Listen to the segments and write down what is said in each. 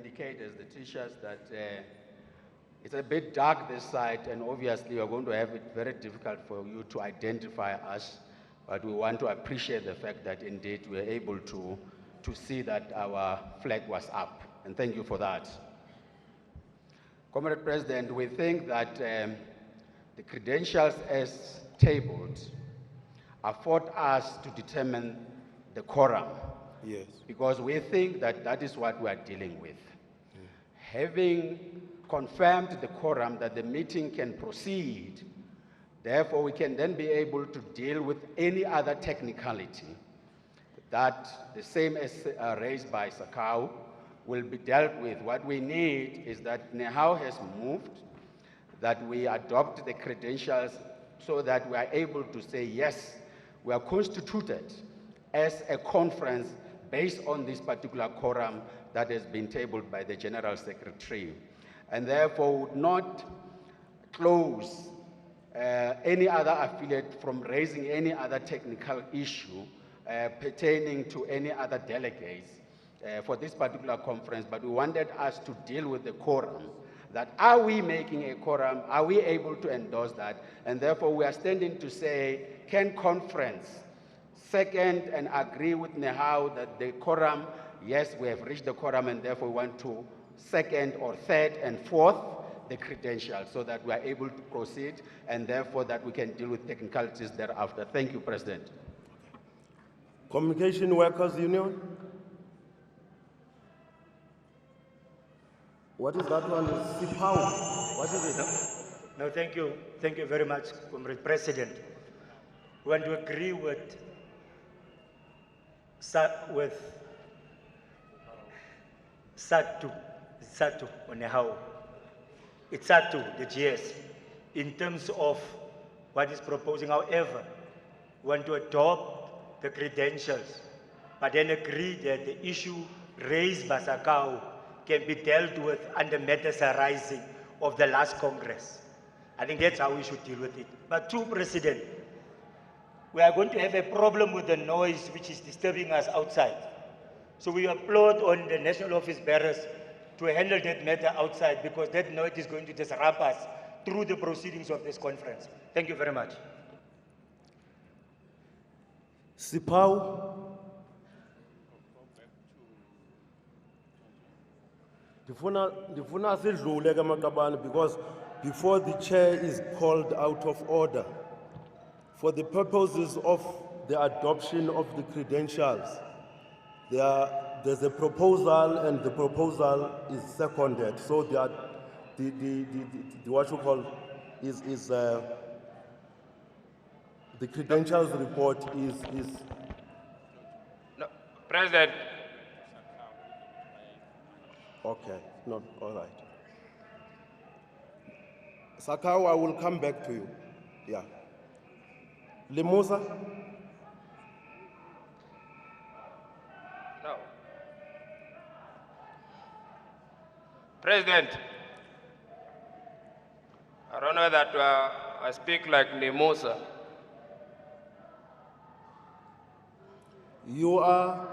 indicate as the teachers that it's a bit dark this side, and obviously you're going to have it very difficult for you to identify us, but we want to appreciate the fact that indeed we're able to see that our flag was up, and thank you for that. Comrade President, we think that the credentials as tabled afford us to determine the quorum. Yes. Because we think that that is what we are dealing with. Having confirmed the quorum that the meeting can proceed, therefore we can then be able to deal with any other technicality that the same as raised by Sakau will be dealt with. What we need is that Nehao has moved, that we adopt the credentials so that we are able to say, yes, we are constituted as a conference based on this particular quorum that has been tabled by the General Secretary, and therefore would not close any other affiliate from raising any other technical issue pertaining to any other delegates for this particular conference, but we wanted us to deal with the quorum. That are we making a quorum? Are we able to endorse that? And therefore we are standing to say, can conference second and agree with Nehao that the quorum, yes, we have reached the quorum, and therefore we want to second or third and fourth the credentials so that we are able to proceed, and therefore that we can deal with technicalities thereafter. Thank you, President. Communication Workers Union. What is that one? Sipao. What is it? No, thank you. Thank you very much, Comrade President. We want to agree with Cosatu on how it's Cosatu, the GS, in terms of what is proposing. However, we want to adopt the credentials, but then agree that the issue raised by Sakau can be dealt with under matters arising of the last Congress. I think that's how we should deal with it. But two, President, we are going to have a problem with the noise which is disturbing us outside. So we applaud on the national office bearers to handle that matter outside, because that noise is going to disrupt us through the proceedings of this conference. Thank you very much. Sipao. Ndifuna sidlule ke Maqabane, because before the chair is called out of order, for the purposes of the adoption of the credentials, there's a proposal, and the proposal is seconded. So the what you call is the credentials report is. No, President. Okay, no, all right. Sakau, I will come back to you. Yeah. Limusa? No. President, I don't know that I speak like Nemosa. You are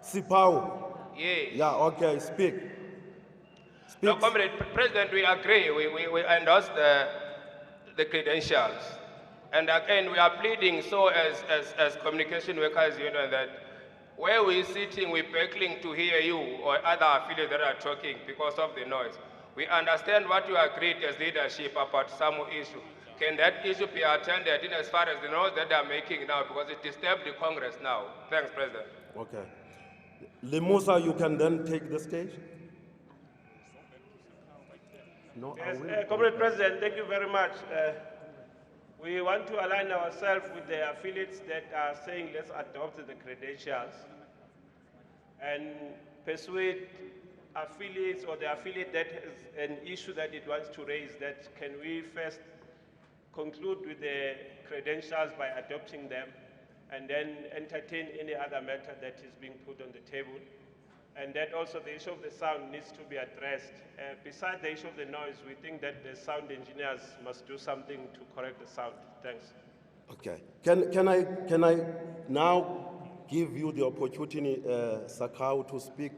Sipao? Yes. Yeah, okay, speak. No, Comrade President, we agree. We endorse the credentials. And again, we are pleading so as Communication Workers Union that where we're sitting, we're begging to hear you or other affiliates that are talking because of the noise. We understand what you agreed as leadership about some issue. Can that issue be attended in as far as the noise that they are making now, because it disturbs the Congress now? Thanks, President. Okay. Limusa, you can then take the stage. No, yes, Comrade President, thank you very much. We want to align ourselves with the affiliates that are saying let's adopt the credentials and persuade affiliates or the affiliate that has an issue that it wants to raise, that can we first conclude with the credentials by adopting them and then entertain any other matter that is being put on the table. And that also the issue of the sound needs to be addressed. Besides the issue of the noise, we think that the sound engineers must do something to correct the sound. Thanks. Okay. Can I now give you the opportunity, Sakau, to speak?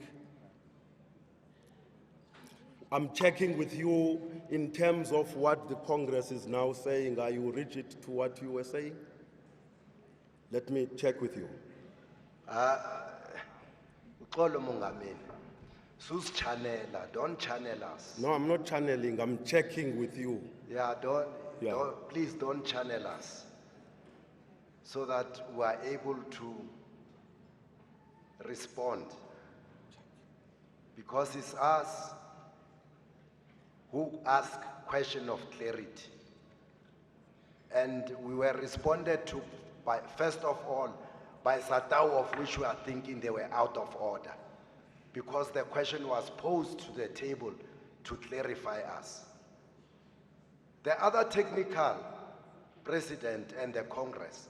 I'm checking with you in terms of what the Congress is now saying. Are you rigid to what you were saying? Let me check with you. Uxolo Mongameli. Sus channela, don't channel us. No, I'm not channeling, I'm checking with you. Yeah, Yeah. please don't channel us so that we are able to respond. Because it's us who ask question of clarity. And we were responded to by, first of all, by Satao, of which we are thinking they were out of order, because the question was posed to the table to clarify us. The other technical, President and the Congress,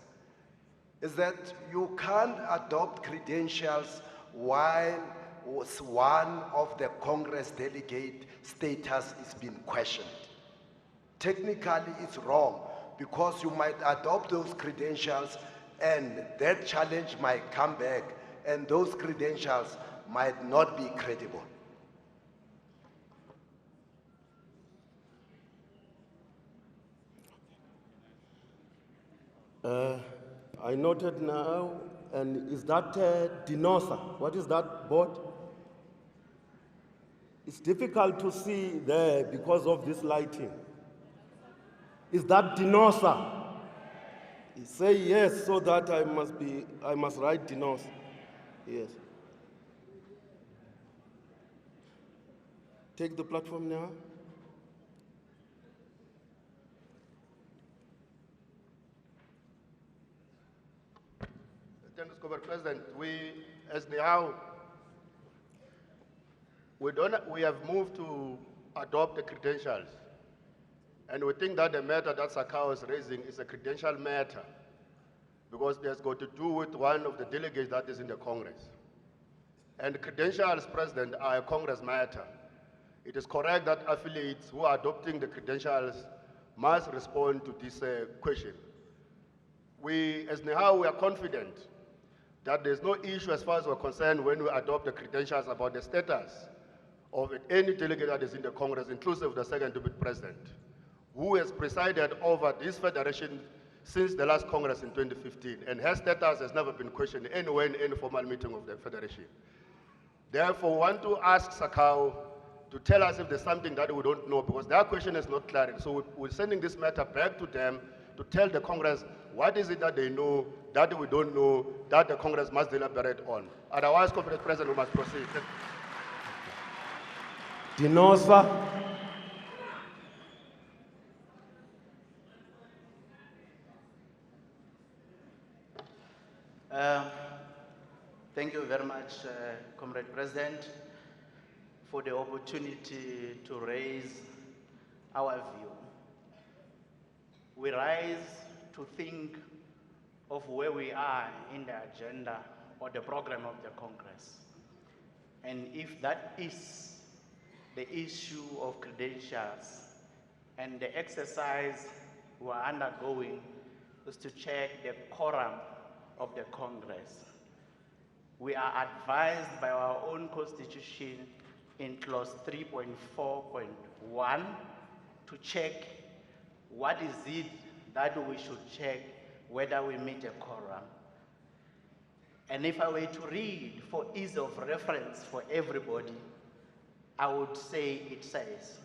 is that you can't adopt credentials while one of the Congress delegate status is being questioned. Technically, it's wrong, because you might adopt those credentials and that challenge might come back and those credentials might not be credible. I noted now, and is that Dinosa? What is that board? It's difficult to see there because of this lighting. Is that Dinosa? Say yes, so that I must write Dinosa. Yes. Take the platform now. Thank you, Mr. President. We, as NIAU, we have moved to adopt the credentials. And we think that the matter that Sakao is raising is a credential matter, because it has got to do with one of the delegates that is in the Congress. And credentials, President, are a Congress matter. It is correct that affiliates who are adopting the credentials must respond to this question. We, as NIAU, we are confident that there's no issue as far as we're concerned when we adopt the credentials about the status of any delegate that is in the Congress, inclusive of the second deputy president, who has presided over this federation since the last Congress in 2015, and her status has never been questioned anywhere in any formal meeting of the federation. Therefore, we want to ask Sakao to tell us if there's something that we don't know, because their question is not clear. So we're sending this matter back to them to tell the Congress what is it that they know, that we don't know, that the Congress must deliberate on. Otherwise, Comrade President, we must proceed. Dinosa. Thank you very much, Comrade President, for the opportunity to raise our view. We rise to think of where we are in the agenda or the program of the Congress. And if that is the issue of credentials, and the exercise we are undergoing is to check the quorum of the Congress. We are advised by our own constitution in clause 3.4.1 to check what is it that we should check whether we meet a quorum. And if I were to read for ease of reference for everybody, I would say it says,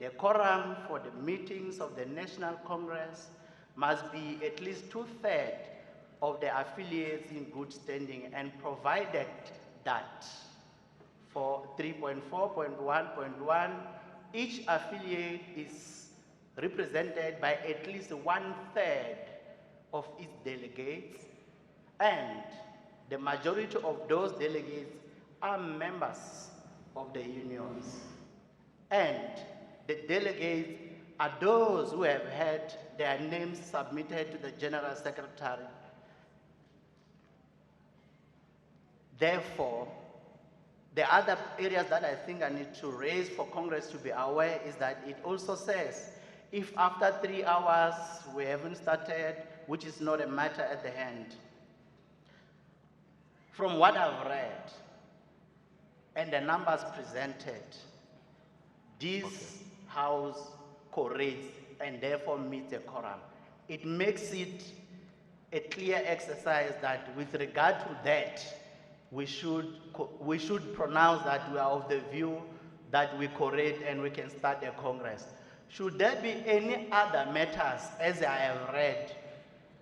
the quorum for the meetings of the National Congress must be at least 2/3 of the affiliates in good standing, and provided that for 3.4.1.1, each affiliate is represented by at least 1/3 of its delegates, and the majority of those delegates are members of the unions. And the delegates are those who have had their names submitted to the General Secretary. Therefore, the other areas that I think I need to raise for Congress to be aware is that it also says, if after 3 hours we haven't started, which is not a matter at the hand. From what I've read and the numbers presented, this house corrects and therefore meets a quorum. It makes it a clear exercise that with regard to that, we should pronounce that we are of the view that we correct and we can start a Congress. Should there be any other matters, as I have read,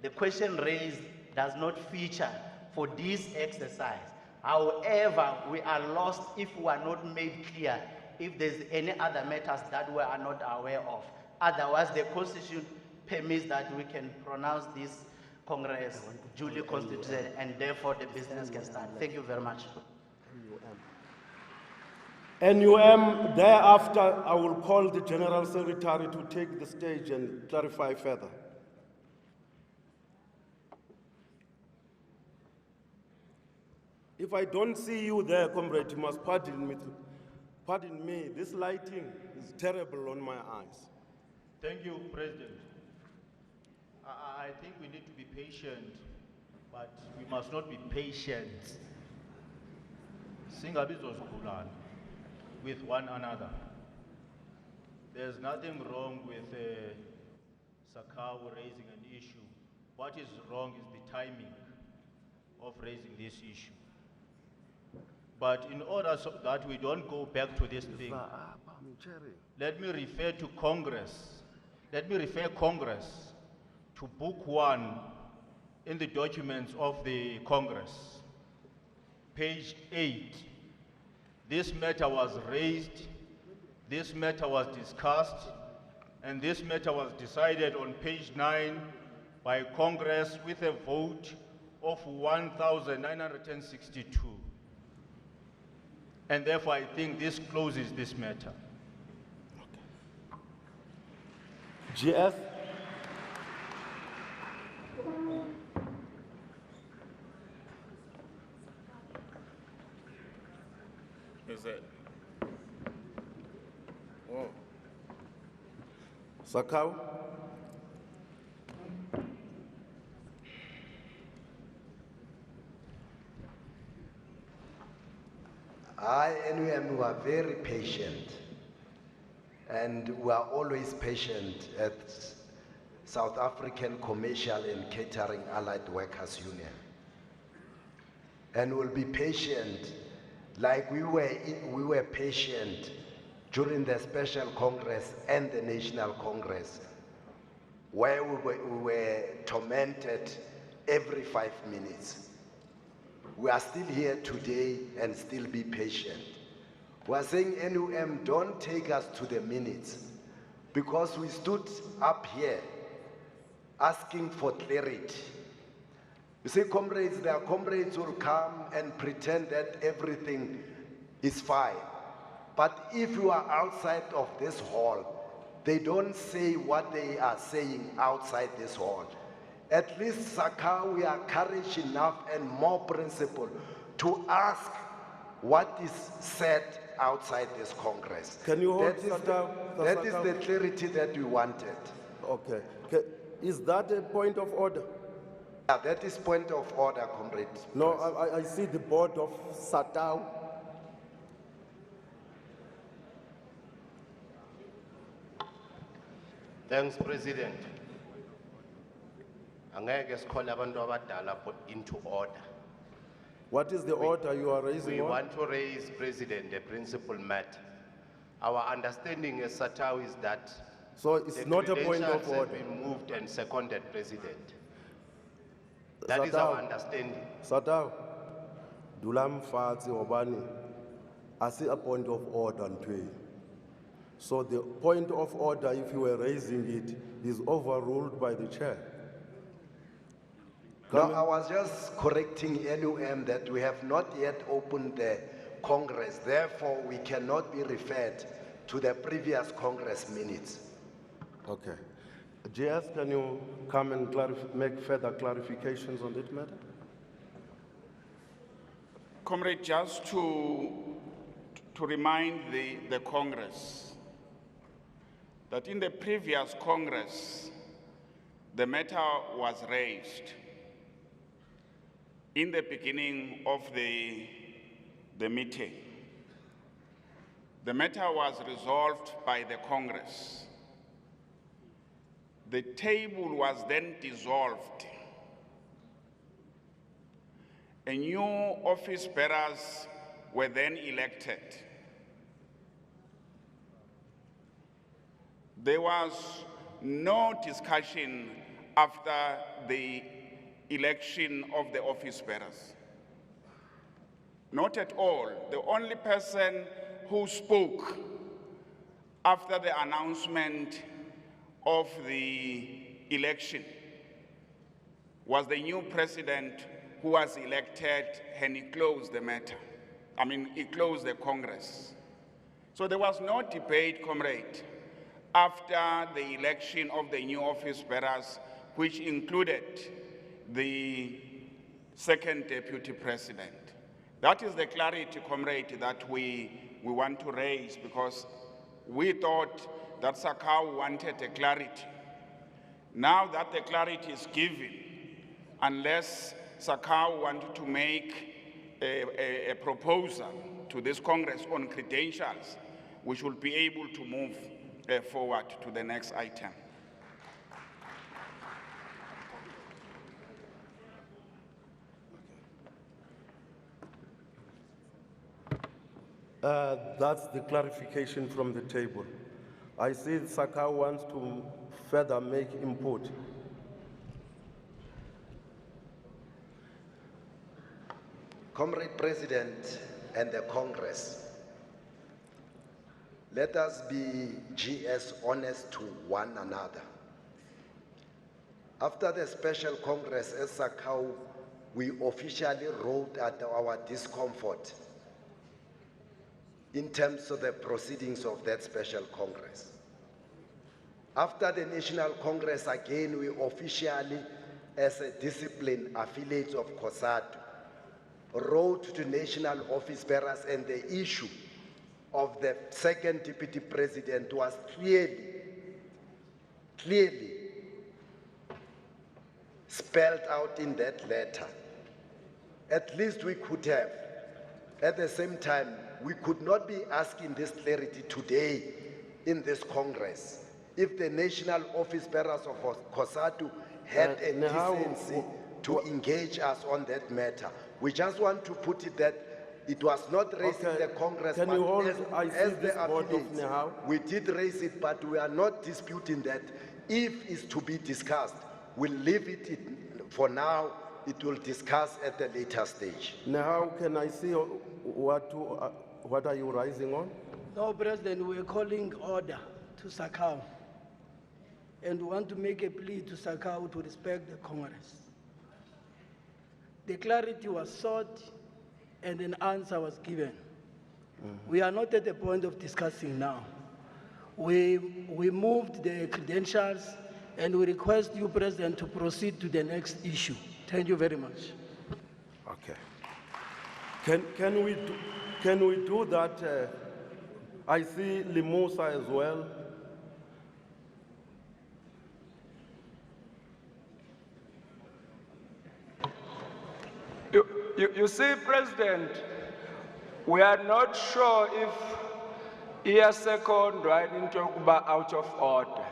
the question raised does not feature for this exercise. However, we are lost if we are not made clear if there's any other matters that we are not aware of. Otherwise, the Constitution permits that we can pronounce this Congress duly constituted and therefore the business can start. Thank you very much. NUM, thereafter, I will call the General Secretary to take the stage and clarify further. If I don't see you there, comrade, you must pardon me. Pardon me, this lighting is terrible on my eyes. Thank you, President. I think we need to be patient, but we must not be patient. Singabizoskulana with one another. There's nothing wrong with Sakau raising an issue. What is wrong is the timing of raising this issue. But in order so that we don't go back to this thing, let me refer to Congress. Let me refer Congress to Book 1 in the documents of the Congress, page 8. This matter was raised, this matter was discussed, and this matter was decided on page 9 by Congress with a vote of 1,962. And therefore, I think this closes this matter. GF. Is it? Oh. Sakau. I and we are very patient, and we are always patient at South African Commercial and Catering Allied Workers Union. And we'll be patient like we were patient during the Special Congress and the National Congress, where we were tormented every 5 minutes. We are still here today and still be patient. We are saying, NUM, don't take us to the minutes, because we stood up here asking for clarity. You see, comrades, there are comrades who will come and pretend that everything is fine. But if you are outside of this hall, they don't say what they are saying outside this hall. At least, Saka, we are courage enough and more principle to ask what is said outside this Congress. Can you hold that is the clarity that we wanted. Okay. Is that a point of order? Yeah, that is point of order, comrade. No, I see the board of Satau. Thanks, President. Angeke sikhole abantu abadala into order. What is the order you are raising? We want to raise, President, a principal matter. Our understanding as Satau is that so it's not a point of order. Have been moved and seconded, President. That is our understanding. Satau, Dulam Fati Obani, I see a point of order on you. So the point of order, if you were raising it, is overruled by the chair. No, I was just correcting NUM that we have not yet opened the Congress. Therefore, we cannot be referred to the previous Congress minutes. Okay. JS, can you come and make further clarifications on that matter? Comrade, just to remind the Congress that in the previous Congress, the matter was raised in the beginning of the meeting. The matter was resolved by the Congress. The table was then dissolved. A new office bearers were then elected. There was no discussion after the election of the office bearers. Not at all. The only person who spoke after the announcement of the election was the new president who was elected, and he closed the matter. He closed the Congress. So there was no debate, comrade, after the election of the new office bearers, which included the second deputy president. That is the clarity, comrade, that we want to raise, because we thought that Sakau wanted a clarity. Now that the clarity is given, unless Sakau wanted to make a proposal to this Congress on credentials, we should be able to move forward to the next item. That's the clarification from the table. I see Sakau wants to further make input. Comrade President and the Congress, let us be GS honest to one another. After the special Congress at Sakau, we officially wrote at our discomfort in terms of the proceedings of that special Congress. After the National Congress, again, we officially, as a discipline affiliate of Cosatu, wrote to national office bearers, and the issue of the second deputy president was clearly spelled out in that letter. At least we could have. At the same time, we could not be asking this clarity today in this Congress if the national office bearers of Cosatu had a decency to engage us on that matter. We just want to put it that it was not raised in the Congress, Can but you hold, as the affiliates, Nehau? we did raise it, but we are not disputing that. If it's to be discussed, we'll leave it for now. It will discuss at a later stage. Now, can I see what are you rising on? No, President, we're calling order to Sakau. And we want to make a plea to Sakau to respect the Congress. The clarity was sought and an answer was given. We are not at the point of discussing now. We moved the credentials and we request you, President, to proceed to the next issue. Thank you very much. Okay. Can we do that? I see Limosa as well. You see, President, we are not sure if year second right into out of order.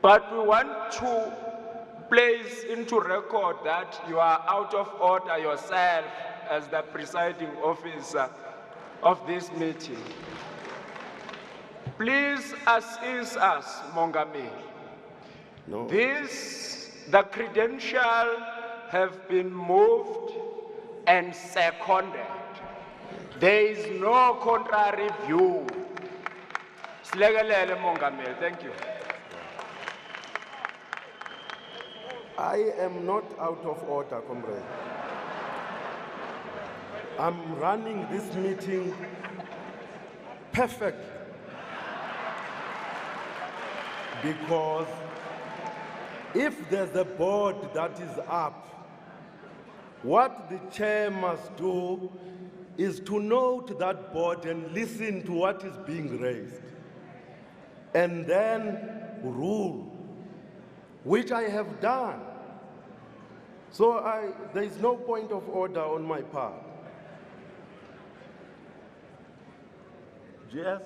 But we want to place into record that you are out of order yourself as the presiding officer of this meeting. Please assist us, Mongameli. No. The credential have been moved and seconded. There is no contrary view. Slegelele, Mongameli. Thank you. I am not out of order, comrade. I'm running this meeting perfectly because if there's a board that is up, what the chair must do is to note that board and listen to what is being raised and then rule, which I have done. So there is no point of order on my part. Yes.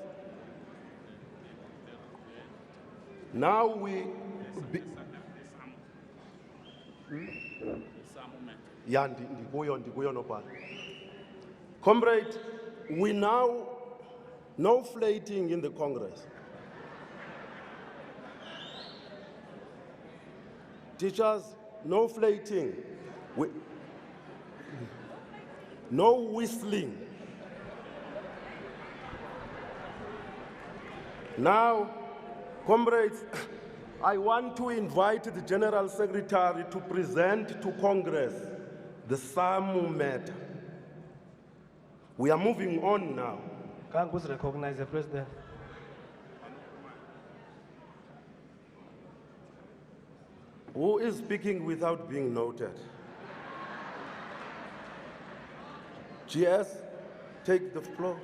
Now we. Yeah, ndikuyo nopala. Comrade, we now, no flating in the Congress. Teachers, no flating. No whistling. Now, comrades, I want to invite the General Secretary to present to Congress the SAMU matter. We are moving on now. Kangus recognize the President. Who is speaking without being noted? GS, take the floor.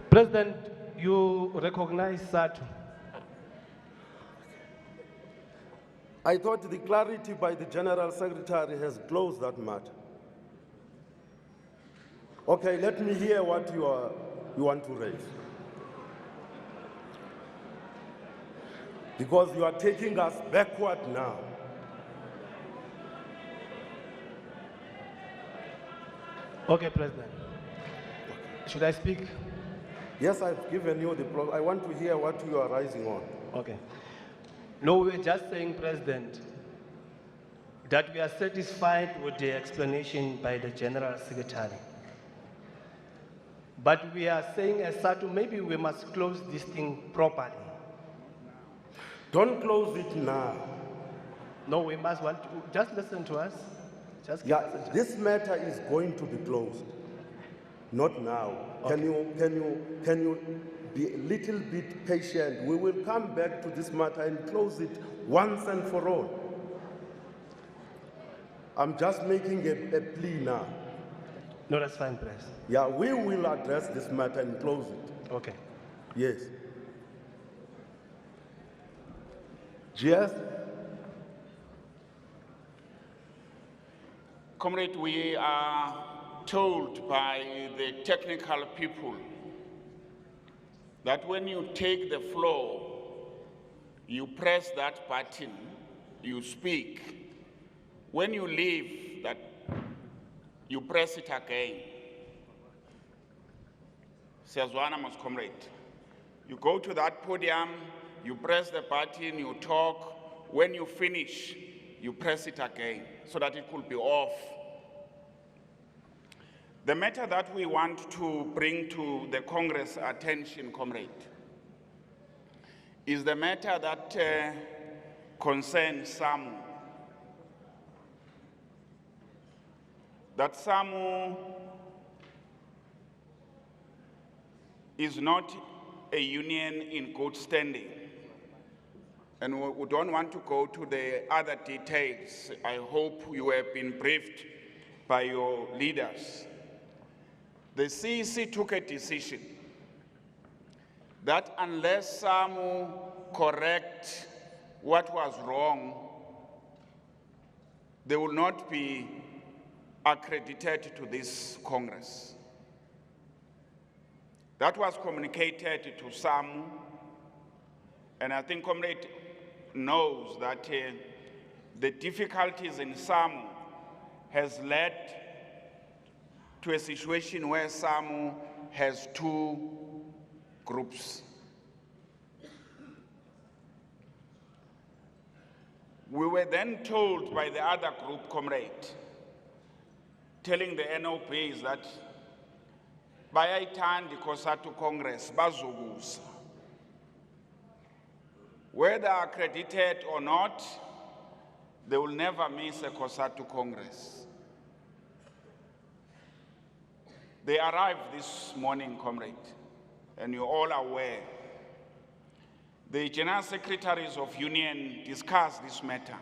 President, you recognize Cosatu. I thought the clarity by the General Secretary has closed that matter. Okay, let me hear what you want to raise. Because you are taking us backward now. Okay, President. Should I speak? Yes, I've given you the floor. I want to hear what you are rising on. Okay. No, we're just saying, President, that we are satisfied with the explanation by the General Secretary. But we are saying as Cosatu, maybe we must close this thing properly. Don't close it now. No, we must want to, just listen to us. Just yeah, this matter is going to be closed. Not now. Okay. Can you be a little bit patient? We will come back to this matter and close it once and for all. I'm just making a plea now. No, that's fine, President. Yeah, we will address this matter and close it. Okay. Yes. GS? Comrade, we are told by the technical people that when you take the floor, you press that button, you speak. When you leave, that you press it again. Says one must comrade. You go to that podium, you press the button, you talk. When you finish, you press it again so that it could be off. The matter that we want to bring to the Congress attention, comrade, is the matter that concerns SAMU. That SAMU is not a union in good standing. And we don't want to go to the other details. I hope you have been briefed by your leaders. The CEC took a decision that unless SAMU correct what was wrong, they will not be accredited to this Congress. That was communicated to SAMU, and I think Comrade knows that the difficulties in SAMU has led to a situation where SAMU has two groups. We were then told by the other group, comrade, telling the NOPs that bayayithanda Cosatu Congress bazobusa. Whether accredited or not, they will never miss a Cosatu Congress. They arrived this morning, comrade, and you're all aware. The General Secretaries of Union discussed this matter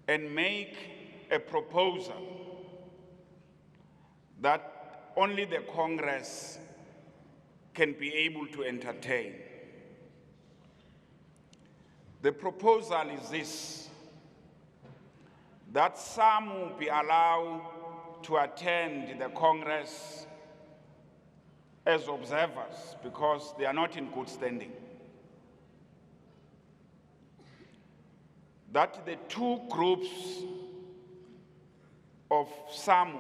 and make a proposal that only the Congress can be able to entertain. The proposal is this, that some will be allowed to attend the Congress as observers because they are not in good standing. That the two groups of SAMU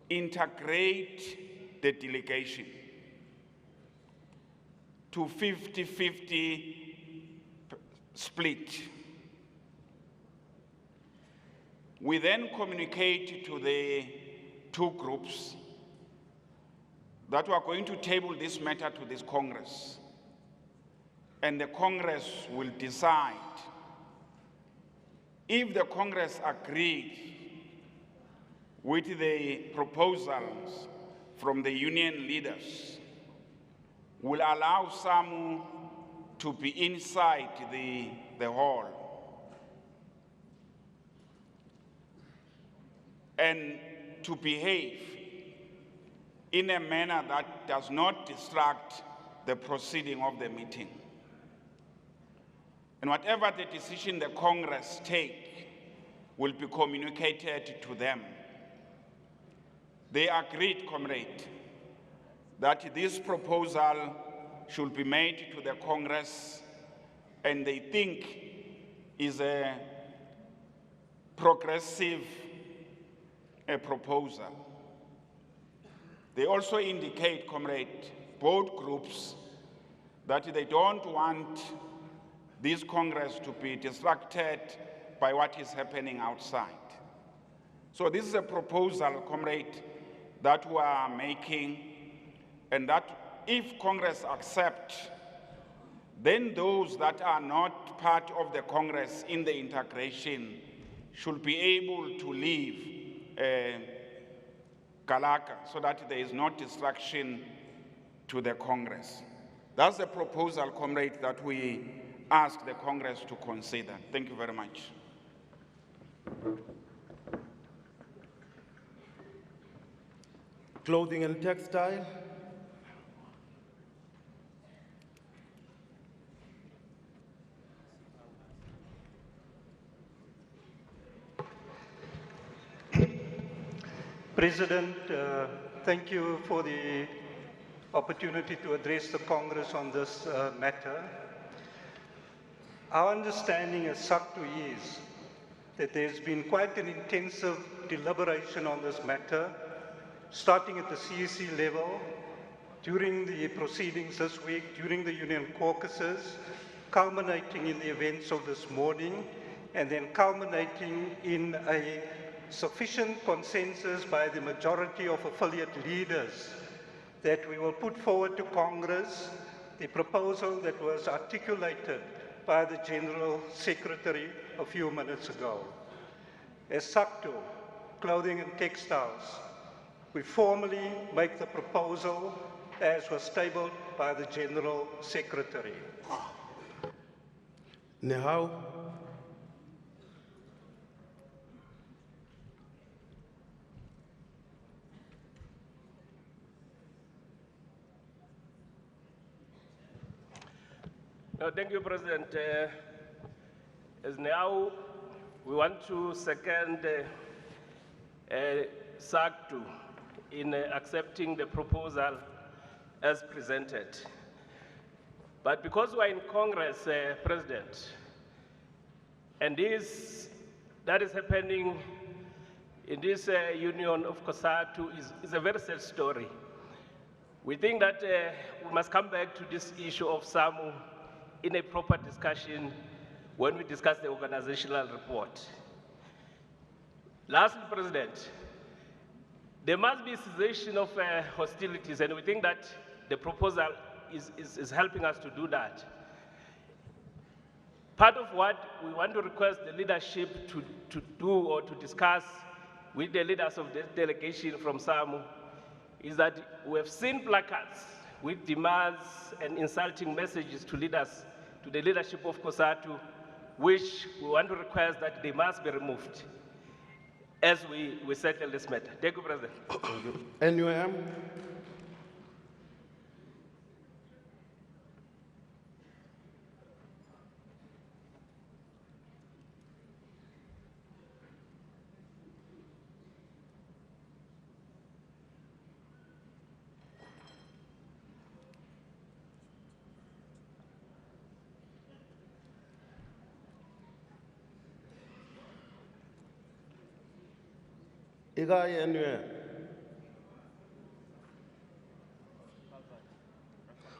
integrate the delegation to 50-50 split. We then communicate to the two groups that we are going to table this matter to this Congress, and the Congress will decide. If the Congress agrees with the proposals from the union leaders, will allow some to be inside the hall and to behave in a manner that does not distract the proceeding of the meeting. And whatever the decision the Congress take will be communicated to them. They agreed, comrade, that this proposal should be made to the Congress, and they think is a progressive proposal. They also indicate, comrade, both groups, that they don't want this Congress to be distracted by what is happening outside. So this is a proposal, comrade, that we are making, and that if Congress accepts, then those that are not part of the Congress in the integration should be able to leave Kalaka so that there is no distraction to the Congress. That's the proposal, comrade, that we ask the Congress to consider. Thank you very much. Clothing and textile. President, thank you for the opportunity to address the Congress on this matter. Our understanding as SABC is that there's been quite an intensive deliberation on this matter, starting at the CEC level, during the proceedings this week, during the union caucuses, culminating in the events of this morning, and then culminating in a sufficient consensus by the majority of affiliate leaders that we will put forward to Congress the proposal that was articulated by the General Secretary a few minutes ago. As SACTO, Clothing and Textiles, we formally make the proposal as was tabled by the General Secretary. Now, thank you, President. As now, we want to second SACTU in accepting the proposal as presented. But because we are in Congress, President, and that is happening in this union of Cosatu is a very sad story. We think that we must come back to this issue of SAMU in a proper discussion when we discuss the organizational report. Lastly, President, there must be cessation of hostilities, and we think that the proposal is helping us to do that. Part of what we want to request the leadership to do or to discuss with the leaders of the delegation from SAMU is that we have seen placards with demands and insulting messages to leaders, to the leadership of Cosatu, which we want to request that they must be removed as we settle this matter. Thank you, President. NUM. Ikaye anywhere.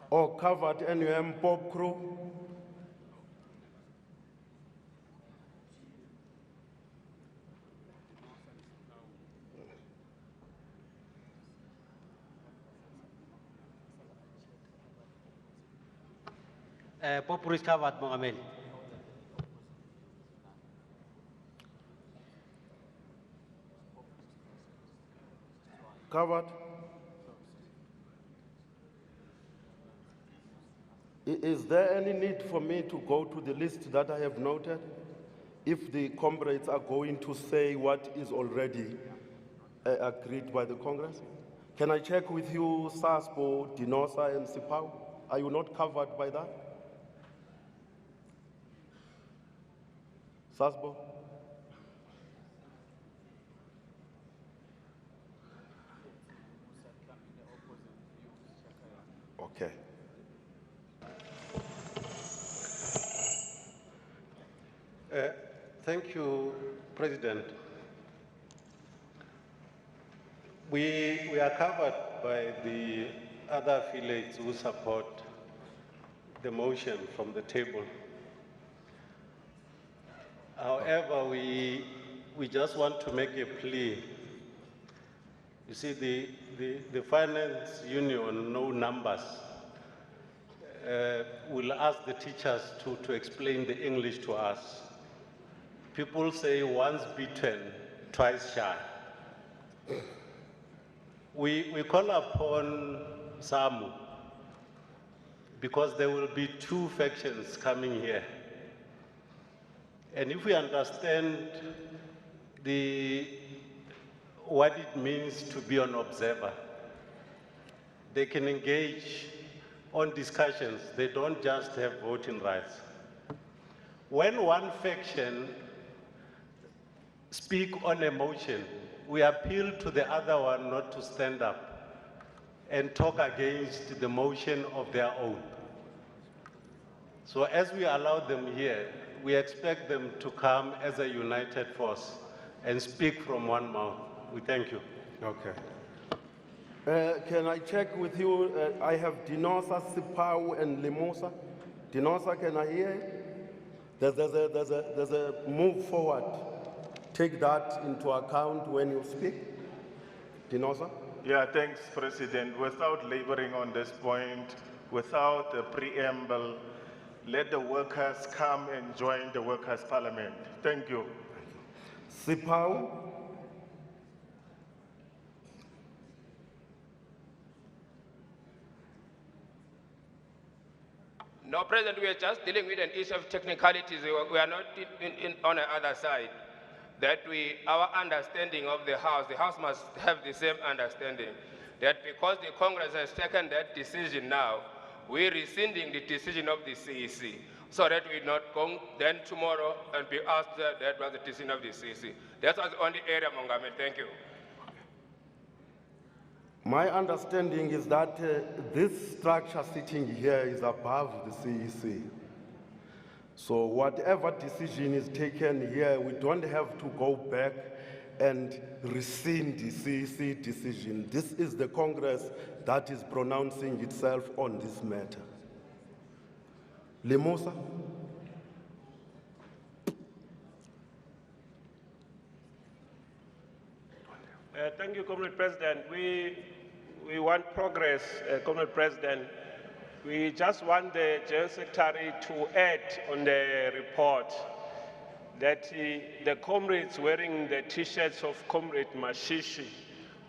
Or covered anywhere, Pop Crew. Popuri is covered, Mohammed. Covered. Is there any need for me to go to the list that I have noted? If the comrades are going to say what is already agreed by the Congress? Can I check with you, Saspo, Dinosa, and Sipau? Are you not covered by that? Saspo? Okay. Thank you, President. We are covered by the other affiliates who support the motion from the table. However, we just want to make a plea. You see, the finance union, no numbers, will ask the teachers to explain the English to us. People say once bitten, twice shy. We call upon SAMU because there will be two factions coming here. And if we understand what it means to be an observer, they can engage on discussions. They don't just have voting rights. When one faction speak on a motion, we appeal to the other one not to stand up and talk against the motion of their own. So as we allow them here, we expect them to come as a united force and speak from one mouth. We thank you. Okay. Can I check with you? I have Dinosa, Sipau, and Limosa. Dinosa, can I hear you? There's a move forward. Take that into account when you speak. Dinosa? Yeah, thanks, President. Without laboring on this point, without a preamble, let the workers come and join the Workers' Parliament. Thank you. Sipau? No, President, we are just dealing with an issue of technicalities. We are not on the other side. That our understanding of the House must have the same understanding. That because the Congress has taken that decision now, we're rescinding the decision of the CEC, so that we not go then tomorrow and be asked that was the decision of the CEC. That was the only area, Mohammed. Thank you. My understanding is that this structure sitting here is above the CEC. So whatever decision is taken here, we don't have to go back and rescind the CEC decision. This is the Congress that is pronouncing itself on this matter. Limosa? Thank you, Comrade President. We want progress, Comrade President. We just want the General Secretary to add on the report that the comrades wearing the T-shirts of Comrade Mashishi,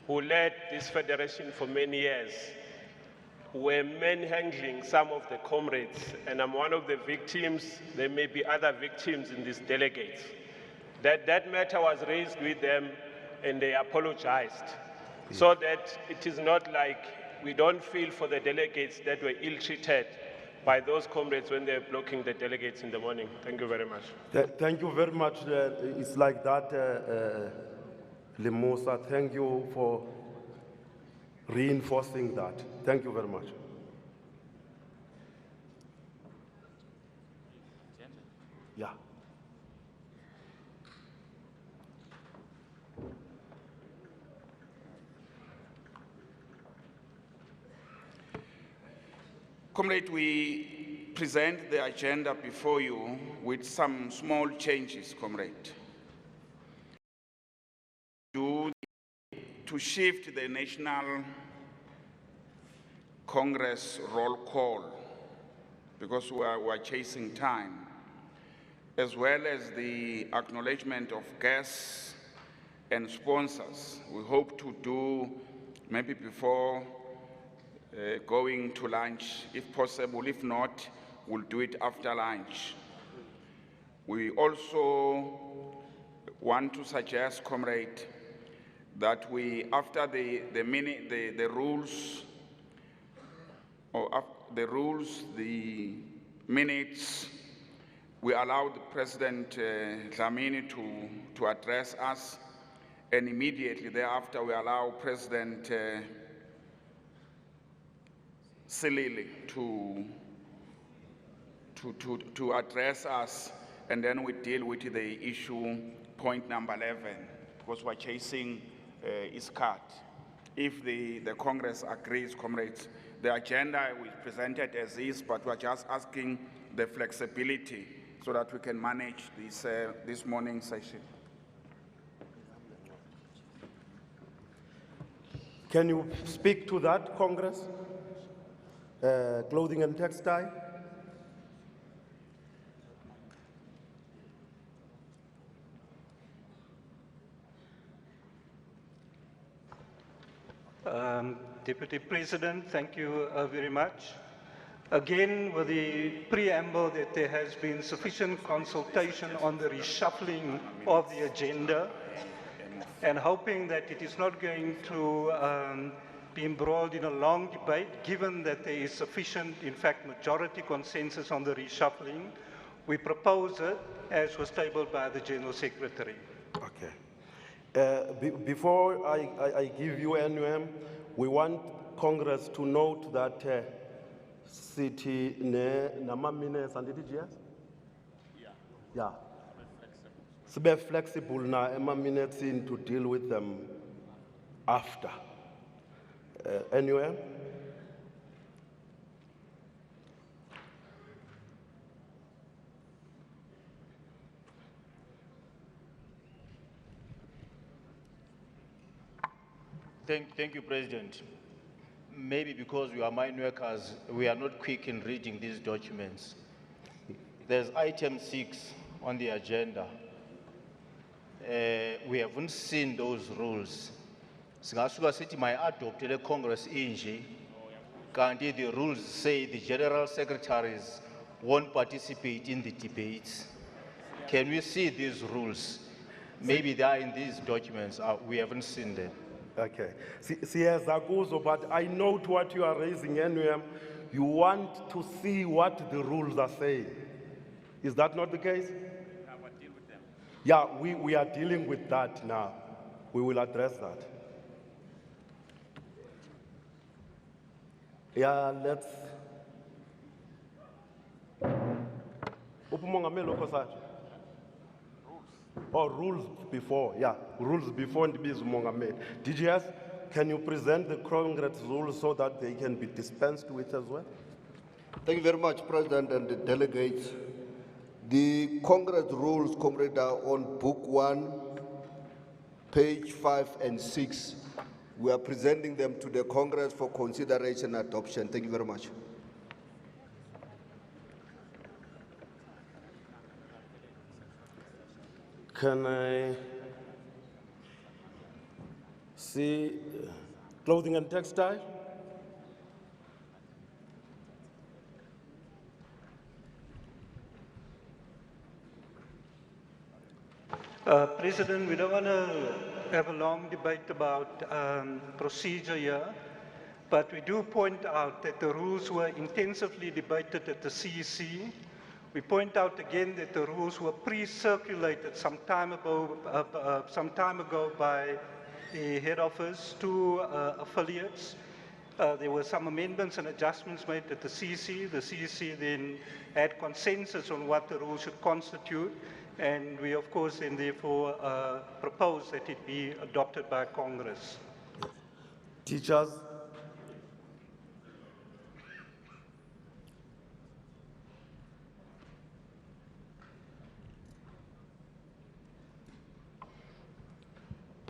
who led this federation for many years, were manhandling some of the comrades, and I'm one of the victims. There may be other victims in these delegates. That matter was raised with them, and they apologized, so that it is not like we don't feel for the delegates that were ill-treated by those comrades when they're blocking the delegates in the morning. Thank you very much. Thank you very much. It's like that, Limosa. Thank you for reinforcing that. Thank you very much. Yeah. Comrade, we present the agenda before you with some small changes, comrade. To shift the National Congress roll call, because we are chasing time, as well as the acknowledgement of guests and sponsors. We hope to do maybe before going to lunch, if possible. If not, we'll do it after lunch. We also want to suggest, comrade, that we, after the minutes, we allow the President Dlamini to address us, and immediately thereafter we allow President Silili to address us, and then we deal with the issue point number 11, because we're chasing ISCAT. If the Congress agrees, comrades, the agenda we presented as is, but we're just asking the flexibility so that we can manage this morning session. Can you speak to that, Congress? Clothing and textile? Deputy President, thank you very much. Again, with the preamble that there has been sufficient consultation on the reshuffling of the agenda, and hoping that it is not going to be embroiled in a long debate, given that there is sufficient, in fact, majority consensus on the reshuffling, we propose it as was tabled by the General Secretary. Okay. Before I give you NUM, we want Congress to note that city nama minutes and yes? Yeah. So be flexible now, Emma minutes in to deal with them after. NUM? Thank you, President. Maybe because we are mine workers, we are not quick in reading these documents. There's item 6 on the agenda. We haven't seen those rules. Singasuka City might adopt the Congress inji. Kanti the rules say the General Secretaries won't participate in the debates. Can we see these rules? Maybe they are in these documents. We haven't seen them. Okay. Siyazakuzo, but I note what you are raising, NUM. You want to see what the rules are saying. Is that not the case? Yeah, we are dealing with that now. We will address that. Yeah, let's. Upumongamelo Cosatu. Oh, rules before, yeah, rules before and Mongamed. DGS, can you present the Congress rules so that they can be dispensed with as well? Thank you very much, President and the delegates. The Congress rules, comrade, are on Book 1, page 5 and 6. We are presenting them to the Congress for consideration and adoption. Thank you very much. Can I see clothing and textile? President, we don't want to have a long debate about procedure here, but we do point out that the rules were intensively debated at the CEC. We point out again that the rules were pre-circulated some time ago by the head office to affiliates. There were some amendments and adjustments made at the CEC. The CEC then had consensus on what the rules should constitute, and we, of course, then therefore propose that it be adopted by Congress. Teachers.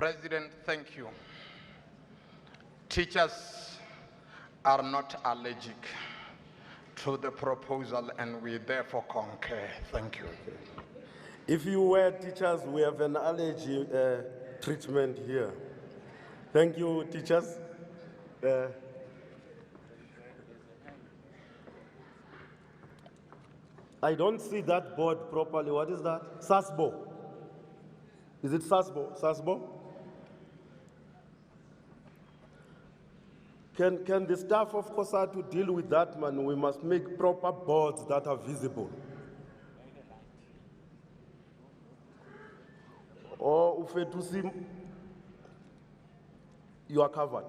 President, thank you. Teachers are not allergic to the proposal and we therefore concur. Thank you. If you were teachers, we have an allergy treatment here. Thank you, teachers. I don't see that board properly. What is that? SASBO. Is it SASBO? SASBO? Can the staff of Cosatu deal with that, man? We must make proper boards that are visible. Or Ufetusi, you are covered.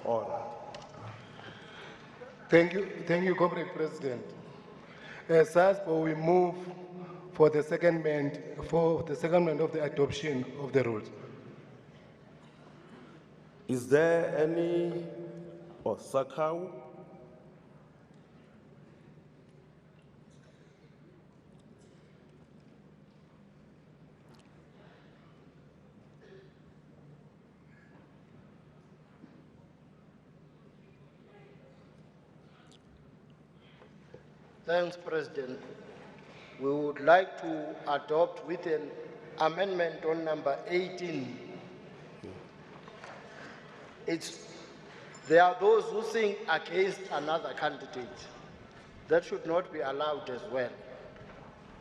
All right. Thank you, Comrade President. SASBO, we move for the secondment of the adoption of the rules. Is there any, or Sakau? Thanks, President. We would like to adopt with an amendment on number 18. There are those who sing against another candidate. That should not be allowed as well.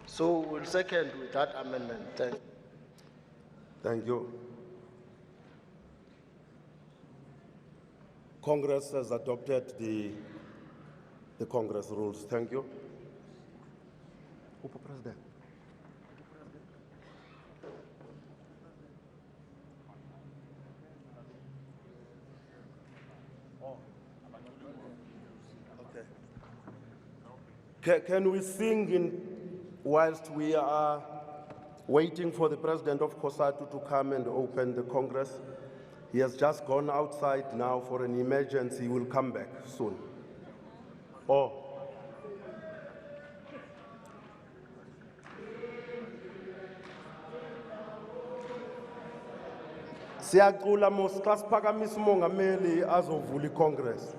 So we'll second with that amendment. Thank you. Thank you. Congress has adopted the Congress rules. Thank you. President. Can we sing whilst we are waiting for the President of Cosatu to come and open the Congress? He has just gone outside now for an emergency. He will come back soon. Oh. Siyacula mos xa siphakamisa umongameli azovula iCongress.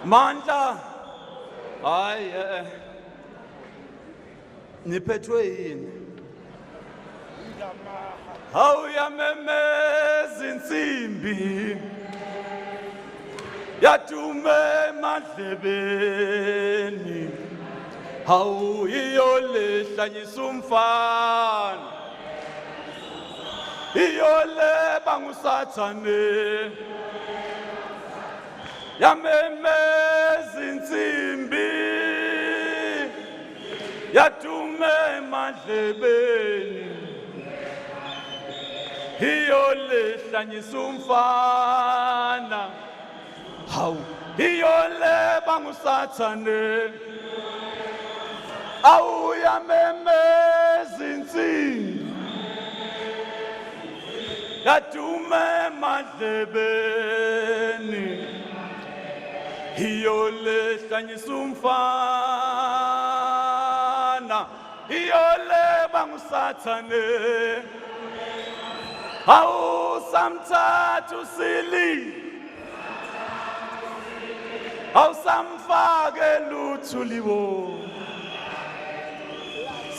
Mandla, hayi niphethwe yini? Awuyamemeza insimbi yadume emadlebeni, hawu iyolehlanyisa umfana, iyoleba ngusathane. Yamemeza insimbi yadume emadlebeni, iyolehlanyisa umfana, hawu iyoleba ngusathane. Awu yamemeza insimbi yadume emadlebeni, iyolehlanyisa umfana, iyoleba ngusathane. Awu samthatha usili, awu samfake lutho libo,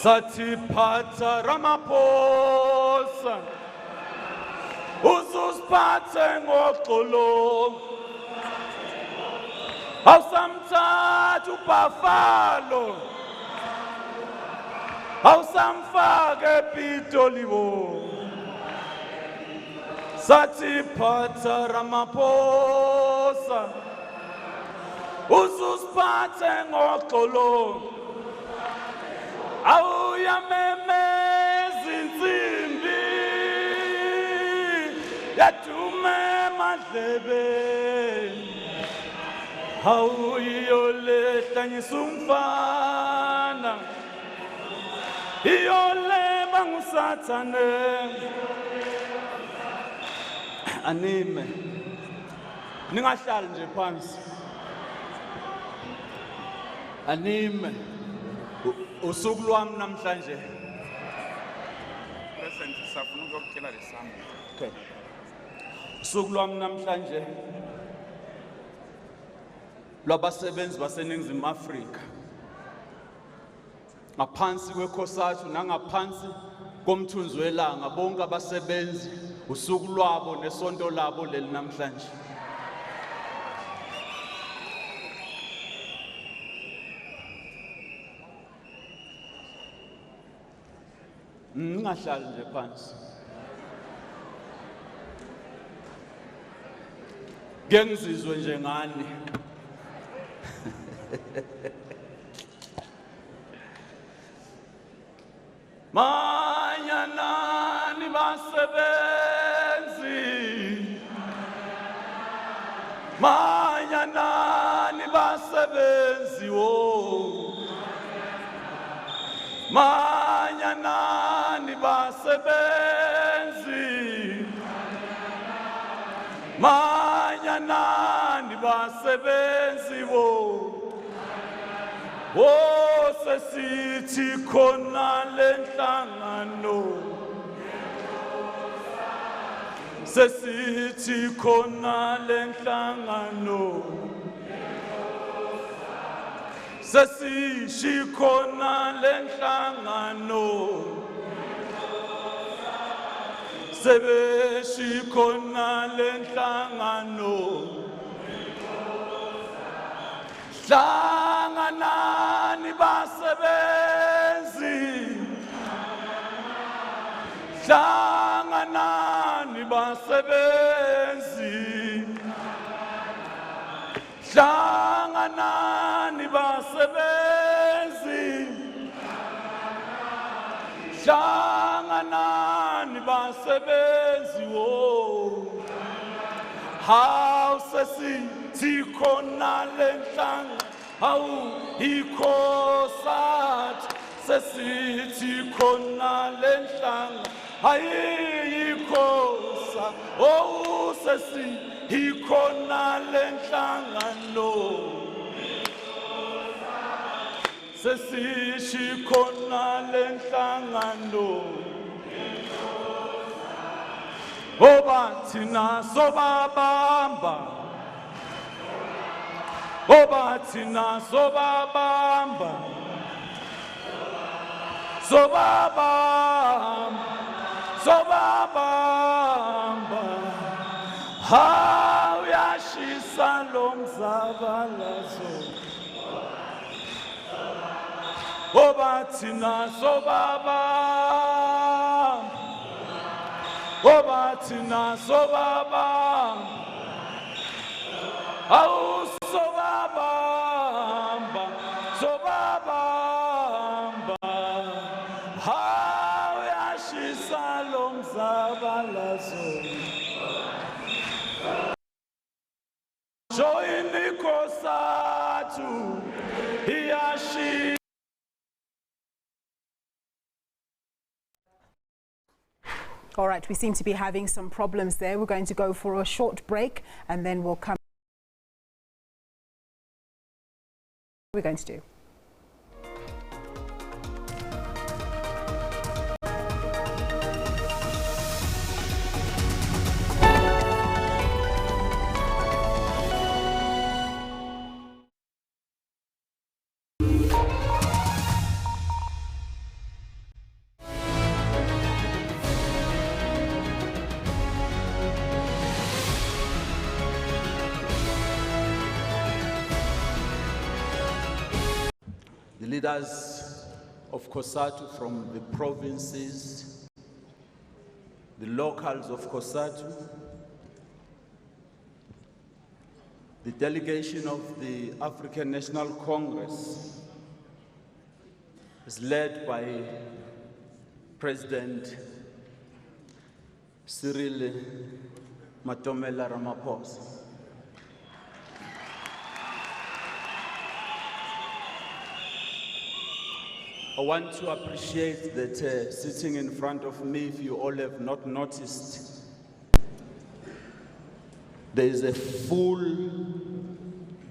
sathi phatha Ramaphosa, uzusiphathe ngoxolo. Awusamthatha uBuffalo, awusamfake ePitolibo, Satiphatha Ramaphosa ususiphathe ngoxolo awuyamemeza insimbi yadume emadlebeni awuyiyolehlanyisa umfana iyoleba ngusathane anime ningahlali nje phansi anime usuku lwami namhlanje President, safuna ukuyokutshela lesami. okay usuku lwami namhlanje lwabasebenzi baseNingizimu Afrika ngaphansi kweCosatu nangaphansi komthunzi welanga bonke abasebenzi usuku lwabo nesonto labo leli namhlanje ningahlali nje phansi ngengizizwe nje ngani Manyanani basebenzi Manyanani basebenzi wo Manyanani basebenzi Manyanani basebenzi wo Oh sesithi khona lenhlangano Sesithi khona lenhlangano Sesithi khona lenhlangano Sebeshi khona lenhlangano Hlanganani basebenzi Hlanganani basebenzi Hlanganani basebenzi Hlanganani basebenzi wo How sesithi khona lenhlangano Hawu iCosatu sesithi khona lenhlangano hayi iCosa oh sesithi khona lenhlangano sesithi khona lenhlangano Oba thina sobabamba Oba thina sobabamba Sobabamba Sobabamba Ha uyashisa lo mzabalazo Oba thina sobabamba Oba thina sobabamba Awu sobabamba sobabamba Ha uyashisa lo mzabalazo Join iCosatu iyashi All right, we seem to be having some problems there. We're going to go for a short break and then we'll come. We're going to do. Leaders of Cosatu from the provinces the locals of Cosatu, the delegation of the African National Congress is led by President Cyril Ramaphosa. I want to appreciate that sitting in front of me, if you all have not noticed, there is a full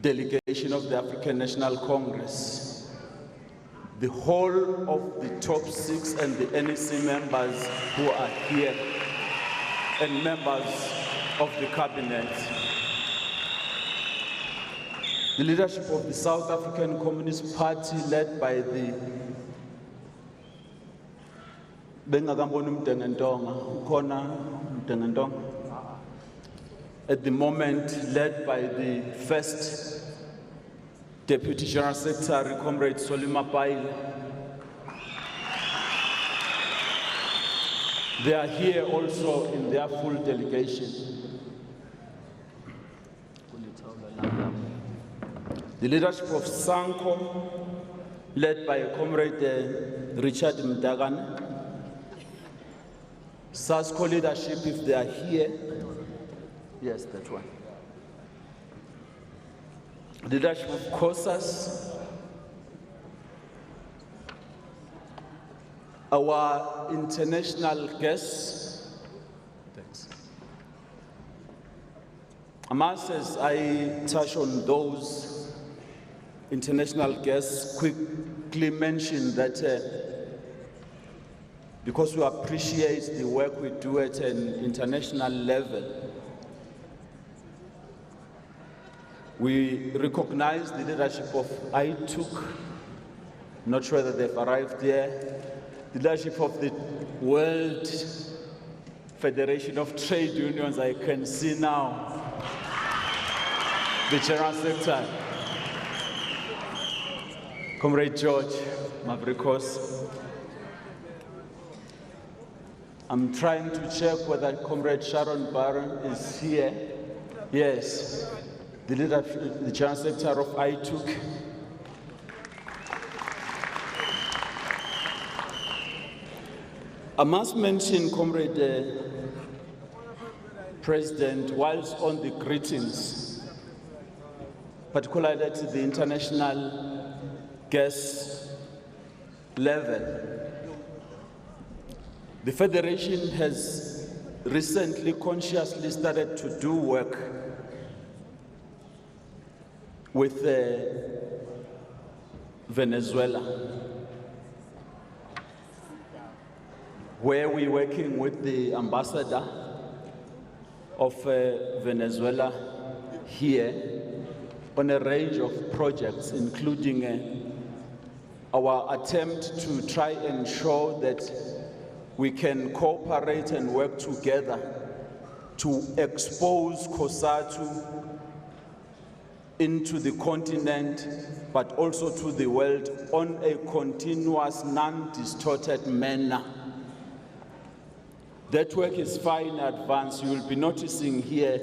delegation of the African National Congress. The whole of the top 6 and the NEC members who are here and members of the cabinet. The leadership of the South African Communist Party led by the at the moment led by the first Deputy General Secretary, Comrade Solima Paile. They are here also in their full delegation. The leadership of Sanko, led by Comrade Richard Mdagan. SASCO leadership, if they are here. Yes, that one. The leadership of COSAS. Our international guests. Thanks. I must, as I touch on those international guests, quickly mention that because we appreciate the work we do at an international level, we recognize the leadership of ITUC, not sure that they've arrived there, the leadership of the World Federation of Trade Unions, I can see now, the General Secretary, Comrade George Mavrikos. I'm trying to check whether Comrade Sharon Barron is here. Yes, the leader, the General Secretary of ITUC. I must mention, Comrade President, whilst on the greetings, particularly at the international guest level, the Federation has recently consciously started to do work with Venezuela, where we're working with the ambassador of Venezuela here on a range of projects, including our attempt to try and ensure that we can cooperate and work together to expose Cosatu into the continent, but also to the world on a continuous, non-distorted manner. That work is far in advance. You will be noticing here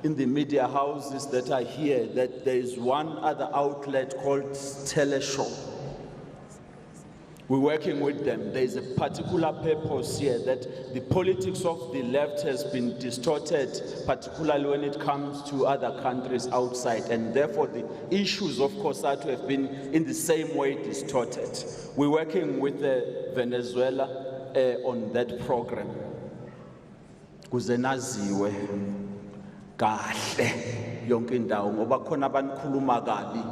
in the media houses that are here that there is one other outlet called Teleshow. We're working with them. There is a particular purpose here that the politics of the left has been distorted, particularly when it comes to other countries outside, and therefore the issues of Cosatu have been in the same way distorted. We're working with Venezuela on that program. Kuze naziwe kahle yonke indawo ngoba khona abanikhuluma kabi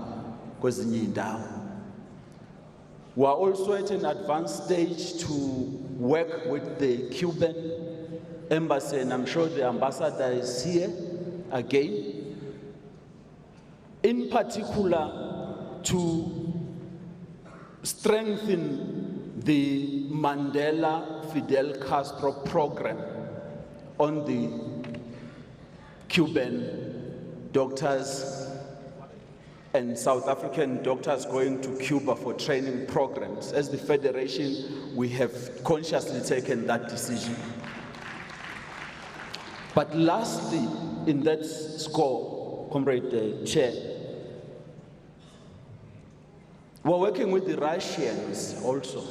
kwezinye indawo. We are also at an advanced stage to work with the Cuban embassy, and I'm sure the ambassador is here again, in particular to strengthen the Mandela Fidel Castro program on the Cuban doctors and South African doctors going to Cuba for training programs. As the Federation, we have consciously taken that decision. But lastly, in that score, Comrade Chair, we're working with the Russians also.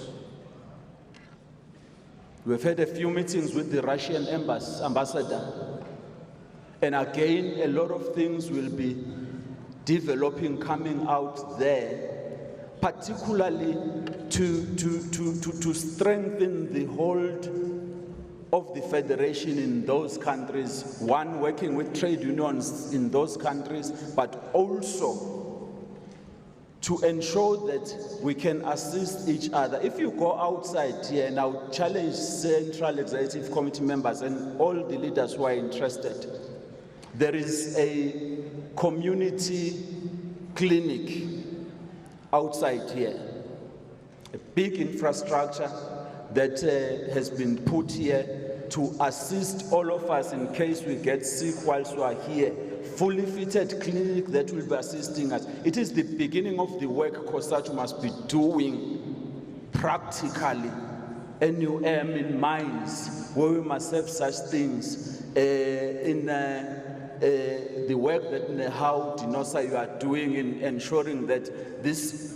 We've had a few meetings with the Russian ambassador. And again, a lot of things will be developing, coming out there, particularly to strengthen the hold of the federation in those countries, one, working with trade unions in those countries, but also to ensure that we can assist each other. If you go outside here, and I'll challenge Central Executive Committee members and all the leaders who are interested, there is a community clinic outside here, a big infrastructure that has been put here to assist all of us in case we get sick whilst we are here. Fully fitted clinic that will be assisting us. It is the beginning of the work Cosatu must be doing practically. NUM in mines, where we must have such things. In the work that how Dinosa you are doing in ensuring that this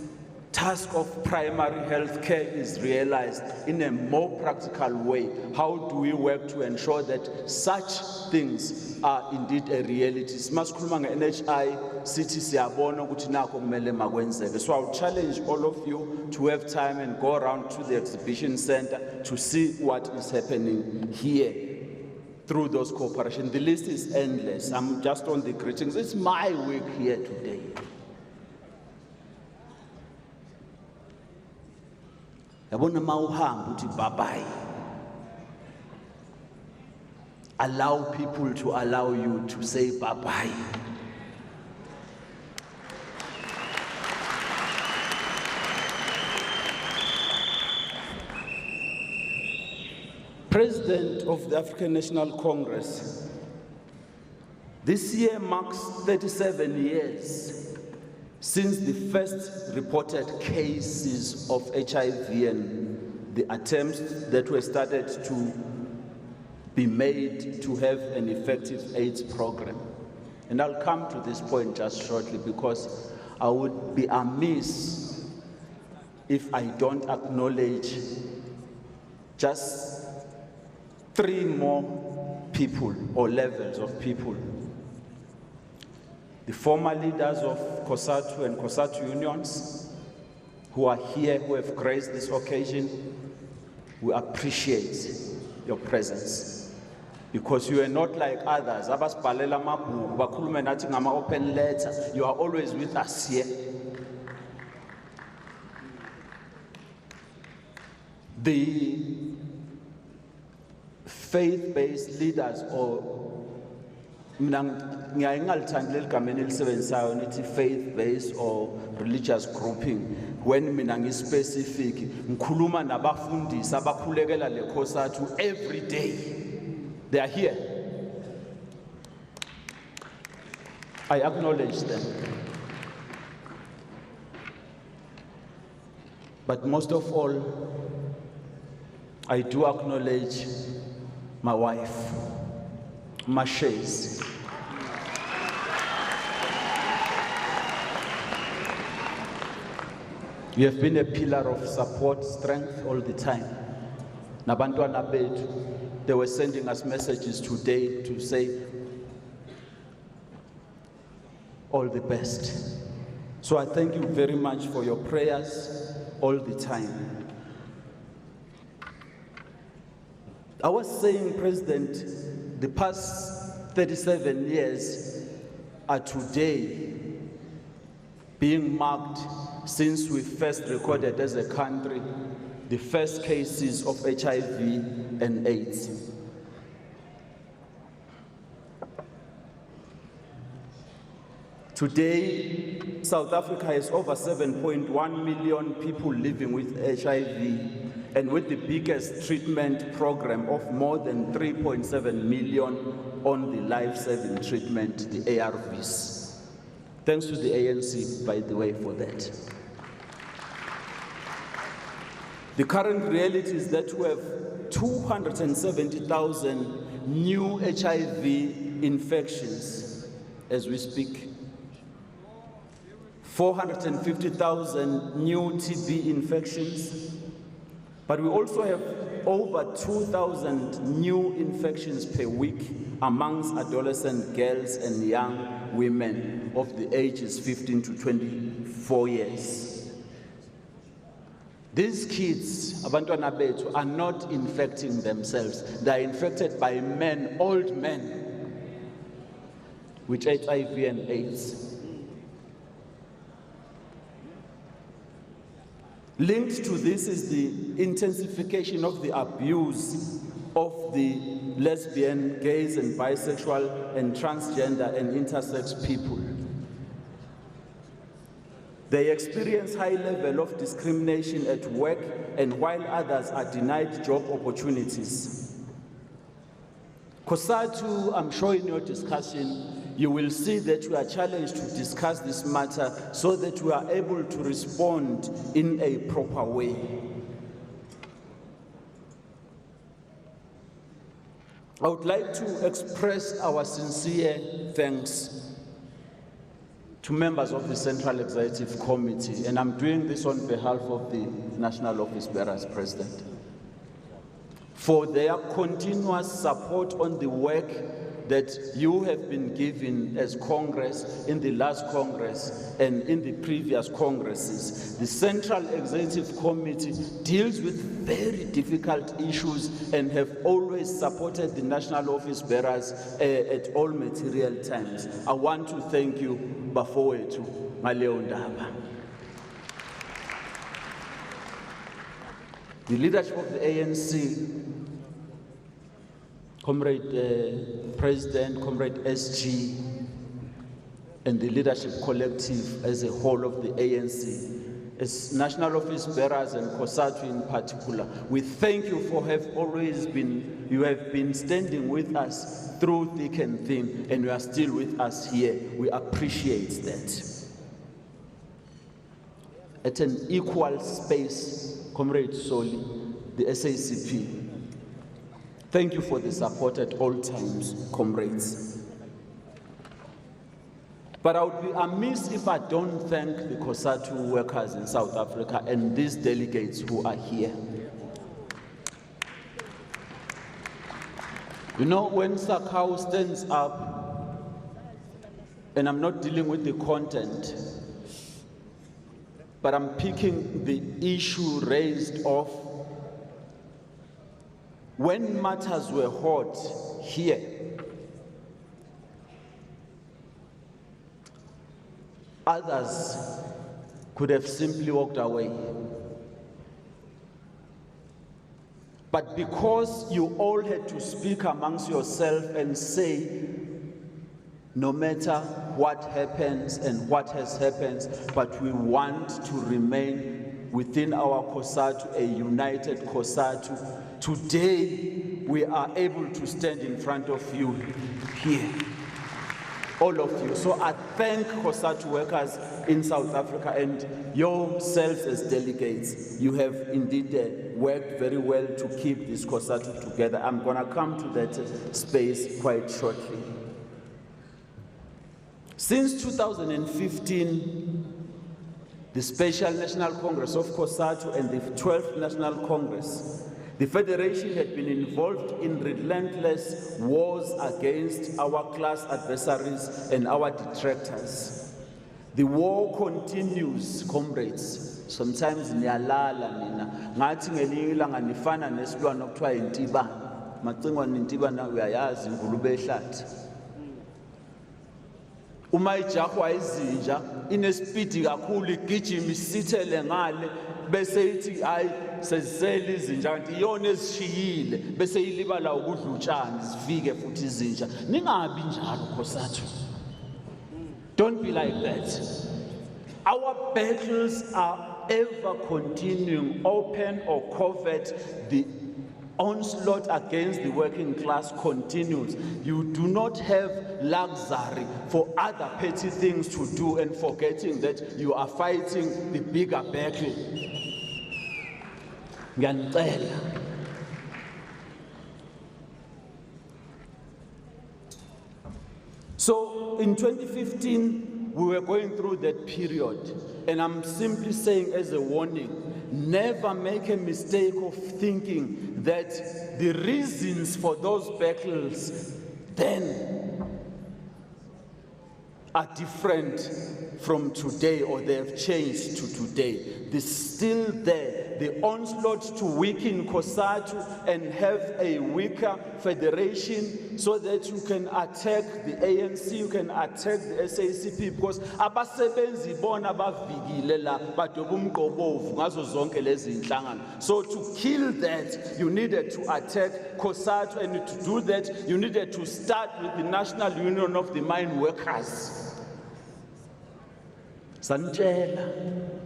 task of primary health care is realized in a more practical way. How do we work to ensure that such things are indeed a reality? Masikhuluma nge-NHI sithi siyabona ukuthi nakho kumele makwenzeke. So I'll challenge all of you to have time and go around to the exhibition center to see what is happening here through those cooperation. The list is endless. I'm just on the greetings. It's my week here today. Yabona mawuhamba uthi bye-bye. Allow people to allow you to say bye-bye. President of the African National Congress, this year marks 37 years since the first reported cases of HIV and the attempts that were started to be made to have an effective AIDS program. And I'll come to this point just shortly because I would be amiss if I don't acknowledge just 3 more people or levels of people. The former leaders of Cosatu and Cosatu unions who are here, who have graced this occasion, we appreciate your presence because you are not like others. Abasibhalela amabhuku, bakhulume nathi ngama-open letter. You are always with us here. The faith-based leaders or faith-based or religious grouping, when mina ngi-specific, ngikhuluma nabafundisi abakhulekela le Cosatu every day. They are here. I acknowledge them. But most of all, I do acknowledge my wife, Mashes. You have been a pillar of support, strength all the time. Nabantwana bethu, they were sending us messages today to say all the best. So I thank you very much for your prayers all the time. I was saying, President, the past 37 years are today being marked since we first recorded as a country the first cases of HIV and AIDS. Today, South Africa has over 7.1 million people living with HIV and with the biggest treatment program of more than 3.7 million on the life-saving treatment, the ARVs. Thanks to the ANC, by the way, for that. The current reality is that we have 270,000 new HIV infections as we speak. 450,000 new TB infections, but we also have over 2,000 new infections per week amongst adolescent girls and young women of the ages 15 to 24 years. These kids, abantwana bethu, are not infecting themselves. They are infected by men, old men, with HIV and AIDS. Linked to this is the intensification of the abuse of the lesbian, gays and bisexual and transgender and intersex people. They experience high level of discrimination at work, and while others are denied job opportunities. Cosatu, I'm sure in your discussion, you will see that we are challenged to discuss this matter so that we are able to respond in a proper way. I would like to express our sincere thanks to members of the Central Executive Committee, and I'm doing this on behalf of the National Office Bearers President, for their continuous support on the work that you have been given as Congress in the last Congress and in the previous Congresses. The Central Executive Committee deals with very difficult issues and have always supported the National Office Bearers at all material times. I want to thank you, Bafowethu ngaleyo ndaba. The leadership of the ANC, Comrade President, Comrade SG, and the leadership collective as a whole of the ANC, as National Office Bearers and Cosatu in particular, we thank you for you have been standing with us through thick and thin, and you are still with us here. We appreciate that. At an equal space, Comrade Soli, the SACP, thank you for the support at all times, comrades. But I would be amiss if I don't thank the Cosatu workers in South Africa and these delegates who are here. You know, when Sakau stands up, and I'm not dealing with the content, but I'm picking the issue raised of when matters were hot here, others could have simply walked away. But because you all had to speak amongst yourself and say, no matter what happens and what has happened, but we want to remain within our Cosatu, a united Cosatu. Today, we are able to stand in front of you here, all of you. So I thank Cosatu workers in South Africa and yourselves as delegates. You have indeed worked very well to keep this Cosatu together. I'm going to come to that space quite shortly. Since 2015, the Special National Congress of Cosatu and the 12th National Congress, the Federation had been involved in relentless wars against our class adversaries and our detractors. The war continues, comrades. Sometimes niyalala nina. Ngathi ngelinye ilanga nifana nesilwana okuthiwa intibana. Macingwa nintibana uyayazi ingulube ehlathi. Uma ijahwa izinja inespeed kakhulu igijima isithele ngale bese ithi hayi sezisele izinja kanti iyona ezishiyile bese ilibala ukudla utshani zifike futhi izinja. Ningabi njalo Cosatu. Don't be like that. Our battles are ever continuing, open or covert. The onslaught against the working class continues. You do not have luxury for other petty things to do and forgetting that you are fighting the bigger battle. So in 2015, we were going through that period, and I'm simply saying as a warning, never make a mistake of thinking that the reasons for those battles then are different from today, or they have changed to today. They're still there. The onslaught to weaken Cosatu and have a weaker federation so that you can attack the ANC, you can attack the SACP, because abasebenzi bona bavikile la badobumqobovu ngazo zonke lezi inhlangano. So to kill that, you needed to attack Cosatu, and to do that, you needed to start with the National Union of the Mine Workers. Santela.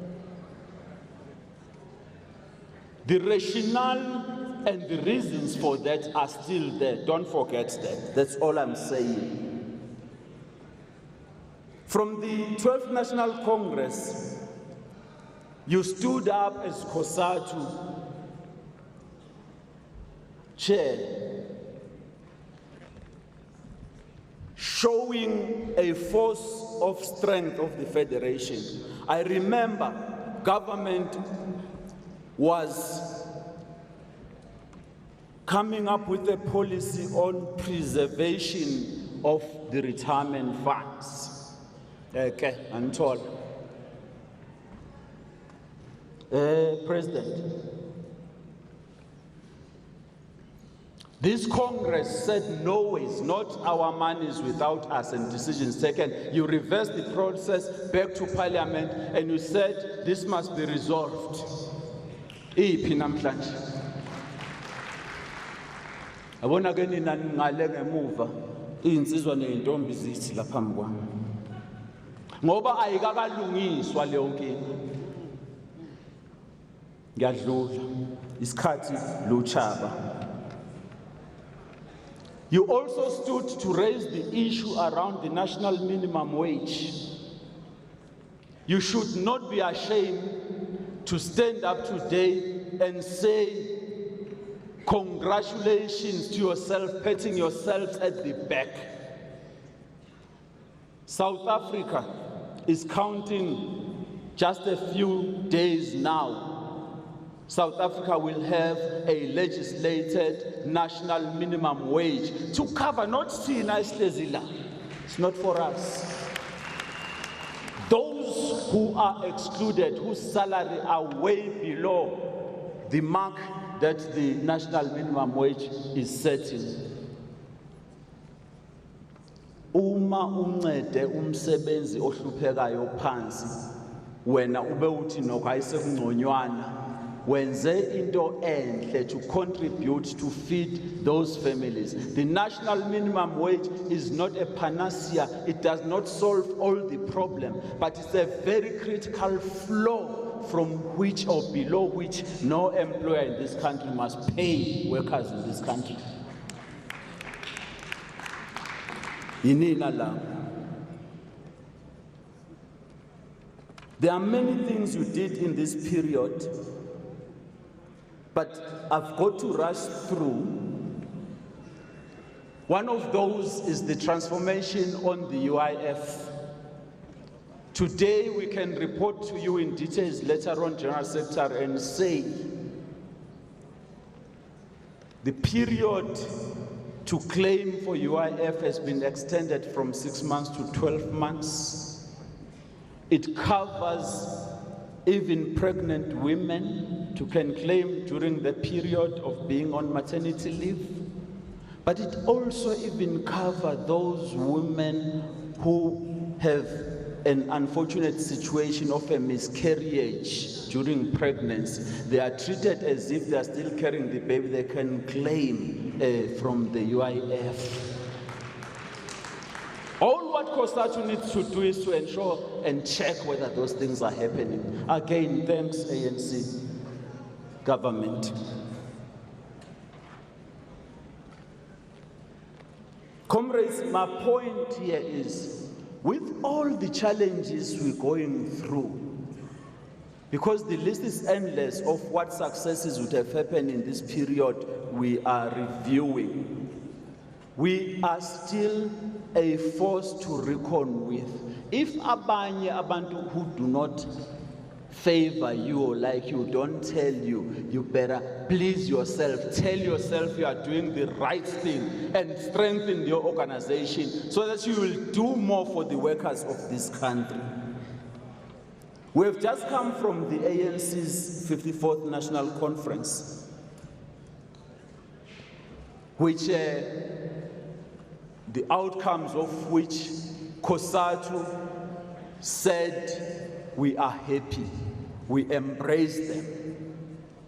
The rationale and the reasons for that are still there. Don't forget that. That's all I'm saying. From the 12th National Congress, you stood up as Cosatu chair, showing a force of strength of the federation. I remember government was coming up with a policy on preservation of the retirement funds. Okay, I'm told. President, this Congress said no, it's not our money is without us and decisions taken. You reversed the process back to Parliament and you said this must be resolved. Iphi namhlanje abona ke nina ngale ngemuva insizwa nezintombi zithi lapha phambi kwami ngoba ayikakalungiswa leyo nkinga ngiyadlula isikhathi luchaba. You also stood to raise the issue around the national minimum wage. You should not be ashamed to stand up today and say congratulations to yourself, patting yourselves at the back. South Africa is counting just a few days now. South Africa will have a legislated national minimum wage to cover, not Sina Islezila, it's not for us. Those who are excluded, whose salary are way below the mark that the national minimum wage is setting. Uma uncede umsebenzi ohluphekayo phansi, wena ube uthi nokho ayisekungconywana, wenze into enhle to contribute to feed those families. The national minimum wage is not a panacea. It does not solve all the problem, but it's a very critical floor from which or below which no employer in this country must pay workers in this country. There are many things you did in this period, but I've got to rush through. One of those is the transformation on the UIF. Today we can report to you in details later on, General Secretary, and say the period to claim for UIF has been extended from 6 months to 12 months. It covers even pregnant women who can claim during the period of being on maternity leave. But it also even covers those women who have an unfortunate situation of a miscarriage during pregnancy. They are treated as if they are still carrying the baby. They can claim from the UIF. All what Cosatu needs to do is to ensure and check whether those things are happening. Again, thanks ANC government. Comrades, my point here is, with all the challenges we're going through, because the list is endless of what successes would have happened in this period we are reviewing, we are still a force to reckon with. If abanye abantu who do not favor you or like you don't tell you, you better please yourself, tell yourself you are doing the right thing and strengthen your organization so that you will do more for the workers of this country. We have just come from the ANC's 54th National Conference, which the outcomes of which Cosatu said we are happy, we embrace them.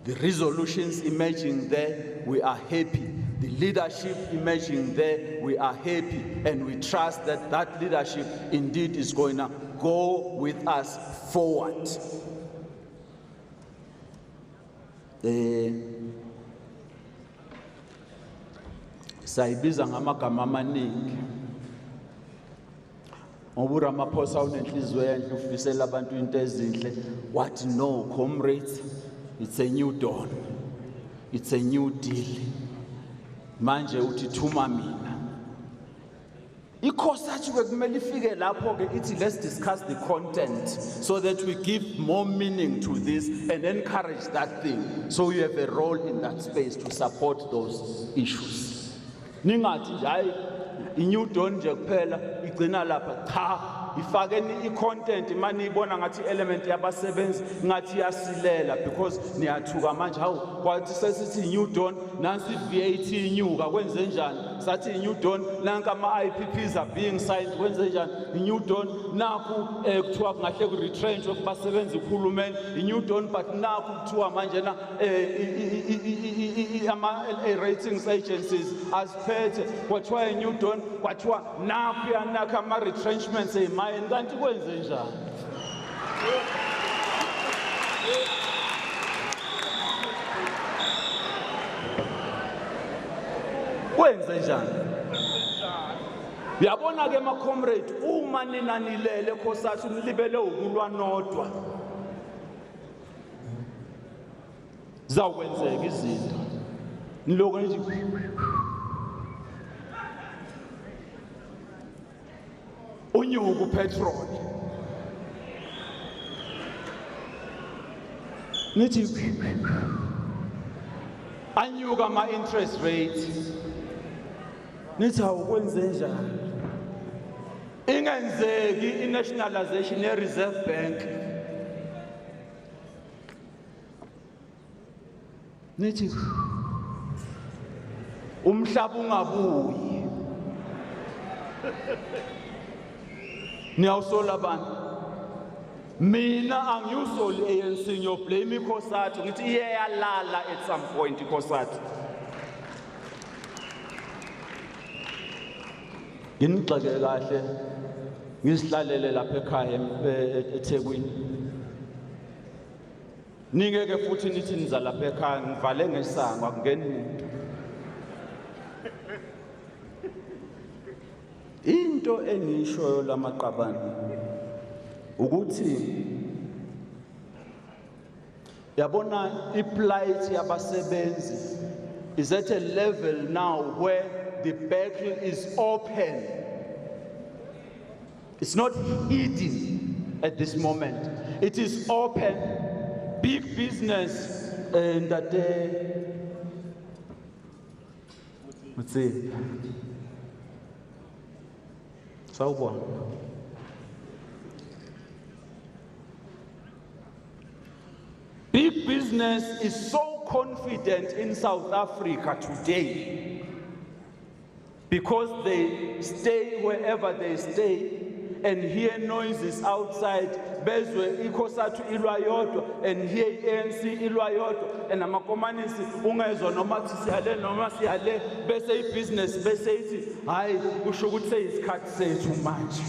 The resolutions emerging there, we are happy. The leadership emerging there, we are happy, and we trust that that leadership indeed is going to go with us forward. Sayibiza ngamagama amaningi. Ngoba uRamaphosa unenhliziyo enhle ufisela abantu into ezinhle. What no, comrades, it's a new dawn. It's a new deal. Manje uthi thuma mina. Cosatu bekumele ifike lapho ke ithi let's discuss the content so that we give more meaning to this and encourage that thing. So you have a role in that space to support those issues. Ningathi nje hayi i-new dawn nje kuphela igcina lapha cha ifakeni i-content manje ibona ngathi element yabasebenzi ngathi yasilela because niyathuka manje hawu kwathi sesithi new dawn nansi VAT inyuka kwenze njani sathi new dawn nanka ama-IPPs are being signed kwenze njani i-new dawn naku kuthiwa kungahle ku-retrench basebenzi uhulumeni i-new dawn but naku kuthiwa manje na ama-ratings agencies aziphethe kwathiwa i-new dawn kwathiwa naku yanaka ama-retrenchments ey'mayini kanti kwenze njani kwenze njani uyabona ke ma-comrade uma ninanilele Cosatu nilibele ukulwa nodwa zawukwenzeka izinto niloko nithi unyuka upetrol nithi anyuka ama-interest rate nithi awukwenze njani ingenzeki i-nationalization ye-reserve bank nithi umhlaba ungabuyi niyawusola abantu mina angiwusoli i-ANC ngiyoblame iCosatu ngithi iyayalala at some point iCosatu nginigxeke kahle ngisihlalele lapha ekhaya eThekwini ningeke futhi nithi niza lapha ekhaya ngivale ngesango akungeni umuntu into engishoyo lamaqabane ukuthi yabona iplight yabasebenzi is at a level now where the battle is open. It's not hidden at this moment. It is open. Big business and that let's see. So big business is so confident in South Africa today because they stay wherever they stay and hear noises outside bezwe iCosatu ilwa yodwa and hear ANC ilwa yodwa and amakomanisi ungezwa noma kuthi siyale noma siyale bese ibusiness bese ithi hayi kusho ukuthi seyisikhathi sethu manje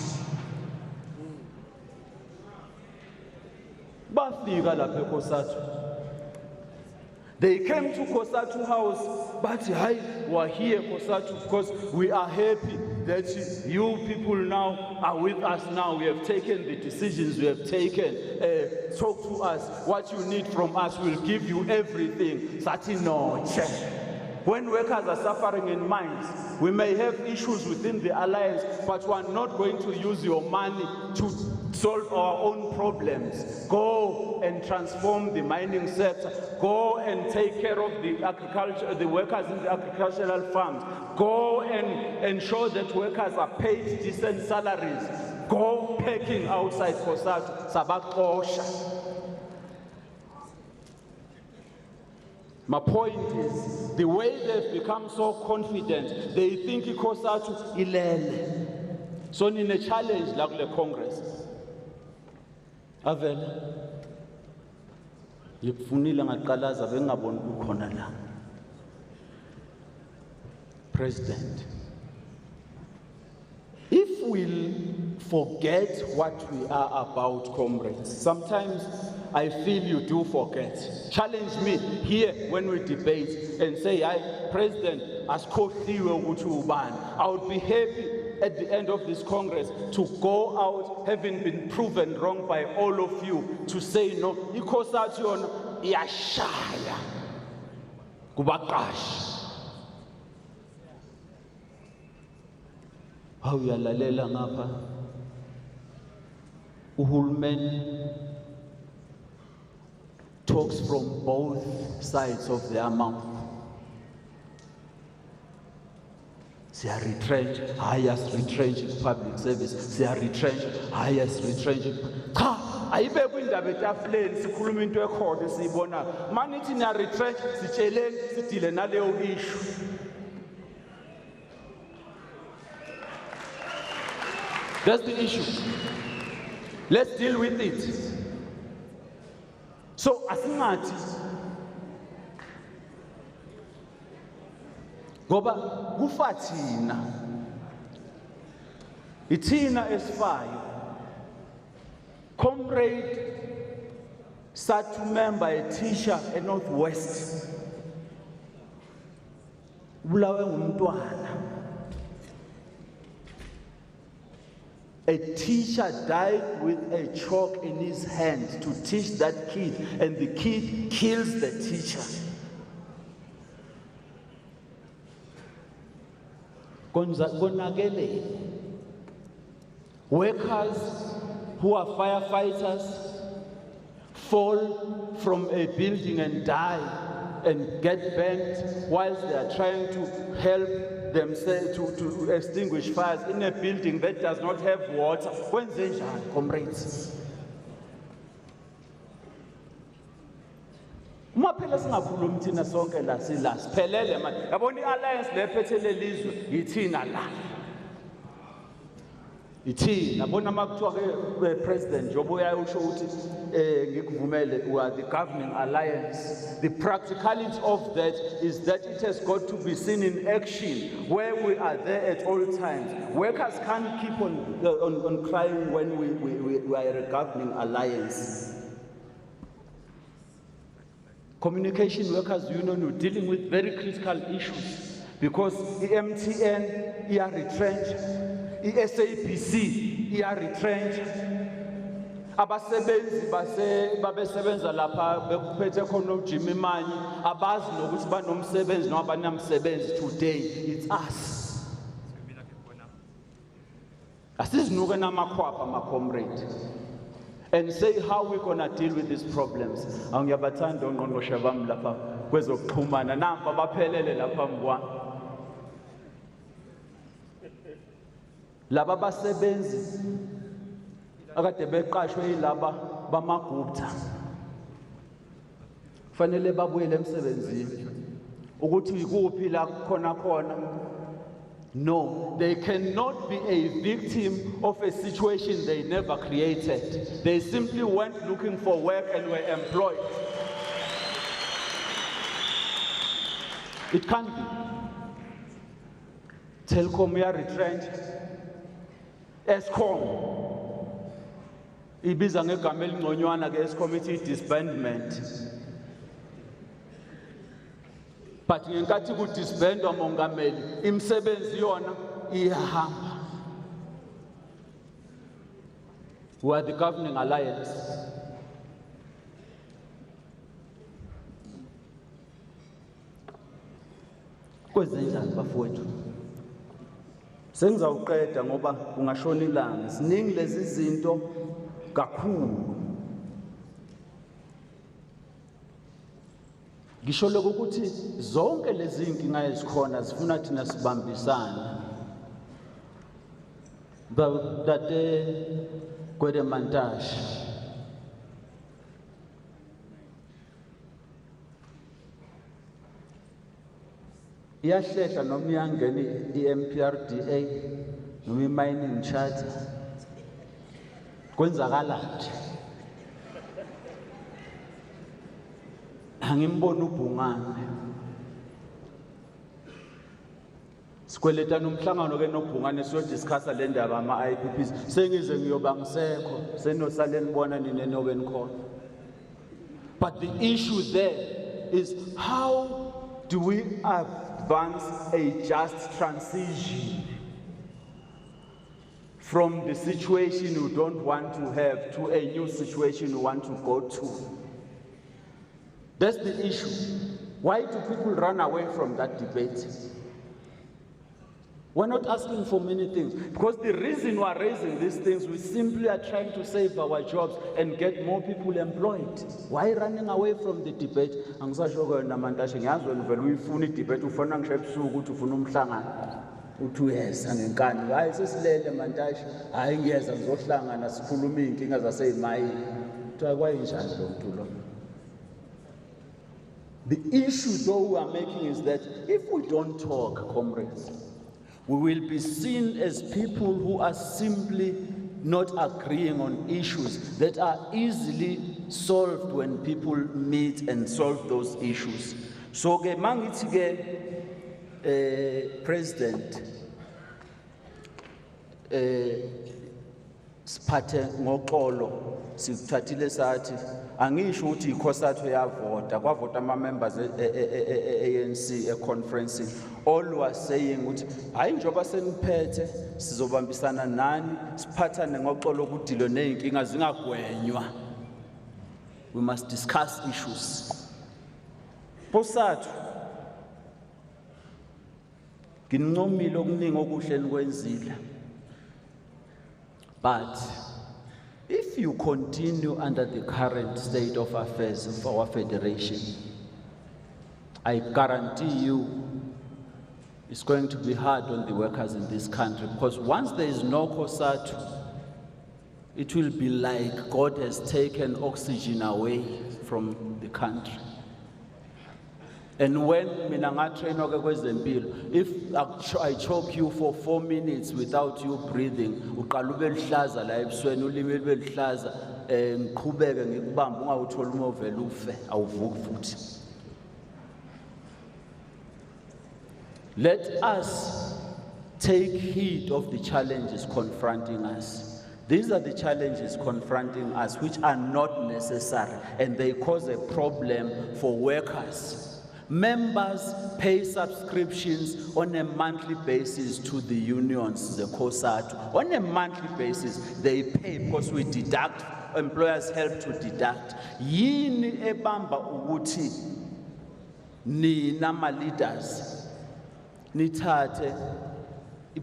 bafika lapha eCosatu. They came to Cosatu House, but hi, we're here, Cosatu, because we are happy that you people now are with us now. We have taken the decisions we have taken. Talk to us. What you need from us, we'll give you everything. Sati no, When workers are suffering in mines, we may have issues within the alliance, but we are not going to use your money to solve our own problems. Go and transform the mining sector. Go and take care of the workers in the agricultural farms. Go and ensure that workers are paid decent salaries. Go packing outside Cosatu, Sabakosha. My point is, the way they've become so confident, they think Cosatu ilele. So in a challenge like the Congress. Avela. Yifunile ngaqalaza bengaboni kukhona la. President. If we forget what we are about, comrades, sometimes I feel you do forget. Challenge me here when we debate and say, President, I would be happy at the end of this Congress to go out, having been proven wrong by all of you, to say no, Cosatu iyashaya kubaqashi. How uyalalela ngapha uhulumeni talks from both sides of their mouth. They are retrenched, highest retrenched public service. They are retrenched, highest retrenched. Cha, ayibekwe indaba etafuleni sikhuluma into ekhona siyibona. Manithi niya retrench sitsheleni sidile naleyo issue. That's the issue. Let's deal with it. So, asingathi ngoba kufa thina ithina esifayo. Comrade Cosatu member, a teacher at Northwest, bulawe ngumntwana. A teacher died with a chalk in his hand to teach that kid, and the kid kills the teacher. Workers who are firefighters fall from a building and die and get burnt whilst they are trying to help themselves to extinguish fires in a building that does not have water. Kwenze njani, comrades? Uma phela singakhulumi thina sonke la siphelele manje. Yabona i-alliance lephethele lizwe yithina la. Ithina bona makuthiwa ke president njobo uyayisho ukuthi ngikuvumele we are the governing alliance. The practicality of that is that it has got to be seen in action where we are there at all times. Workers can't keep on crying when we are a governing alliance. Communication Workers Union, we're dealing with very critical issues because the MTN are retrenched. SABC are retrenched. Abasebenzi babesebenza lapha bekuphethe khona uJimmy Manyi abazi nokuthi banomsebenzi noma banamsebenzi today. It's us. Asizinuke namakhwapha ma comrade and say how we're going to deal with these problems. Angiyabathanda ongqongqoshe bami lapha kwezokuxhumana namba baphelele lapha mkwami. Laba basebenzi akade beqashwe yilaba bamagupta fanele babuyele emsebenzini ukuthi ikuphi la khona. No, they cannot be a victim of a situation they never created. They simply went looking for work and were employed. It can't be. Telkom are retrenched. Eskom ibiza ngegama elingconywana ke Eskom ithi disbandment. But ngenkathi ku disbandwa mongameli imsebenzi yona iyahamba. We are the governing alliance. Kwenzenjani bafowethu? Sengizawuqeda ngoba kungashona ilanga. Siningi lezi zinto kakhulu. Ngisho lokho ukuthi zonke lezi inkinga ezikhona zifuna thina sibambisane. Tate Gwede Mantashe. Iyahlehla noma iyangena i-MPRDA noma i-mining charter. Kwenzakalaphi? Angimboni uBhungane. Sikweletana umhlangano ke noBhungane siyodiscussa le ndaba ama-IPPs. Sengize ngiyoba ngisekho, senosale nibona nini enobe nikhona. But the issue there is how do we advance a just transition from the situation you don't want to have to a new situation you want to go to? That's the issue. Why do people run away from that debate? We're not asking for many things, because the reason we're raising these things, we simply are trying to save our jobs and get more people employed. Why running away from the debate? Angisasho wena Mantashe, ngiyazi wena vele uyifuna idebate, ufuna ngisho ebusuku ukuthi ufuna umhlangano. Uthi uyeza ngenkani. Hayi sesilele Mantashe. Hayi ngiyeza ngizohlangana sikhuluma inkinga zaseyimayini. Kuthiwa kwayinjani lo muntu lo? The issue though we are making is that if we don't talk, comrades, we will be seen as people who are simply not agreeing on issues that are easily solved when people meet and solve those issues. So ke mangithi ke President siphathe ngoxolo sikuthathile sathi angisho ukuthi iCosatu yavota kwavota ama members ANC conference. All was saying ukuthi hayi njoba seniphethe sizobambisana nani siphathane ngoxolo ukudilo nezinkinga zingagwenywa. We must discuss issues. Cosatu ngincomile okuningi okuhle nikwenzile. But if you continue under the current state of affairs of our federation, I guarantee you it's going to be hard on the workers in this country, because once there is no Cosatu, it will be like God has taken oxygen away from the country. And when if I choke you for 4 minutes without you breathing, let us take heed of the challenges confronting us. These are the challenges confronting us which are not necessary, and they cause a problem for workers. Members pay subscriptions on a monthly basis to the unions, the Cosatu. On a monthly basis, they pay because we deduct, employers help to deduct. Yini ebamba uguti ni nama leaders. Nithathe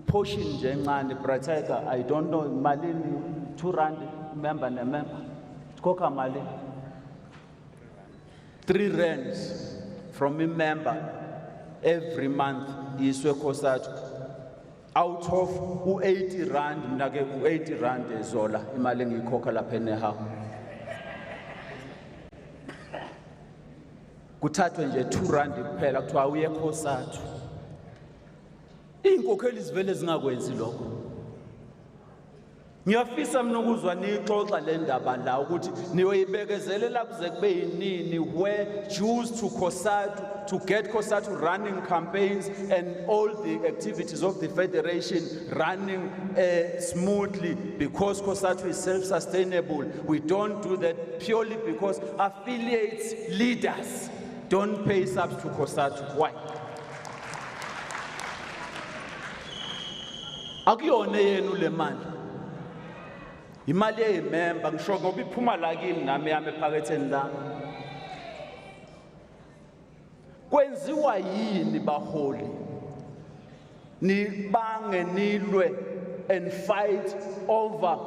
portion nje encane Brateka, I don't know malini 2 rand member ne member. Koka mali 3 rands. From a member every month iswe Cosatu. Out of 80 rand, mnake 80 rand ezola imali engiyikhokha lapha enehawu. Kuthathwe nje 2 rand kuphela kuthiwa uye Cosatu. Inkokheli zivele zingakwenzi lokho. Ngiyafisa mina ukuzwa nixoxa le ndaba la ukuthi niyoyibekezelela kuze kube yinini where Jews to Cosatu to get Cosatu running campaigns and all the activities of the federation running smoothly because Cosatu is self-sustainable. We don't do that purely because affiliates, leaders don't pay subs to Cosatu. Why? Akuyona yenu le mali. Imali yemember ngisho ngoba iphuma la kimi nami yami ephaketheni la. Kwenziwa yini baholi nibange nilwe and fight over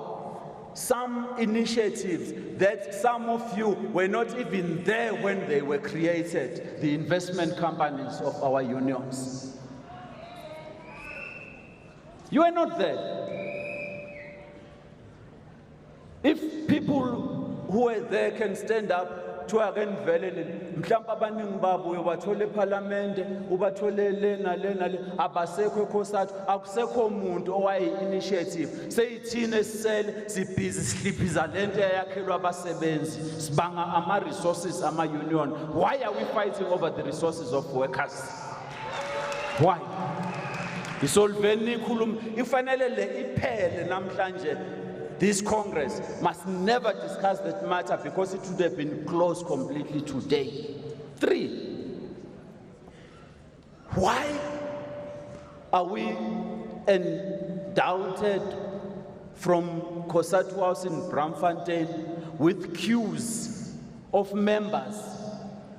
some initiatives that some of you were not even there when they were created, the investment companies of our unions. You are not there. If people who were there can stand up to again velele mhlawumbe abaningi babo uyobathola eParliament ubathole lena abasekho eCosatu akusekho umuntu owaye initiative seyithina esisele sibhizi sihliphiza lento eyakhelwa abasebenzi sibanga ama resources ama union. Why are we fighting over the resources of workers? Why? Isolveni ikhuluma ifanele le iphele namhlanje. This Congress must never discuss that matter because it would have been closed completely today. 3, why are we undoubted from Cosatu House in Braamfontein with queues of members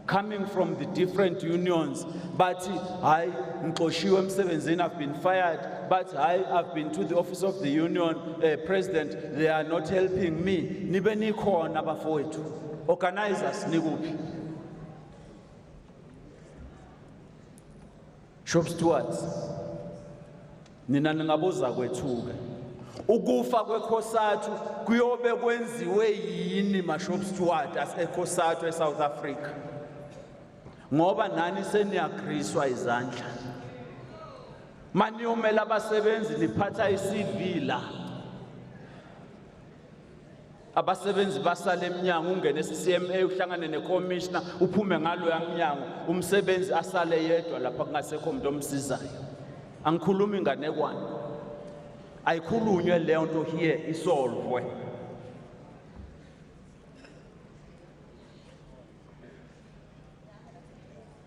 coming from the different unions, but I, Nkoshiwe Msebenzini, have been fired, but I've been to the office of the union president, they are not helping me. Nibe nikhona bafowethu. Organizers nikuphi? Shop stewards, nina ningabuza kwethuke. Ukufa kweCosatu kuyobe kwenziwe yini ma-shop steward ase-Cosatu eSouth Africa? Ngoba nani seniyagriswa izandla. Maniyomela abasebenzi niphatha i-CV la. Abasebenzi basale eminyango ungene CCMA uhlangane necommissioner uphume ngalo yamnyango umsebenzi asale yedwa lapha kungasekho umuntu omsizayo. Angikhulumi inganekwane. Ayikhulunywe leyo nto here isolvwe.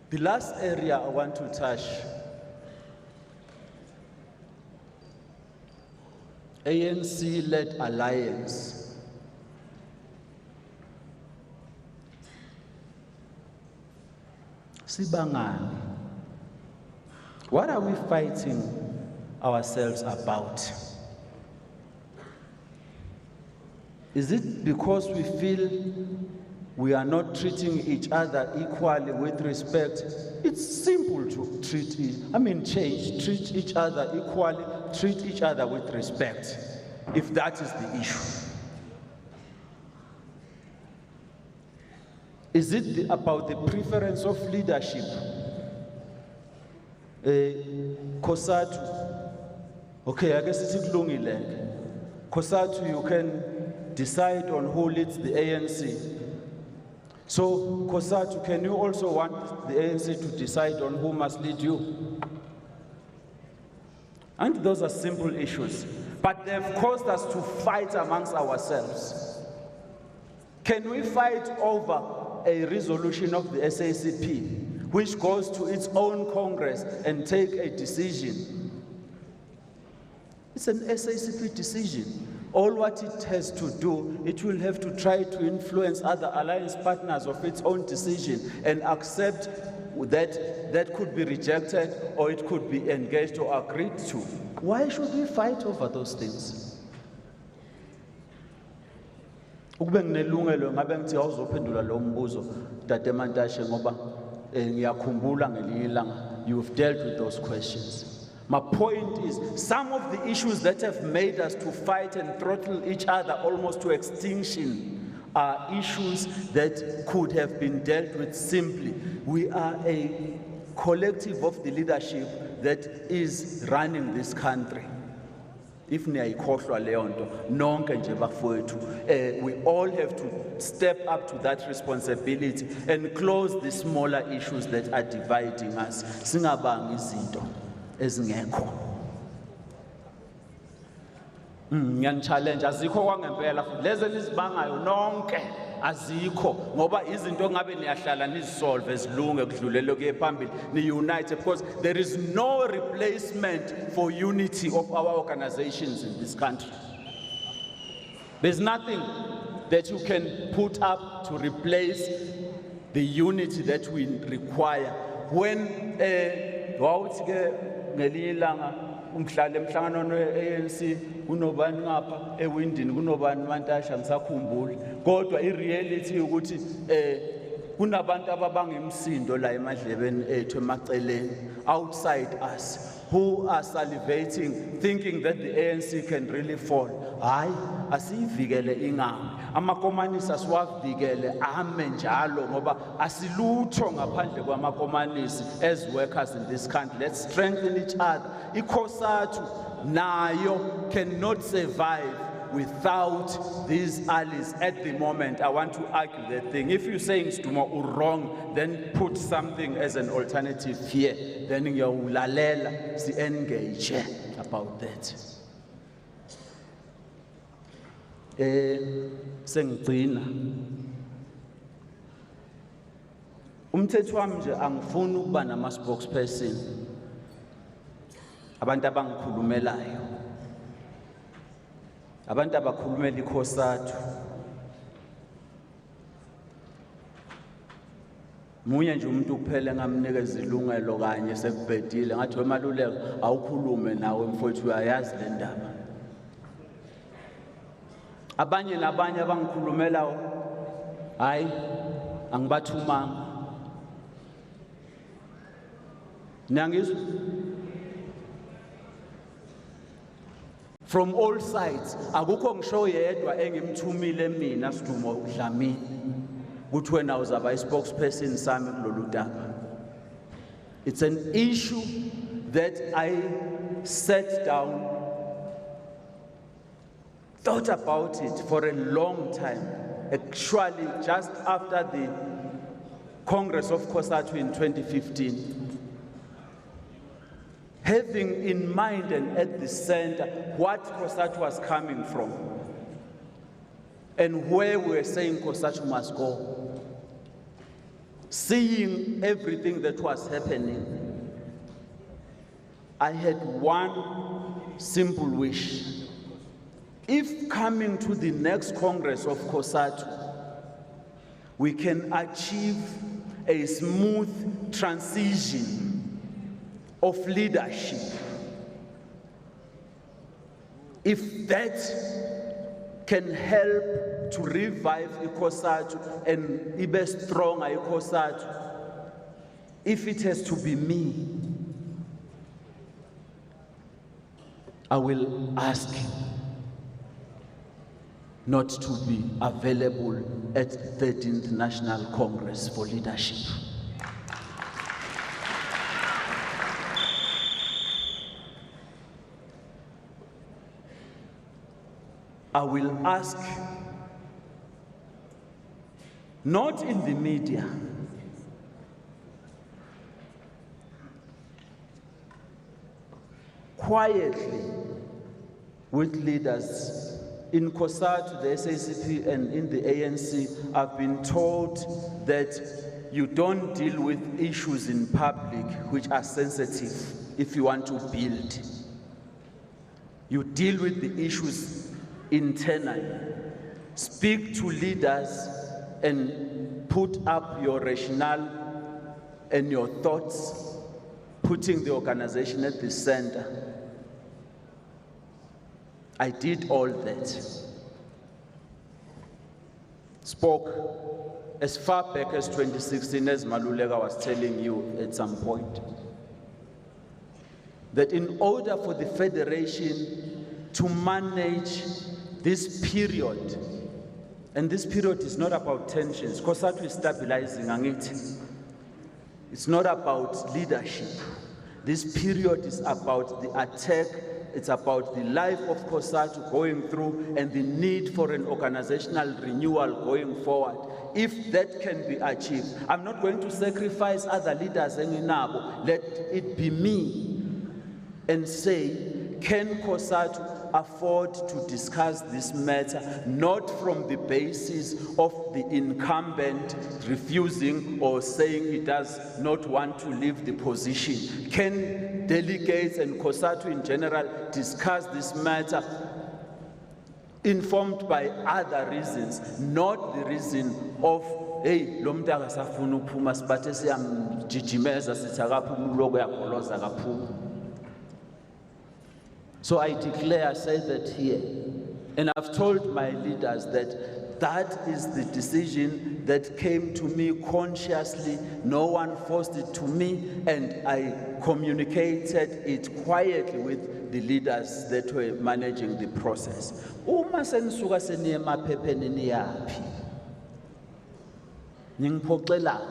The last area I want to touch, ANC-led alliance. Sibangani. What are we fighting ourselves about? Is it because we feel we are not treating each other equally with respect? It's simple to treat each other equally, treat each other with respect, if that is the issue. Is it about the preference of leadership? Cosatu, okay, I guess it's kulungile. Cosatu, you can decide on who leads the ANC. So, Cosatu, can you also want the ANC to decide on who must lead you? And those are simple issues, but they've caused us to fight amongst ourselves. Can we fight over a resolution of the SACP, which goes to its own Congress and take a decision? It's an SACP decision. All what it has to do, it will have to try to influence other alliance partners of its own decision and accept that could be rejected or it could be engaged or agreed to. Why should we fight over those things? Ukube nginelungelo ngabe ngithi awuzophendula lo mbuzo Tate Mantashe ngoba ngiyakhumbula ngelinye ilanga you've dealt with those questions. My point is, some of the issues that have made us to fight and throttle each other almost to extinction are issues that could have been dealt with simply. We are a collective of the leadership that is running this country. If niyayikhohlwa leyo nto nonke nje bafowethu, we all have to step up to that responsibility and close the smaller issues that are dividing us. Singabangi izinto ezingekho. Ngiyanchallenge azikho kwangempela futhi lezi nizibangayo nonke azikho ngoba izinto ngabe niyahlala nizisolve ezilunge kudlulele kuye phambili ni-unite because there is no replacement for unity of our organizations in this country. There's nothing that you can put up to replace the unity that we require. When ngelinye ilanga umhlala emhlanganweni we-ANC kunobani ngapha ewindini kunobani Mantasha ngisakhumbula kodwa ireality ukuthi kunabantu ababanga imsindo la emadlebeni ethu emaceleni outside us who are salivating thinking that the ANC can really fall. Hayi asiyivikele ingawe amakomanisi asiwavikele ame njalo ngoba asilutho ngaphandle kwamakomanisi as workers in this country. Let's strengthen each other. Cosatu nayo cannot survive without these allies at the moment. I want to argue that thing. If you're saying Stumo wrong, then put something as an alternative here. Then you lalela si engage about that. Sengcina. Umthetho wami nje angifuni ukuba nama spokesperson. Abantu abangikhulumelayo. Abantu abakhulumela iCosatu. Munye nje umuntu kuphela ngamnikeza ilungelo kanye sekubhedile ngathi wemaluleko awukhulume nawe mfowethu uyayazi le ndaba. Abanye nabanye abangikhulumelayo hayi angibathumanga. Nangizwa from all sides akukho ngisho yedwa engimthumile mina Sidumo Dlamini ukuthi wena uzaba spokesperson sami kulolu daba. It's an issue that I sat down, thought about it for a long time, actually just after the Congress of Cosatu in 2015. Having in mind and at the center what Cosatu was coming from and where we were saying Cosatu must go. Seeing everything that was happening, I had one simple wish. If coming to the next Congress of Cosatu, we can achieve a smooth transition of leadership. If that can help to revive Cosatu and be stronger Cosatu, if it has to be me, I will ask not to be available at 13th National Congress for leadership. I will ask, not in the media, quietly with leaders in Cosatu, the SACP, and in the ANC. I've been told that you don't deal with issues in public which are sensitive if you want to build. You deal with the issues internally. Speak to leaders and put up your rationale and your thoughts, putting the organization at the center. I did all that. Spoke as far back as 2016, as Malulega was telling you at some point, that in order for the federation to manage this period, and this period is not about tensions, Cosatu is stabilizing, it's not about leadership. This period is about the attack, it's about the life of Cosatu going through and the need for an organizational renewal going forward. If that can be achieved, I'm not going to sacrifice other leaders, let it be me and say, can Cosatu afford to discuss this matter, not from the basis of the incumbent refusing or saying he does not want to leave the position? Can delegates and Cosatu in general discuss this matter informed by other reasons, not the reason of, hey, lo muntu akasafuna ukuphuma sibathe siyamjijimeza sithi akaphuma uloku yakholoza akaphuma. So I declare, I say that here, and I've told my leaders that that is the decision that came to me consciously. No one forced it to me, and I communicated it quietly with the leaders that were managing the process. Uma senisuka seniye emaphepheni niyaphi? Ngingiphoxela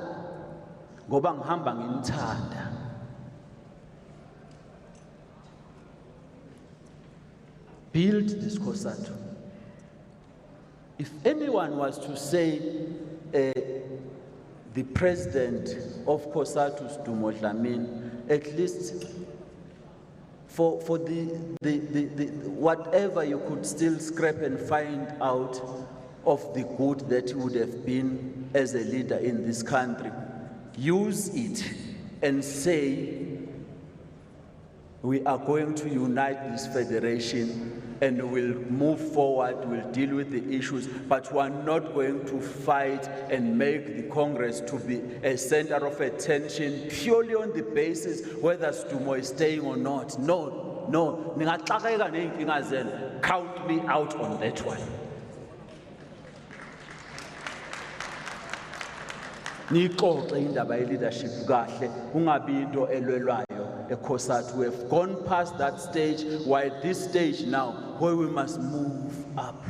ngoba ngihamba nginithanda. Build this Cosatu. If anyone was to say the president of Cosatu is Dumo Dlamini, at least for the whatever you could still scrap and find out of the good that he would have been as a leader in this country, use it and say, we are going to unite this federation and we'll move forward, we'll deal with the issues, but we're not going to fight and make the Congress to be a center of attention purely on the basis whether Stumo is staying or not. No, no. Count me out on that one. Nixoxe indaba ye-leadership kahle, kungabi into elwelwayo. Cosatu, we have gone past that stage. We're at this stage now where we must move up.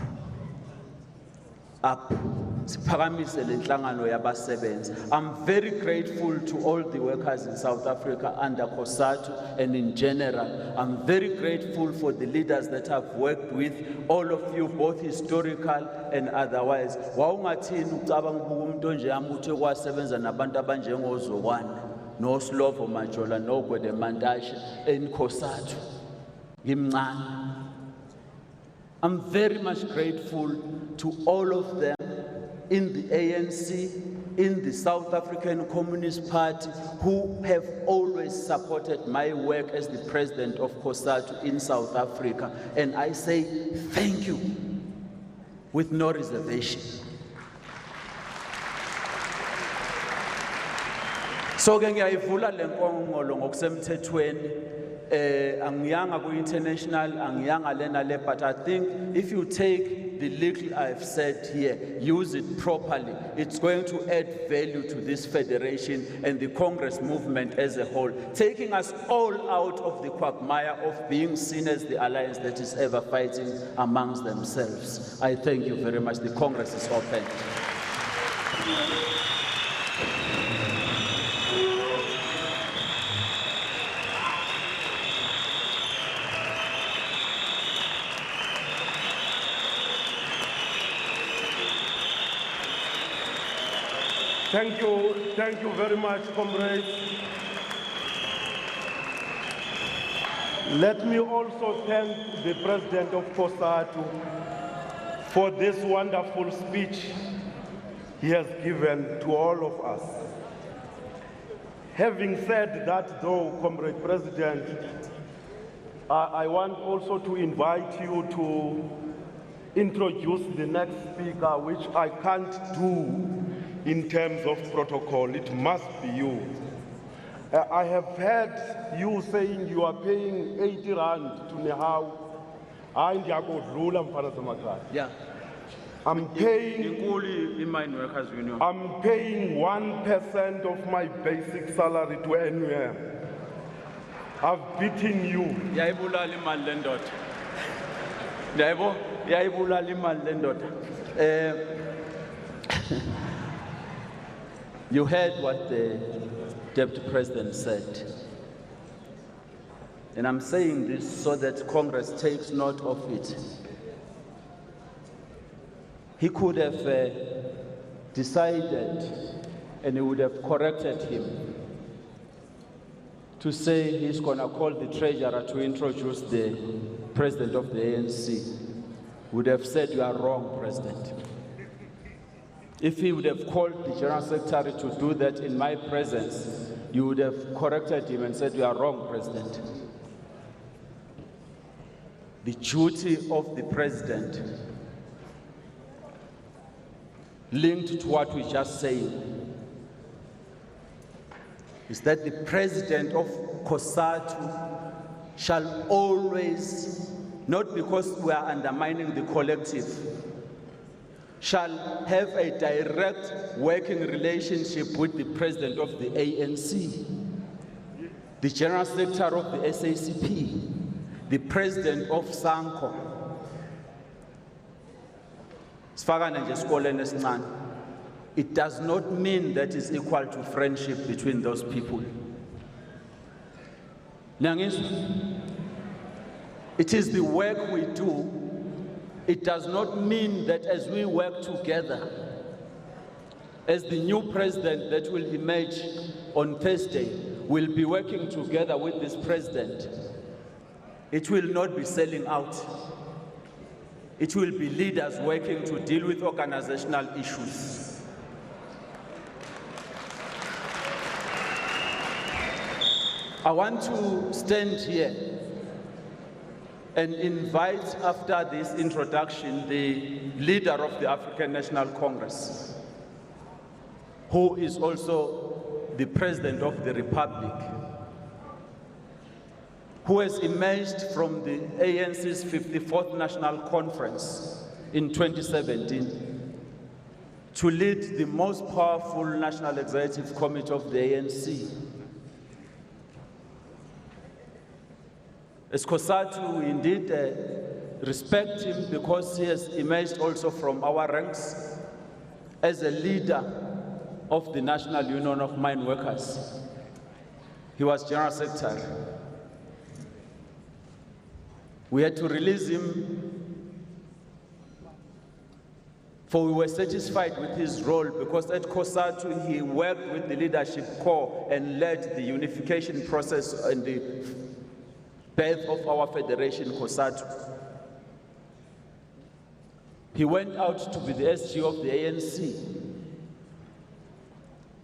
Siphakamise le nhlangano yabasebenzi. I'm very grateful to all the workers in South Africa under Cosatu and in general. I'm very grateful for the leaders that I've worked with, all of you, both historical and otherwise. Wawungathini ucabanga ukuba umuntu nje amuthe kwasebenza nabantu abanjengozokwana, no Slovo Majola, no Gwede Mandashi in Cosatu. Gimncane. I'm very much grateful to all of them in the ANC, in the South African Communist Party, who have always supported my work as the president of Cosatu in South Africa. And I say thank you with no reservation. So ke ngiyayivula le nkongolo ngokusemthethweni, angiyanga ku-international, angiyanga lena le, but I think if you take the little I've said here, use it properly, it's going to add value to this federation and the Congress movement as a whole, taking us all out of the quagmire of being seen as the alliance that is ever fighting amongst themselves. I thank you very much. The Congress is open. Thank you very much, comrades. Let me also thank the president of Cosatu for this wonderful speech he has given to all of us. Having said that though, Comrade President, I want also to invite you to introduce the next speaker, which I can't do in terms of protocol. It must be you. I have heard you saying you are paying 80 rand to Nehau. Yeah. I'm paying 1% of my basic salary to NUM. I've beaten you. You heard what the Deputy President said. And I'm saying this so that Congress takes note of it. He could have decided, and he would have corrected him, to say he's going to call the treasurer to introduce the president of the ANC. Would have said, you are wrong, President. If he would have called the General Secretary to do that in my presence, you would have corrected him and said, you are wrong, President. The duty of the President, linked to what we just said, is that the President of Cosatu shall always, not because we are undermining the collective, shall have a direct working relationship with the president of the ANC, the general secretary of the SACP, the president of SANCO. It does not mean that it's equal to friendship between those people. It is the work we do. It does not mean that as we work together, as the new president that will emerge on Thursday will be working together with this president, it will not be selling out. It will be leaders working to deal with organizational issues. I want to stand here and invite, after this introduction, the leader of the African National Congress, who is also the President of the Republic, who has emerged from the ANC's 54th National Conference in 2017 to lead the most powerful National Executive Committee of the ANC. As Cosatu, we indeed respect him because he has emerged also from our ranks as a leader of the National Union of Mine Workers. He was General Secretary. We had to release him, for we were satisfied with his role, because at Cosatu he worked with the leadership corps and led the unification process and the birth of our federation, Cosatu. He went out to be the SG of the ANC.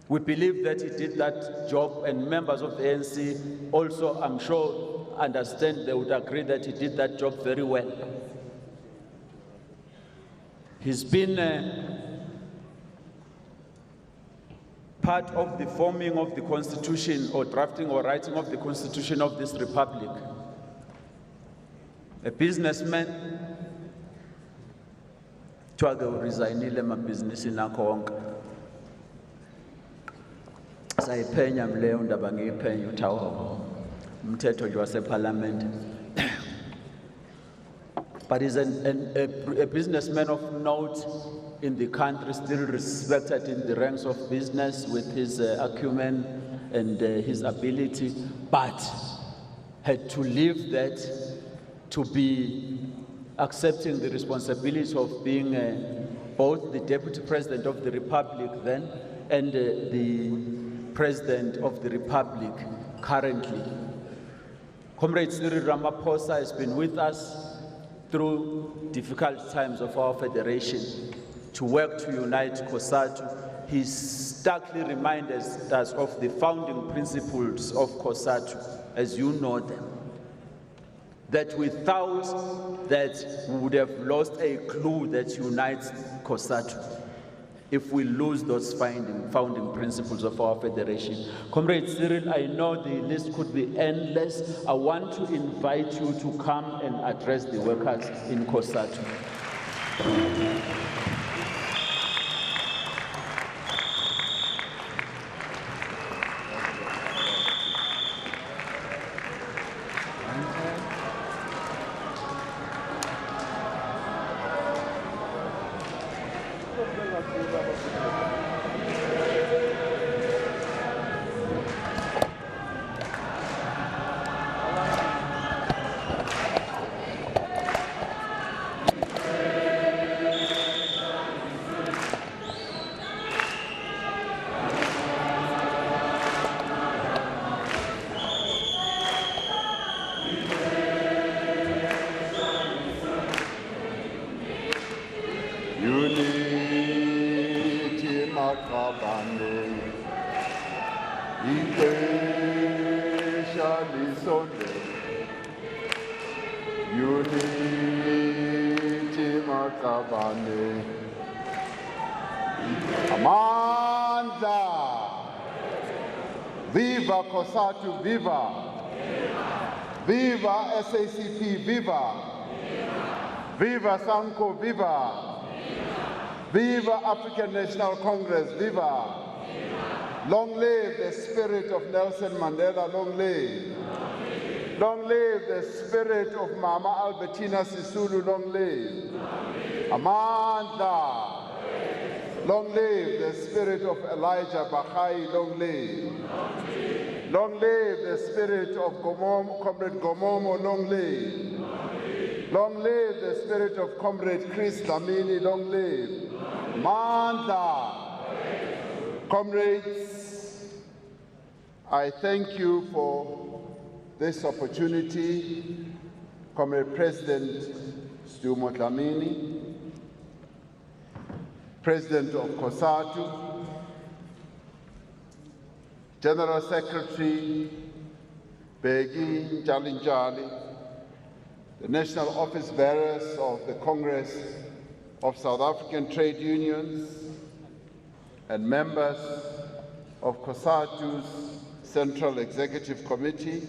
We believe that he did that job, and members of the ANC also, I'm sure, understand, they would agree that he did that job very well. He's been part of the forming of the Constitution, or drafting or writing of the Constitution of this Republic. A businessman, kuthiwa-ke uresignile emabhizinisini akho wonke. Sayiphenya mleyo ndaba ngiyiphenya uthi awu umthetho nje waseParliament. But he's a businessman of note in the country, still respected in the ranks of business with his acumen and his ability, but had to leave that to be accepting the responsibility of being both the Deputy President of the Republic then and the President of the Republic currently. Comrade Cyril Ramaphosa has been with us through difficult times of our federation to work to unite Cosatu. He starkly reminded us of the founding principles of Cosatu, as you know them, that without that we would have lost a clue that unites Cosatu if we lose those founding principles of our federation. Comrade Cyril, I know the list could be endless. I want to invite you to come and address the workers in Cosatu. Amandla! Viva Cosatu, viva! Viva SACP, viva! Viva Sanko, viva! Viva African National Congress, viva! Long live the spirit of Nelson Mandela, long live! Long live the spirit of Mama Albertina Sisulu, long live! Amandla! Long live the spirit of Elijah Bakhai, long live! Long live the spirit of Comrade Gomomo, long live! Long live the spirit of Comrade Chris Dlamini, long live! Mandla! Comrades, I thank you for this opportunity. Comrade President Stu Motlamini, President of Cosatu, General Secretary Begi Njalinjali, the National Office Bearers of the Congress of South African Trade Unions, and members of Cosatu's Central Executive Committee,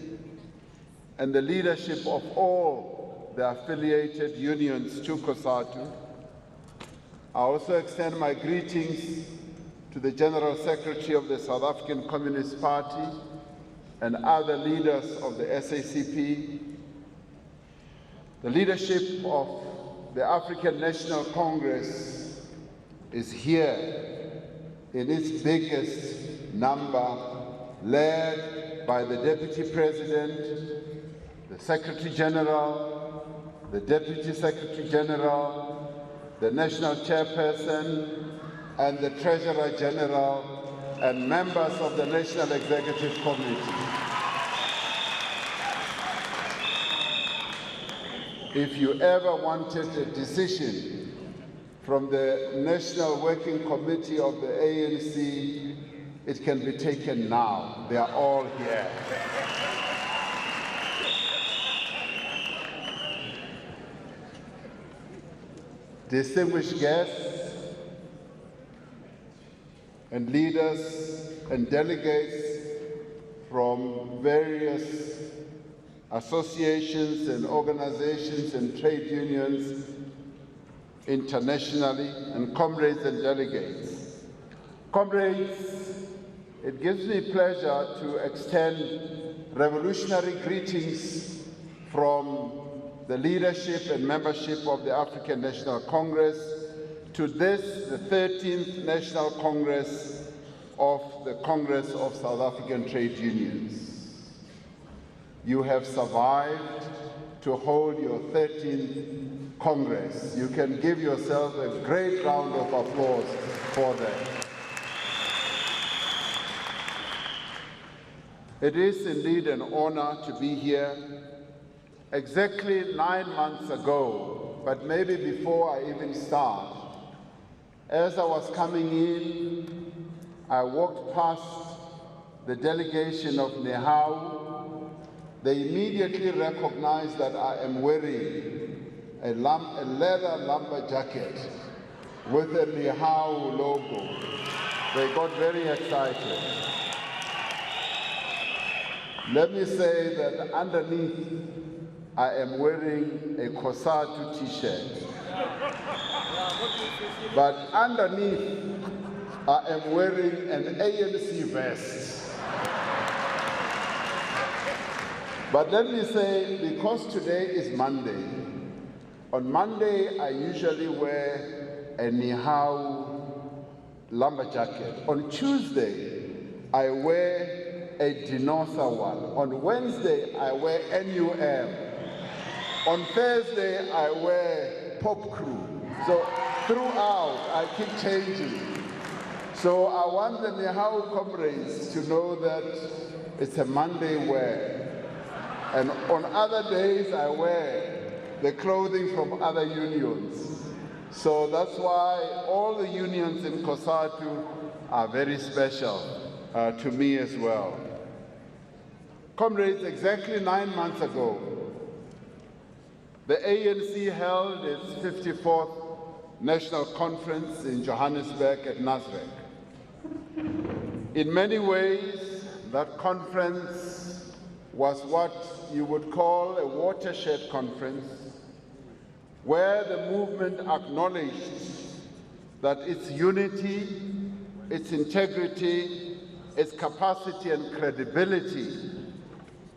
and the leadership of all the affiliated unions to Cosatu. I also extend my greetings to the General Secretary of the South African Communist Party and other leaders of the SACP, the leadership of the African National Congress is here in its biggest number, led by the Deputy President, the Secretary General, the Deputy Secretary General, the National Chairperson, and the Treasurer General, and members of the National Executive Committee. If you ever wanted a decision from the National Working Committee of the ANC, it can be taken now. They are all here. Distinguished guests and leaders and delegates from various associations and organizations and trade unions internationally, and comrades and delegates. Comrades, it gives me pleasure to extend revolutionary greetings from the leadership and membership of the African National Congress to this, the 13th National Congress of the Congress of South African Trade Unions. You have survived to hold your 13th Congress. You can give yourself a great round of applause for that. It is indeed an honor to be here. Exactly 9 months ago, but maybe before I even start, as I was coming in, I walked past the delegation of Nehau. They immediately recognized that I am wearing a leather lumber jacket with a Nehau logo. They got very excited. Let me say that underneath, I am wearing a Cosatu t-shirt. But underneath, I am wearing an ANC vest. But let me say, because today is Monday, on Monday I usually wear a Nehau lumber jacket. On Tuesday, I wear a Dinosa one. On Wednesday, I wear NUM. On Thursday, I wear Pop Crew. So throughout, I keep changing. So I want the Nehau comrades to know that it's a Monday wear. And on other days, I wear the clothing from other unions. So that's why all the unions in Cosatu are very special to me as well. Comrades, exactly 9 months ago, the ANC held its 54th National Conference in Johannesburg at Nasrec. In many ways, that conference was what you would call a watershed conference, where the movement acknowledged that its unity, its integrity, its capacity and credibility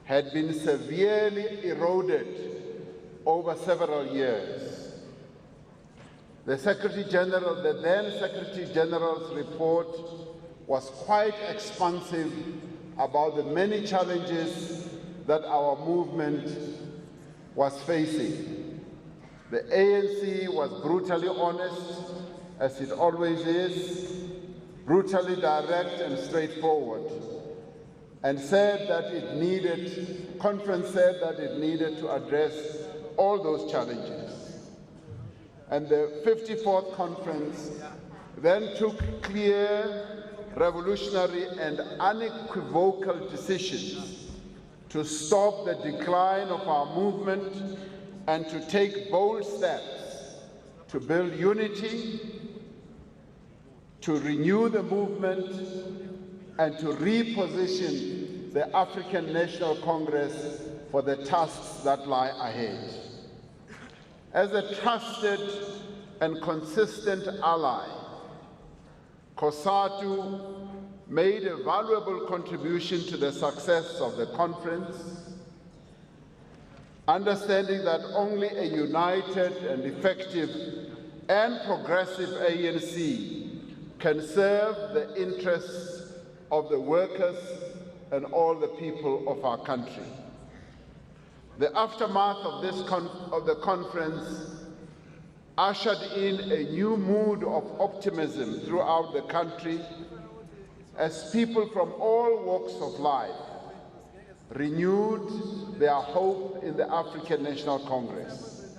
had been severely eroded over several years. The Secretary General, the then Secretary General's report was quite expansive about the many challenges that our movement was facing. The ANC was brutally honest, as it always is, brutally direct and straightforward, and said that it needed, conference said that it needed to address all those challenges. And the 54th conference then took clear, revolutionary and unequivocal decisions to stop the decline of our movement and to take bold steps to build unity, to renew the movement, and to reposition the African National Congress for the tasks that lie ahead. As a trusted and consistent ally, Cosatu made a valuable contribution to the success of the conference, understanding that only a united and effective and progressive ANC can serve the interests of the workers and all the people of our country. The aftermath of the conference ushered in a new mood of optimism throughout the country as people from all walks of life renewed their hope in the African National Congress.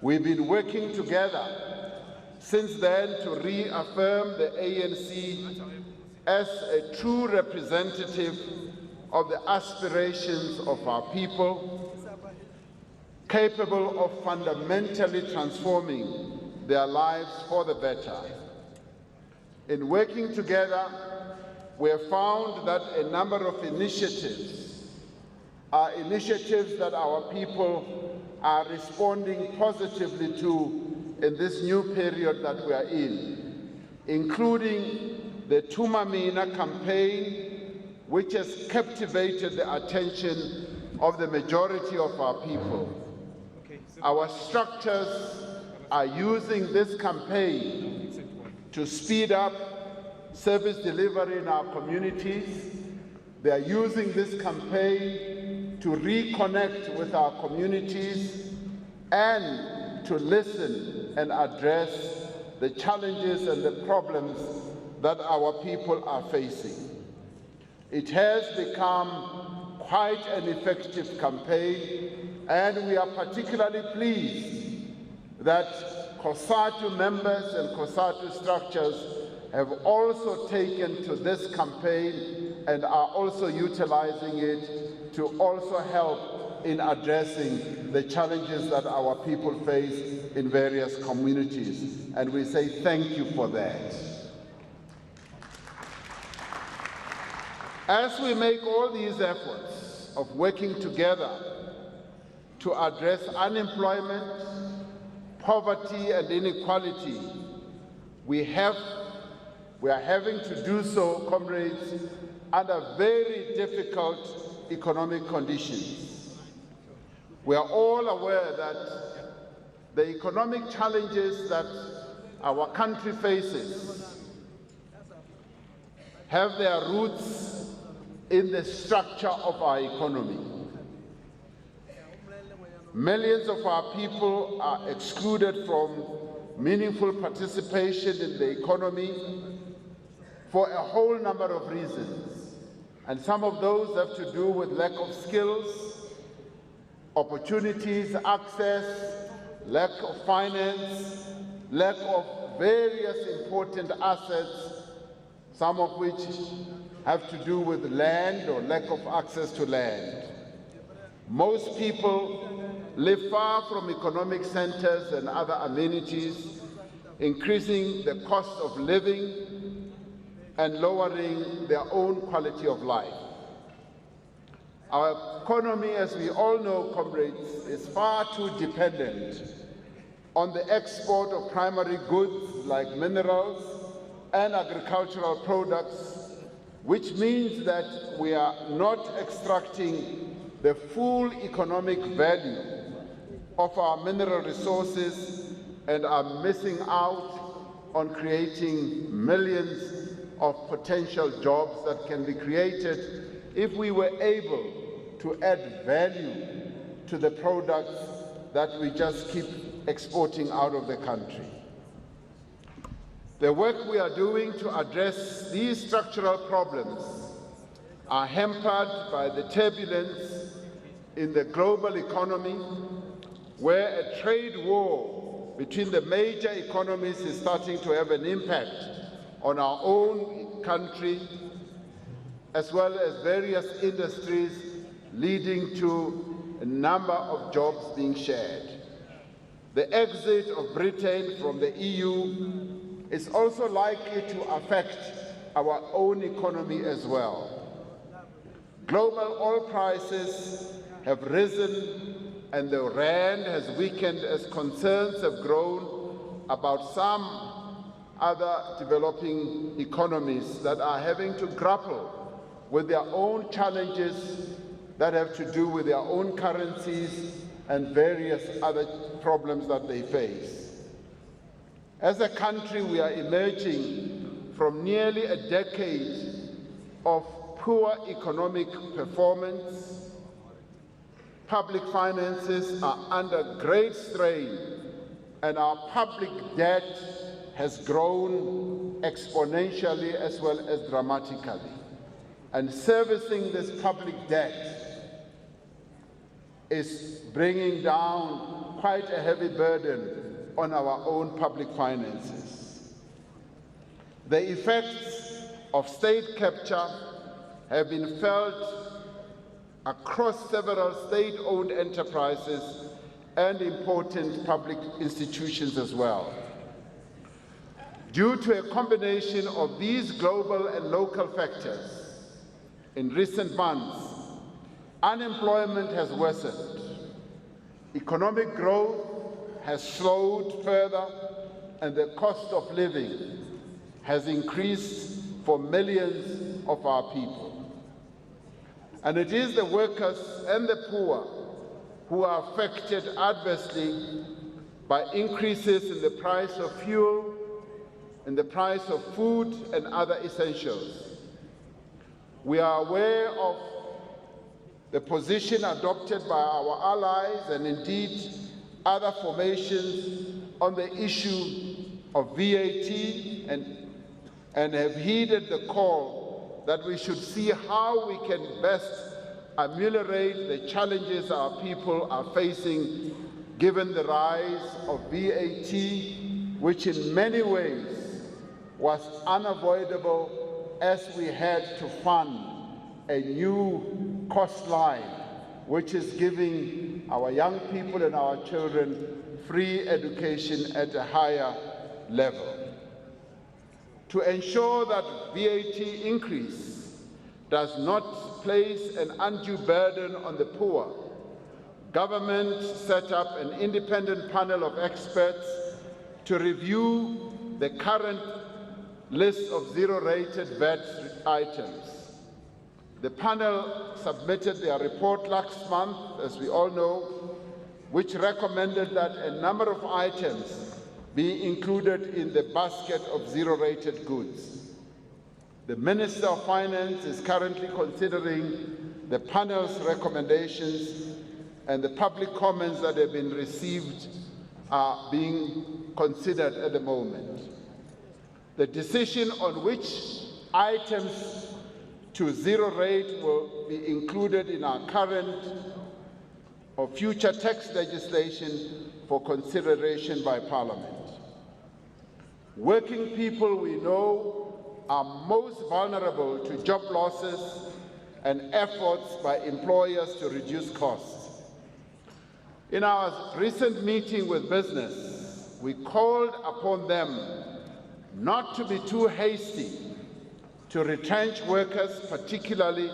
We've been working together since then to reaffirm the ANC as a true representative of the aspirations of our people, capable of fundamentally transforming their lives for the better. In working together, we have found that a number of initiatives are initiatives that our people are responding positively to in this new period that we are in, including the Tumamina campaign, which has captivated the attention of the majority of our people. Our structures are using this campaign to speed up service delivery in our communities. They are using this campaign to reconnect with our communities and to listen and address the challenges and the problems that our people are facing. It has become quite an effective campaign, and we are particularly pleased that Cosatu members and Cosatu structures have also taken to this campaign and are also utilizing it to also help in addressing the challenges that our people face in various communities. And we say thank you for that. As we make all these efforts of working together to address unemployment, poverty and inequality, we are having to do so, comrades, under very difficult economic conditions. We are all aware that the economic challenges that our country faces have their roots in the structure of our economy. Millions of our people are excluded from meaningful participation in the economy for a whole number of reasons. And some of those have to do with lack of skills, opportunities, access, lack of finance, lack of various important assets, some of which have to do with land or lack of access to land. Most people live far from economic centers and other amenities, increasing the cost of living and lowering their own quality of life. Our economy, as we all know, comrades, is far too dependent on the export of primary goods like minerals and agricultural products, which means that we are not extracting the full economic value of our mineral resources and are missing out on creating millions of potential jobs that can be created if we were able to add value to the products that we just keep exporting out of the country. The work we are doing to address these structural problems are hampered by the turbulence in the global economy, where a trade war between the major economies is starting to have an impact on our own country, as well as various industries, leading to a number of jobs being shared. The exit of Britain from the EU is also likely to affect our own economy as well. Global oil prices have risen and the rand has weakened as concerns have grown about some other developing economies that are having to grapple with their own challenges that have to do with their own currencies and various other problems that they face. As a country, we are emerging from nearly a decade of poor economic performance. Public finances are under great strain, and our public debt has grown exponentially as well as dramatically. And servicing this public debt is bringing down quite a heavy burden on our own public finances. The effects of state capture have been felt across several state-owned enterprises and important public institutions as well. Due to a combination of these global and local factors, in recent months, unemployment has worsened, economic growth has slowed further, and the cost of living has increased for millions of our people. And it is the workers and the poor who are affected adversely by increases in the price of fuel, in the price of food and other essentials. We are aware of the position adopted by our allies and indeed other formations on the issue of VAT and have heeded the call that we should see how we can best ameliorate the challenges our people are facing given the rise of VAT, which in many ways was unavoidable as we had to fund a new cost line, which is giving our young people and our children free education at a higher level. To ensure that VAT increase does not place an undue burden on the poor, government set up an independent panel of experts to review the current list of zero-rated VAT items. The panel submitted their report last month, as we all know, which recommended that a number of items be included in the basket of zero-rated goods. The Minister of Finance is currently considering the panel's recommendations, and the public comments that have been received are being considered at the moment. The decision on which items to zero rate will be included in our current or future tax legislation for consideration by Parliament. Working people, we know, are most vulnerable to job losses and efforts by employers to reduce costs. In our recent meeting with business, we called upon them not to be too hasty to retrench workers, particularly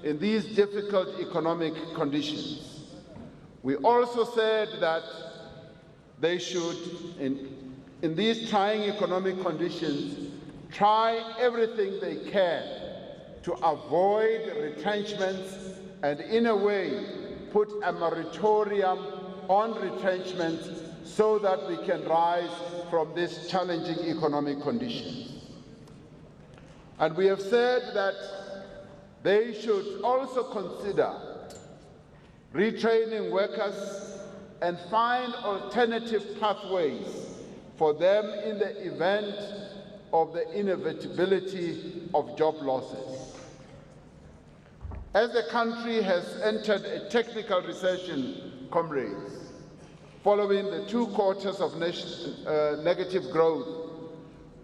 in these difficult economic conditions. We also said that they should, in these trying economic conditions, try everything they can to avoid retrenchments and, in a way, put a moratorium on retrenchment so that we can rise from these challenging economic conditions. And we have said that they should also consider retraining workers and find alternative pathways for them in the event of the inevitability of job losses. As the country has entered a technical recession, comrades, following the 2 quarters of negative growth,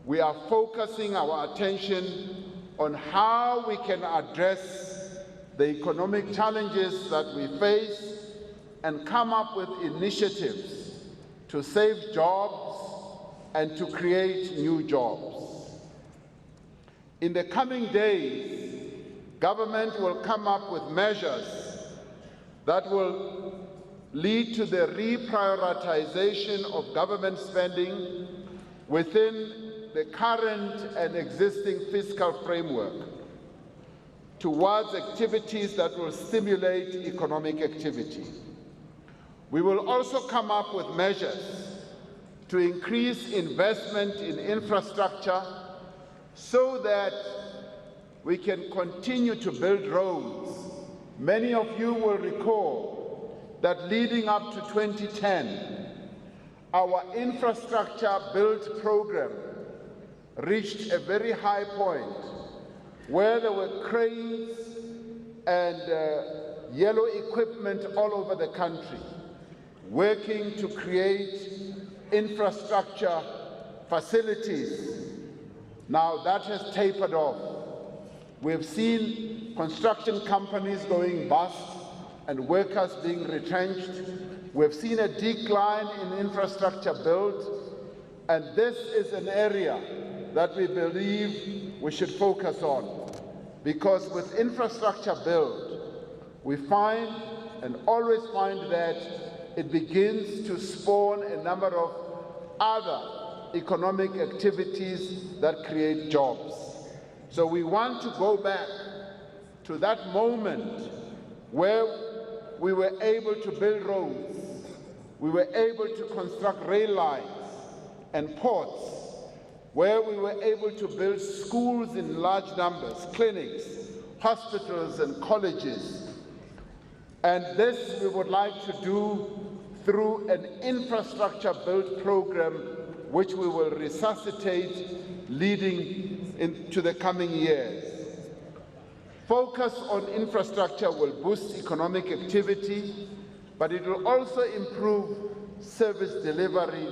we are focusing our attention on how we can address the economic challenges that we face and come up with initiatives to save jobs and to create new jobs. In the coming days, government will come up with measures that will lead to the reprioritization of government spending within the current and existing fiscal framework towards activities that will stimulate economic activity. We will also come up with measures to increase investment in infrastructure so that we can continue to build roads. Many of you will recall that leading up to 2010, our infrastructure build program reached a very high point where there were cranes and yellow equipment all over the country working to create infrastructure facilities. Now that has tapered off. We've seen construction companies going bust and workers being retrenched. We've seen a decline in infrastructure build, and this is an area that we believe we should focus on, because with infrastructure build, we find and always find that it begins to spawn a number of other economic activities that create jobs. So we want to go back to that moment where we were able to build roads, we were able to construct rail lines and ports, where we were able to build schools in large numbers, clinics, hospitals and colleges. And this we would like to do through an infrastructure build program which we will resuscitate leading into the coming years. Focus on infrastructure will boost economic activity, but it will also improve service delivery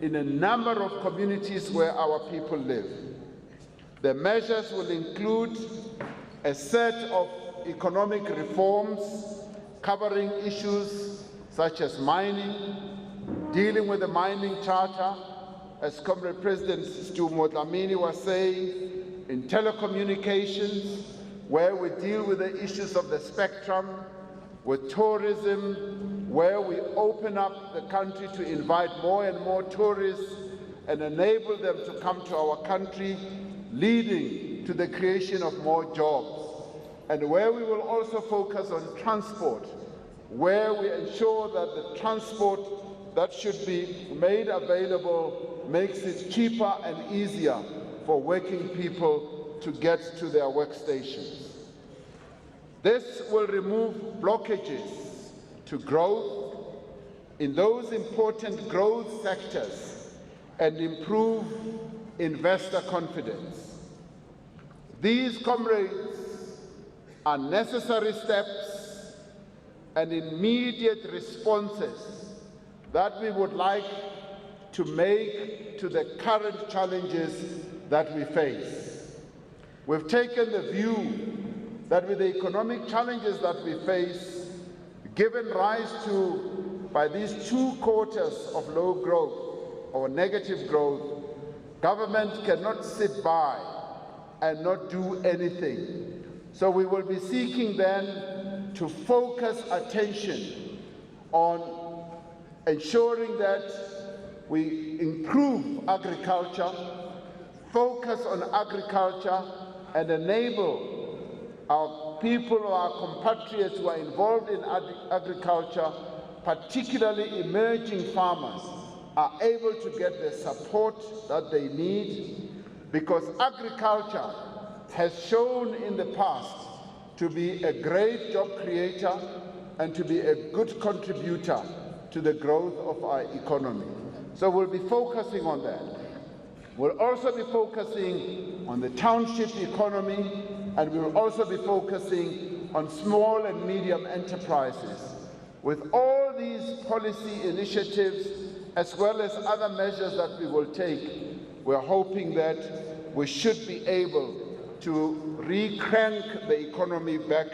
in a number of communities where our people live. The measures will include a set of economic reforms covering issues such as mining, dealing with the mining charter, as Comrade President Stu Motlamini was saying, in telecommunications, where we deal with the issues of the spectrum, with tourism, where we open up the country to invite more and more tourists and enable them to come to our country, leading to the creation of more jobs. And where we will also focus on transport, where we ensure that the transport that should be made available makes it cheaper and easier for working people to get to their workstations. This will remove blockages to growth in those important growth sectors and improve investor confidence. These, comrades, are necessary steps and immediate responses that we would like to make to the current challenges that we face. We've taken the view that with the economic challenges that we face, given rise to by these 2 quarters of low growth or negative growth, government cannot sit by and not do anything. So we will be seeking then to focus attention on ensuring that we improve agriculture, focus on agriculture, and enable our people, our compatriots who are involved in agriculture, particularly emerging farmers, are able to get the support that they need, because agriculture has shown in the past to be a great job creator and to be a good contributor to the growth of our economy. So we'll be focusing on that. We'll also be focusing on the township economy, and we will also be focusing on small and medium enterprises. With all these policy initiatives, as well as other measures that we will take, we're hoping that we should be able to re-crank the economy back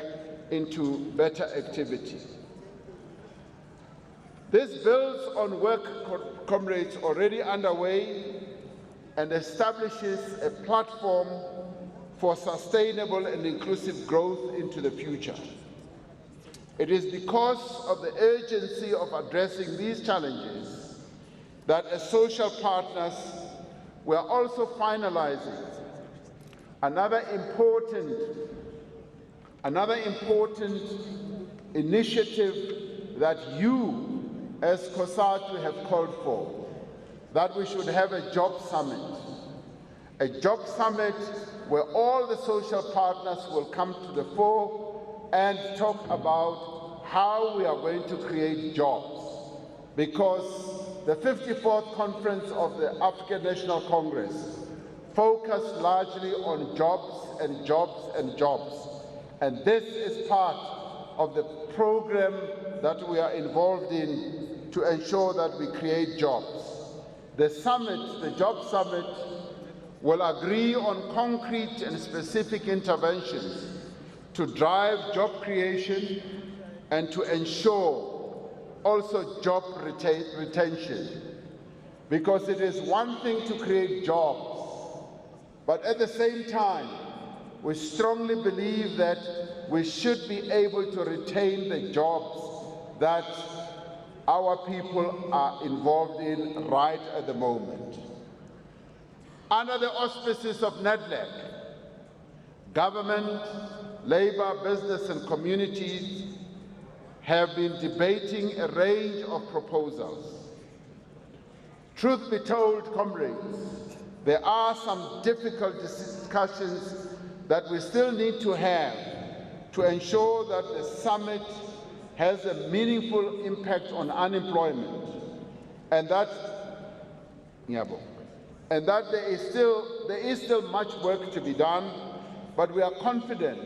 into better activity. This builds on work, comrades, already underway and establishes a platform for sustainable and inclusive growth into the future. It is because of the urgency of addressing these challenges that as social partners, we are also finalizing another important initiative that you, as Cosatu, have called for, that we should have a job summit. A job summit where all the social partners will come to the fore and talk about how we are going to create jobs. Because the 54th Conference of the African National Congress focused largely on jobs and jobs and jobs. And this is part of the program that we are involved in to ensure that we create jobs. The summit, the job summit, will agree on concrete and specific interventions to drive job creation and to ensure also job retention. Because it is one thing to create jobs, but at the same time, we strongly believe that we should be able to retain the jobs that our people are involved in right at the moment. Under the auspices of NEDLAC, government, labor, business and communities have been debating a range of proposals. Truth be told, comrades, there are some difficult discussions that we still need to have to ensure that the summit has a meaningful impact on unemployment, and that there is still much work to be done, but we are confident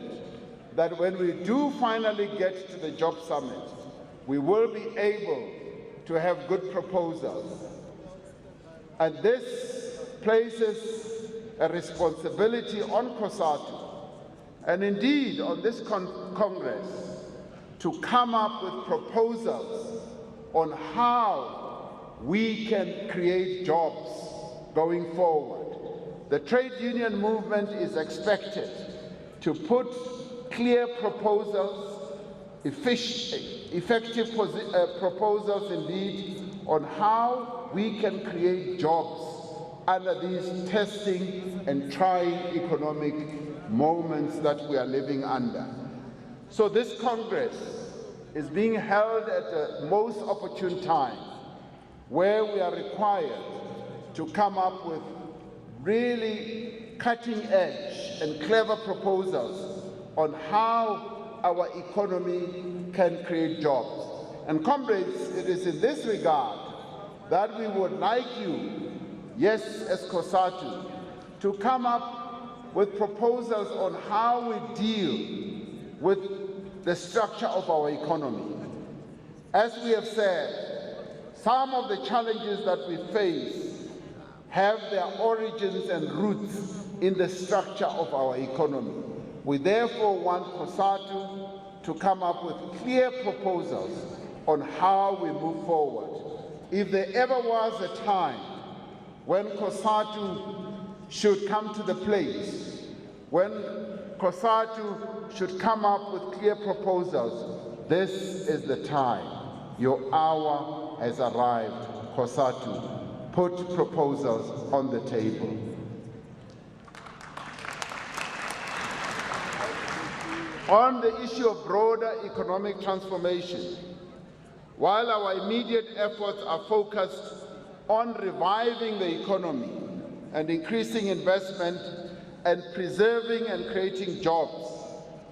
that when we do finally get to the job summit, we will be able to have good proposals. And this places a responsibility on Cosatu, and indeed on this Congress, to come up with proposals on how we can create jobs going forward. The trade union movement is expected to put clear proposals, effective proposals indeed, on how we can create jobs under these testing and trying economic moments that we are living under. So this Congress is being held at the most opportune time, where we are required to come up with really cutting-edge and clever proposals on how our economy can create jobs. And comrades, it is in this regard that we would like you, yes, as Cosatu, to come up with proposals on how we deal with the structure of our economy. As we have said, some of the challenges that we face have their origins and roots in the structure of our economy. We therefore want Cosatu to come up with clear proposals on how we move forward. If there ever was a time when Cosatu should come to the place when Cosatu should come up with clear proposals, this is the time. Your hour has arrived, Cosatu. Put proposals on the table. On the issue of broader economic transformation, while our immediate efforts are focused on reviving the economy and increasing investment and preserving and creating jobs,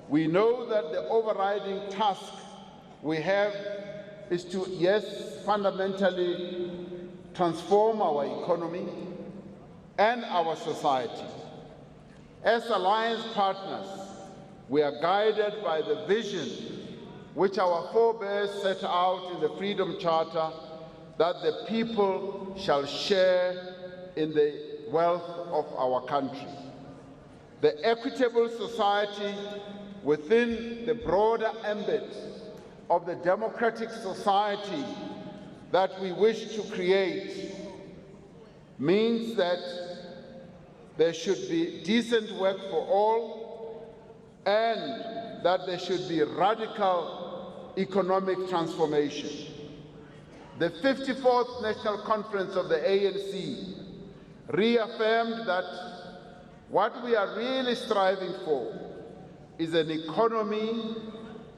we know that the overriding task we have is to, yes, fundamentally transform our economy and our society. As alliance partners, we are guided by the vision which our forebears set out in the Freedom Charter, that the people shall share in the wealth of our country. The equitable society within the broader ambit of the democratic society that we wish to create means that there should be decent work for all, and that there should be radical economic transformation. The 54th National Conference of the ANC reaffirmed that what we are really striving for is an economy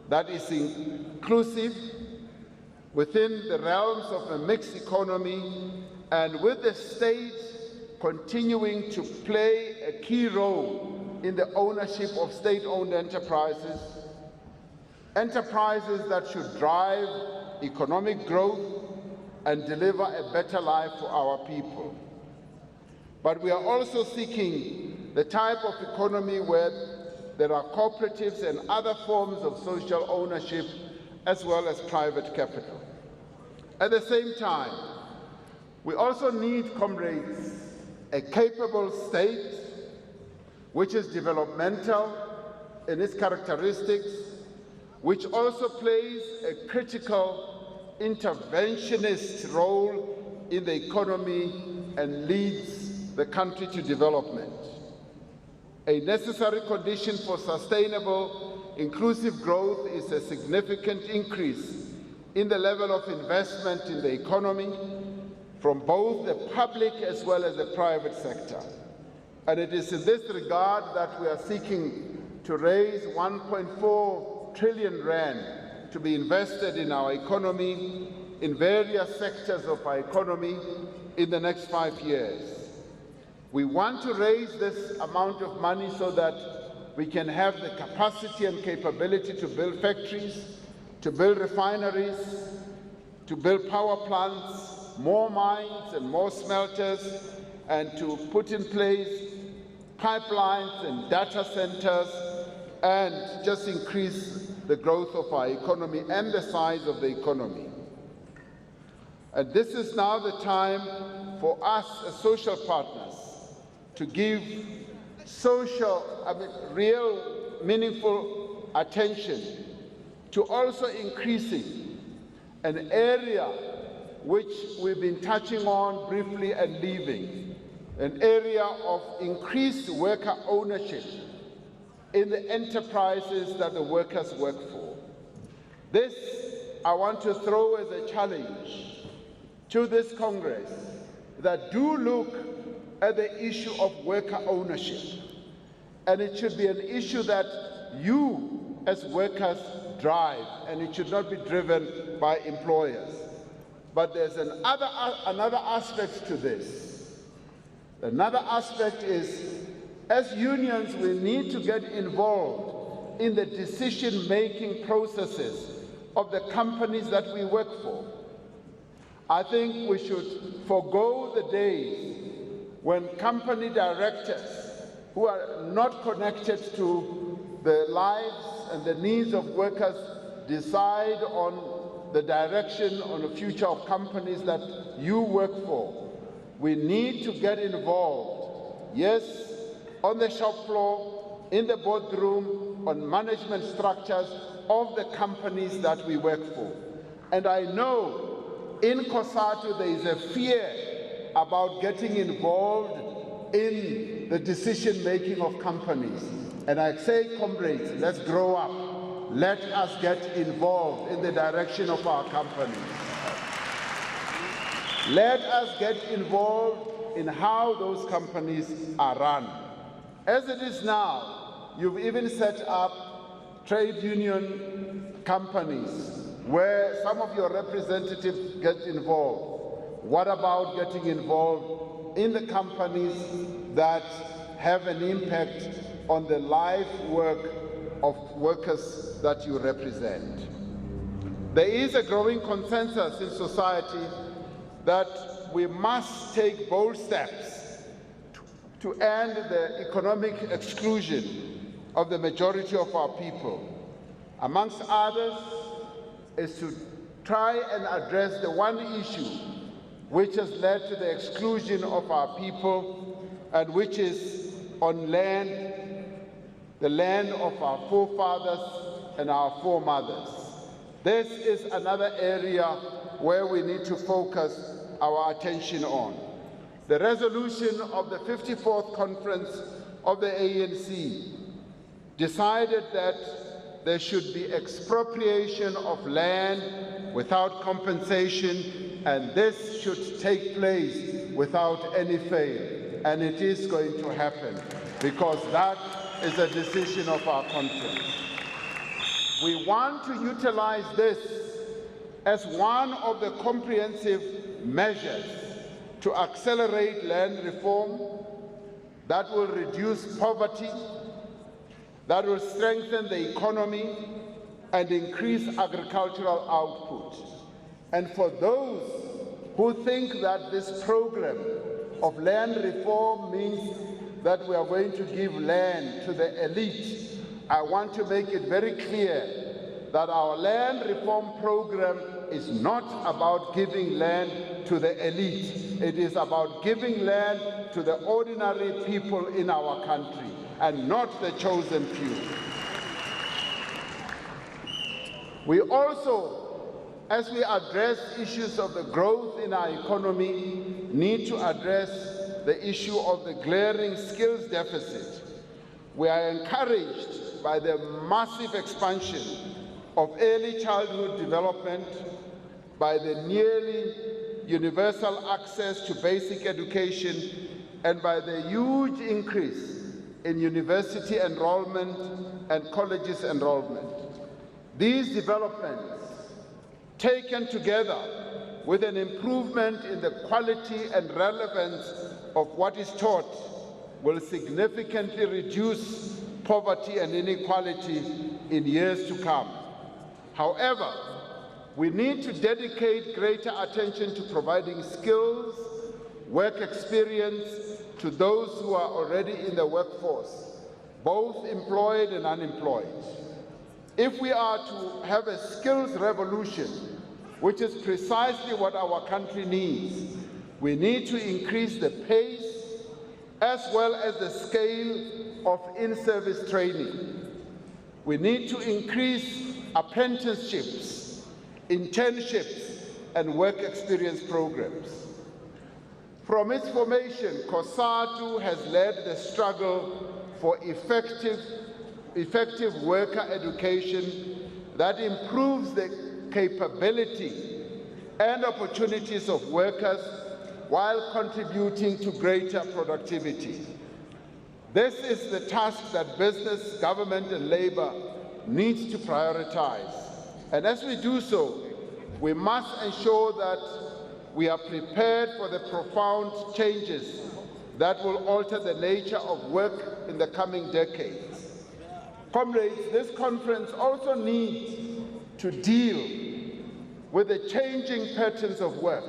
that is inclusive within the realms of a mixed economy, and with the state continuing to play a key role in the ownership of state-owned enterprises, enterprises that should drive economic growth and deliver a better life for our people. But we are also seeking the type of economy where there are cooperatives and other forms of social ownership, as well as private capital. At the same time, we also need, comrades, a capable state which is developmental in its characteristics, which also plays a critical interventionist role in the economy and leads the country to development. A necessary condition for sustainable, inclusive growth is a significant increase in the level of investment in the economy from both the public as well as the private sector. And it is in this regard that we are seeking to raise 1.4 trillion rand to be invested in our economy, in various sectors of our economy in the next 5 years. We want to raise this amount of money so that we can have the capacity and capability to build factories, to build refineries, to build power plants, more mines and more smelters, and to put in place pipelines and data centers, and just increase the growth of our economy and the size of the economy. And this is now the time for us as social partners to give real, meaningful attention to also increasing an area which we've been touching on briefly and leaving, an area of increased worker ownership in the enterprises that the workers work for. This I want to throw as a challenge to this Congress, that do look at the issue of worker ownership. And it should be an issue that you as workers drive, and it should not be driven by employers. But there's another aspect to this. Another aspect is, as unions, we need to get involved in the decision-making processes of the companies that we work for. I think we should forego the days when company directors who are not connected to the lives and the needs of workers decide on the direction, on the future of companies that you work for. We need to get involved, yes, on the shop floor, in the boardroom, on management structures of the companies that we work for. And I know in Cosatu there is a fear about getting involved in the decision-making of companies. And I say, comrades, let's grow up. Let us get involved in the direction of our companies. Let us get involved in how those companies are run. As it is now, you've even set up trade union companies where some of your representatives get involved. What about getting involved in the companies that have an impact on the life work of workers that you represent? There is a growing consensus in society that we must take bold steps to end the economic exclusion of the majority of our people. Amongst others, is to try and address the one issue which has led to the exclusion of our people, and which is on land, the land of our forefathers and our foremothers. This is another area where we need to focus our attention on. The resolution of the 54th conference of the ANC decided that there should be expropriation of land without compensation, and this should take place without any fail. And it is going to happen because that is a decision of our conference. We want to utilize this as one of the comprehensive measures to accelerate land reform that will reduce poverty, that will strengthen the economy and increase agricultural output. And for those who think that this program of land reform means that we are going to give land to the elite, I want to make it very clear that our land reform program is not about giving land to the elite. It is about giving land to the ordinary people in our country, and not the chosen few. We also, as we address issues of the growth in our economy, need to address the issue of the glaring skills deficit. We are encouraged by the massive expansion of early childhood development, by the nearly universal access to basic education, and by the huge increase in university enrollment and colleges enrollment. These developments, taken together with an improvement in the quality and relevance of what is taught, will significantly reduce poverty and inequality in years to come. However, we need to dedicate greater attention to providing skills, work experience to those who are already in the workforce, both employed and unemployed. If we are to have a skills revolution, which is precisely what our country needs, we need to increase the pace as well as the scale of in-service training. We need to increase apprenticeships, internships, and work experience programs. From its formation, Cosatu has led the struggle for effective worker education that improves the capability and opportunities of workers while contributing to greater productivity. This is the task that business, government, and labor needs to prioritize. And as we do so, we must ensure that we are prepared for the profound changes that will alter the nature of work in the coming decades. Comrades, this conference also needs to deal with the changing patterns of work.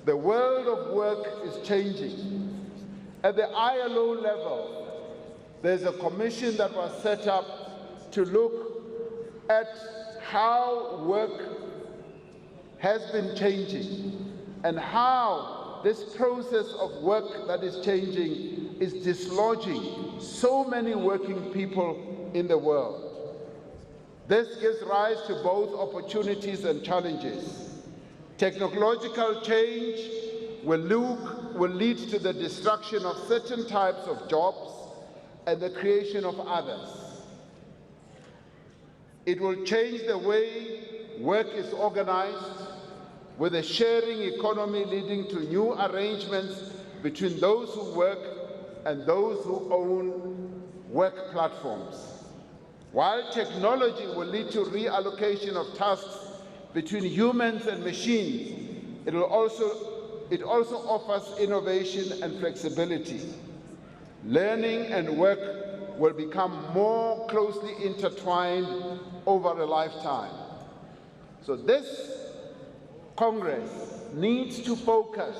The world of work is changing. At the ILO level, there's a commission that was set up to look at how work has been changing and how this process of work that is changing is dislodging so many working people in the world. This gives rise to both opportunities and challenges. Technological change will look will lead to the destruction of certain types of jobs and the creation of others. It will change the way work is organized, with a sharing economy leading to new arrangements between those who work and those who own work platforms. While technology will lead to reallocation of tasks between humans and machines, it also offers innovation and flexibility. Learning and work will become more closely intertwined over a lifetime. So this Congress needs to focus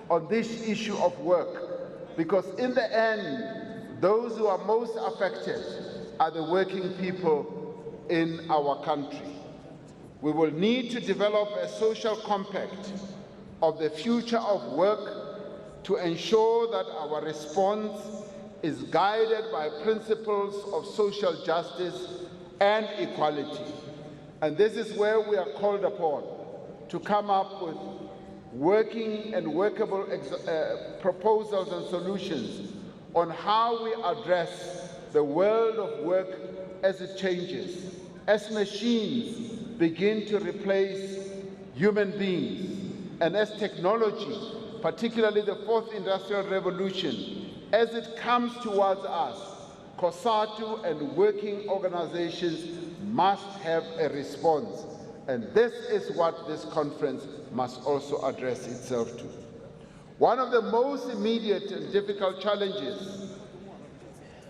on this issue of work, because in the end, those who are most affected are the working people in our country. We will need to develop a social compact of the future of work to ensure that our response is guided by principles of social justice and equality. And this is where we are called upon to come up with working and workable proposals and solutions on how we address the world of work as it changes, as machines begin to replace human beings, and as technology, particularly the fourth industrial revolution, as it comes towards us, Cosatu and working organizations must have a response. And this is what this conference must also address itself to. One of the most immediate and difficult challenges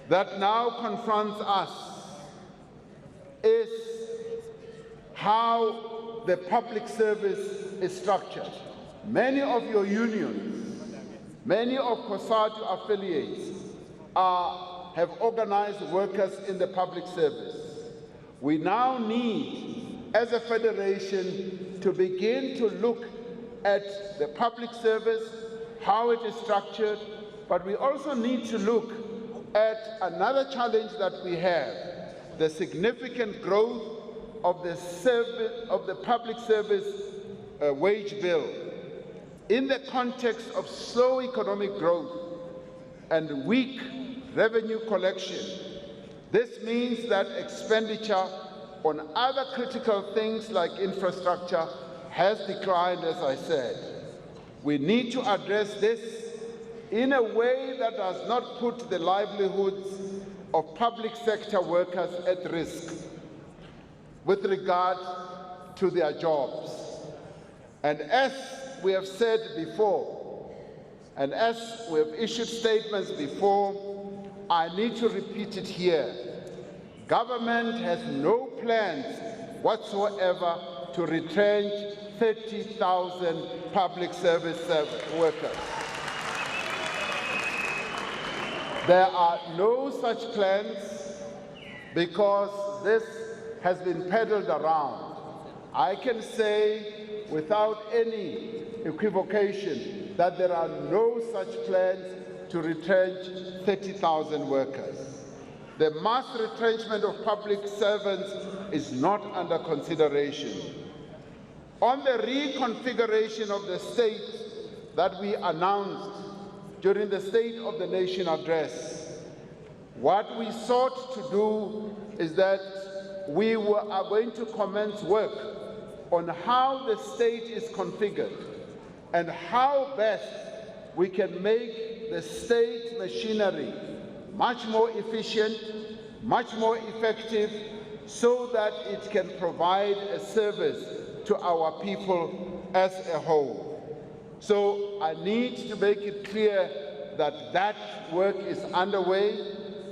that now confronts us is how the public service is structured. Many of your unions, many of Cosatu affiliates have organized workers in the public service. We now need, as a federation, to begin to look at the public service, how it is structured, but we also need to look at another challenge that we have, the significant growth of the public service wage bill. In the context of slow economic growth and weak revenue collection, this means that expenditure on other critical things like infrastructure has declined, as I said. We need to address this in a way that does not put the livelihoods of public sector workers at risk with regard to their jobs. And as we have said before, and as we have issued statements before, I need to repeat it here. Government has no plans whatsoever to retrench 30,000 public service workers. There are no such plans because this has been peddled around. I can say without any equivocation that there are no such plans to retrench 30,000 workers. The mass retrenchment of public servants is not under consideration. On the reconfiguration of the state that we announced during the State of the Nation address, what we sought to do is that we are going to commence work on how the state is configured and how best we can make the state machinery much more efficient, much more effective, so that it can provide a service to our people as a whole. So I need to make it clear that that work is underway,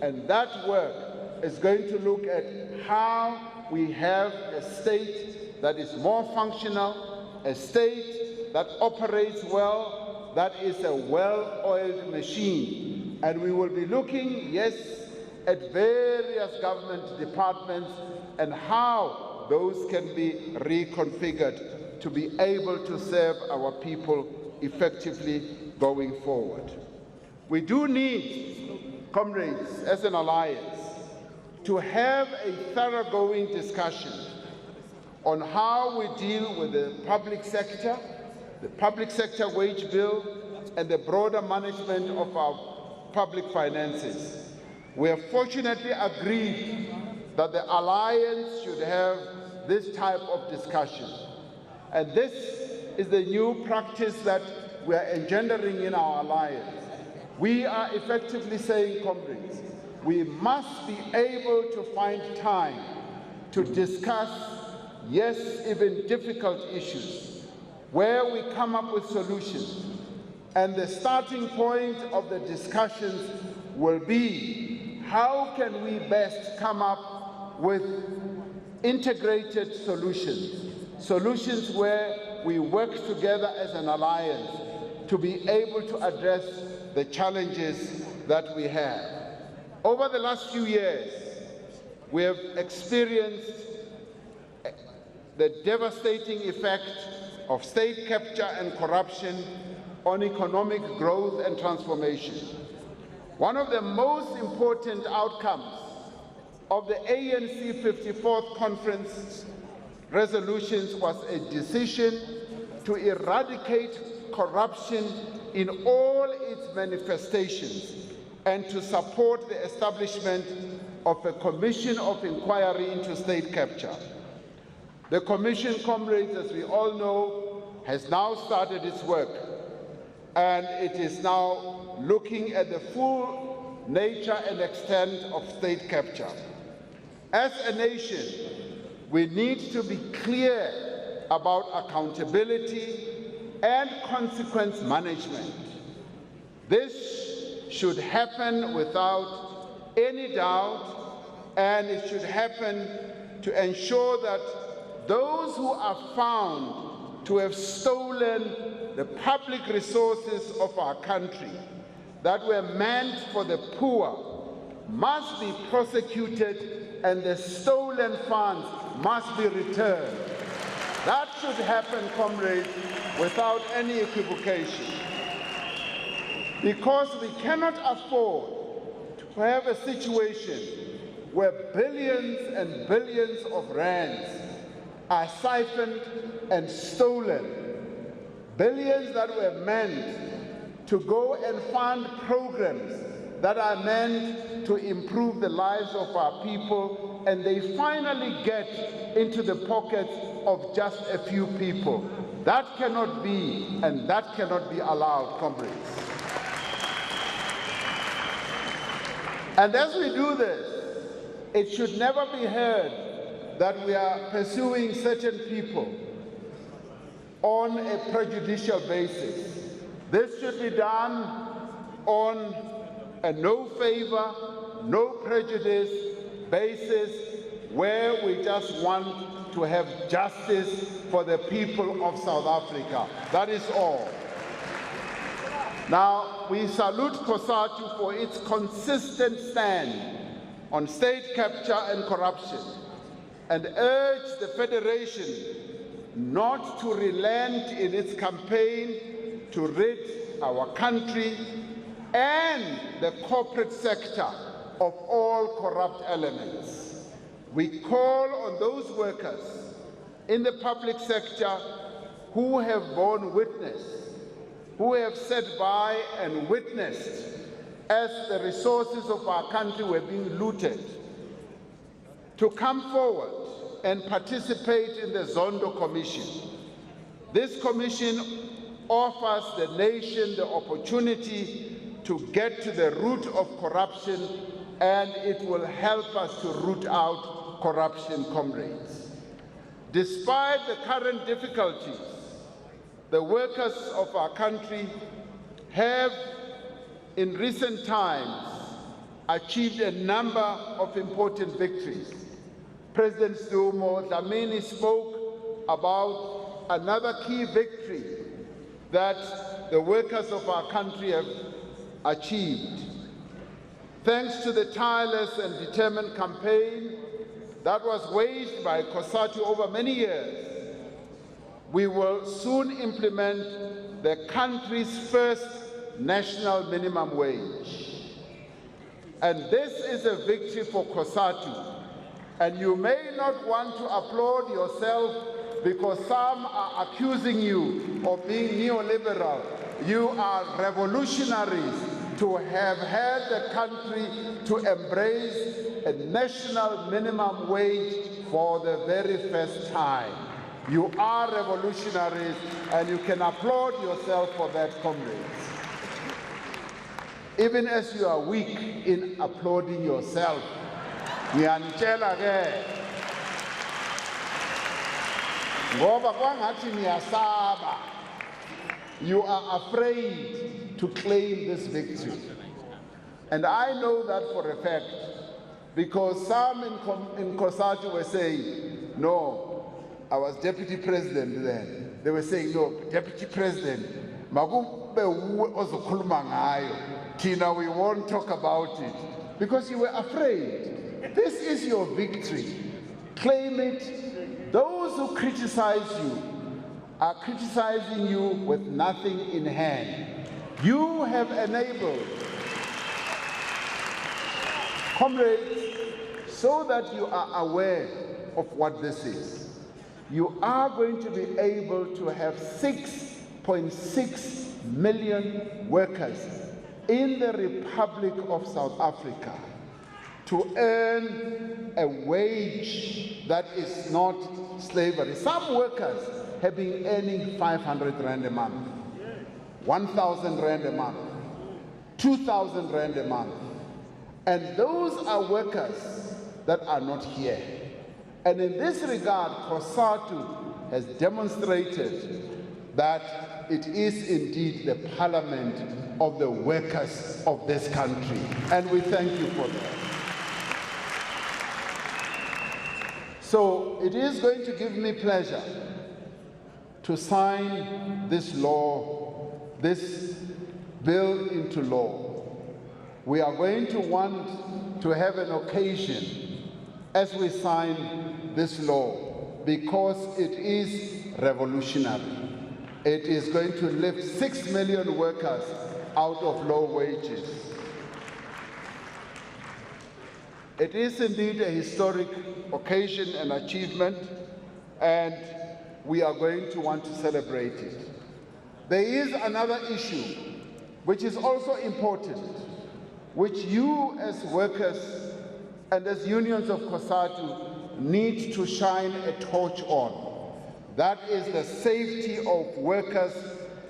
and that work is going to look at how we have a state that is more functional, a state that operates well, that is a well-oiled machine. And we will be looking, yes, at various government departments and how those can be reconfigured to be able to serve our people effectively going forward. We do need, comrades, as an alliance, to have a thoroughgoing discussion on how we deal with the public sector wage bill, and the broader management of our public finances. We have fortunately agreed that the Alliance should have this type of discussion. And this is the new practice that we are engendering in our Alliance. We are effectively saying, comrades, we must be able to find time to discuss, yes, even difficult issues, where we come up with solutions. And the starting point of the discussions will be, how can we best come up with integrated solutions, solutions where we work together as an alliance to be able to address the challenges that we have. Over the last few years, we have experienced the devastating effect of state capture and corruption on economic growth and transformation. One of the most important outcomes of the ANC 54th Conference resolutions was a decision to eradicate corruption in all its manifestations and to support the establishment of a commission of inquiry into state capture. The commission, comrades, as we all know, has now started its work, and it is now looking at the full nature and extent of state capture. As a nation, we need to be clear about accountability and consequence management. This should happen without any doubt, and it should happen to ensure that those who are found to have stolen the public resources of our country that were meant for the poor must be prosecuted and the stolen funds must be returned. That should happen, comrades, without any equivocation. Because we cannot afford to have a situation where billions and billions of rands are siphoned and stolen. Billions that were meant to go and fund programs that are meant to improve the lives of our people, and they finally get into the pockets of just a few people. That cannot be, and that cannot be allowed, comrades. And as we do this, it should never be heard that we are pursuing certain people on a prejudicial basis. This should be done on a no favor, no prejudice basis, where we just want to have justice for the people of South Africa. That is all. Now, we salute Cosatu for its consistent stand on state capture and corruption, and urge the Federation not to relent in its campaign to rid our country and the corporate sector of all corrupt elements. We call on those workers in the public sector who have borne witness, who have sat by and witnessed as the resources of our country were being looted, to come forward and participate in the Zondo Commission. This commission offers the nation the opportunity to get to the root of corruption, and it will help us to root out corruption, comrades. Despite the current difficulties, the workers of our country have, in recent times, achieved a number of important victories. President Zuma Dlamini spoke about another key victory that the workers of our country have achieved. Thanks to the tireless and determined campaign that was waged by Cosatu over many years, we will soon implement the country's first national minimum wage. And this is a victory for Cosatu. And you may not want to applaud yourself because some are accusing you of being neoliberal. you are revolutionaries to have had the country to embrace a national minimum wage for the very first time. You are revolutionaries, and you can applaud yourself for that, comrades. Even as you are weak in applauding yourself, ngiyanitshela ke ngoba kwangathi niyasaba, you are afraid to claim this victory. And I know that for a fact, because some in Cosatu were saying, no, I was deputy president then. They were saying, no, deputy president, makube uwe ozokhuluma ngayo, thina we won't talk about it. Because you were afraid. This is your victory. Claim it. Those who criticize you are criticizing you with nothing in hand. You have enabled, comrades, so that you are aware of what this is. You are going to be able to have 6.6 million workers in the Republic of South Africa to earn a wage that is not slavery. Some workers have been earning 500 rand a month, 1,000 rand a month, 2,000 rand a month. And those are workers that are not here. And in this regard, Cosatu has demonstrated that it is indeed the parliament of the workers of this country. And we thank you for that. So it is going to give me pleasure to sign this law, this bill into law. We are going to want to have an occasion as we sign this law because it is revolutionary. It is going to lift 6 million workers out of low wages. It is indeed a historic occasion and achievement, and we are going to want to celebrate it. There is another issue which is also important, which you as workers and as unions of Cosatu need to shine a torch on. That is the safety of workers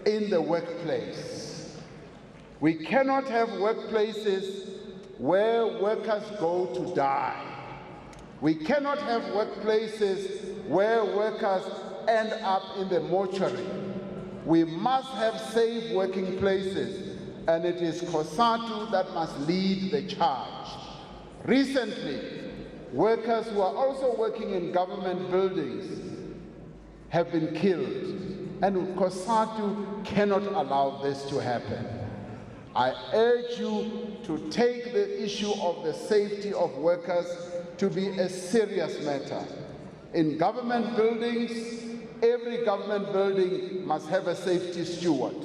in the workplace. We cannot have workplaces where workers go to die. We cannot have workplaces where workers end up in the mortuary. We must have safe working places, and it is Cosatu that must lead the charge. Recently, workers who are also working in government buildings have been killed, and Cosatu cannot allow this to happen. I urge you to take the issue of the safety of workers to be a serious matter. In government buildings, every government building must have a safety steward.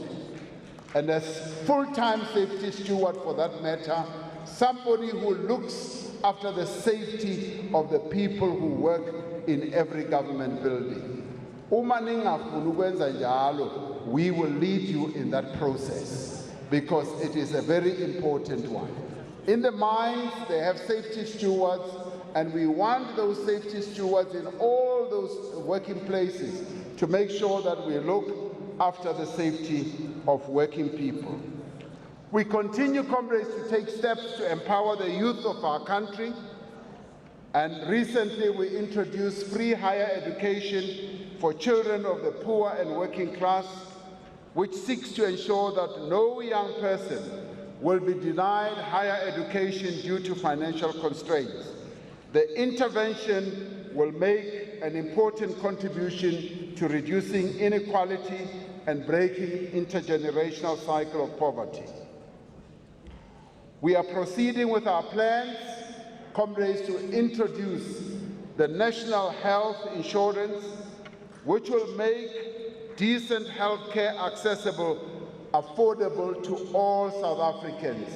And a full-time safety steward for that matter, somebody who looks after the safety of the people who work in every government building. Uma ningafuni ukwenza njalo, we will lead you in that process because it is a very important one. In the mines, they have safety stewards, and we want those safety stewards in all those working places to make sure that we look after the safety of working people. We continue, comrades, to take steps to empower the youth of our country, and recently we introduced free higher education for children of the poor and working class, which seeks to ensure that no young person will be denied higher education due to financial constraints. The intervention will make an important contribution to reducing inequality and breaking intergenerational cycle of poverty. We are proceeding with our plans, comrades, to introduce the National Health Insurance, which will make decent health care accessible, affordable to all South Africans.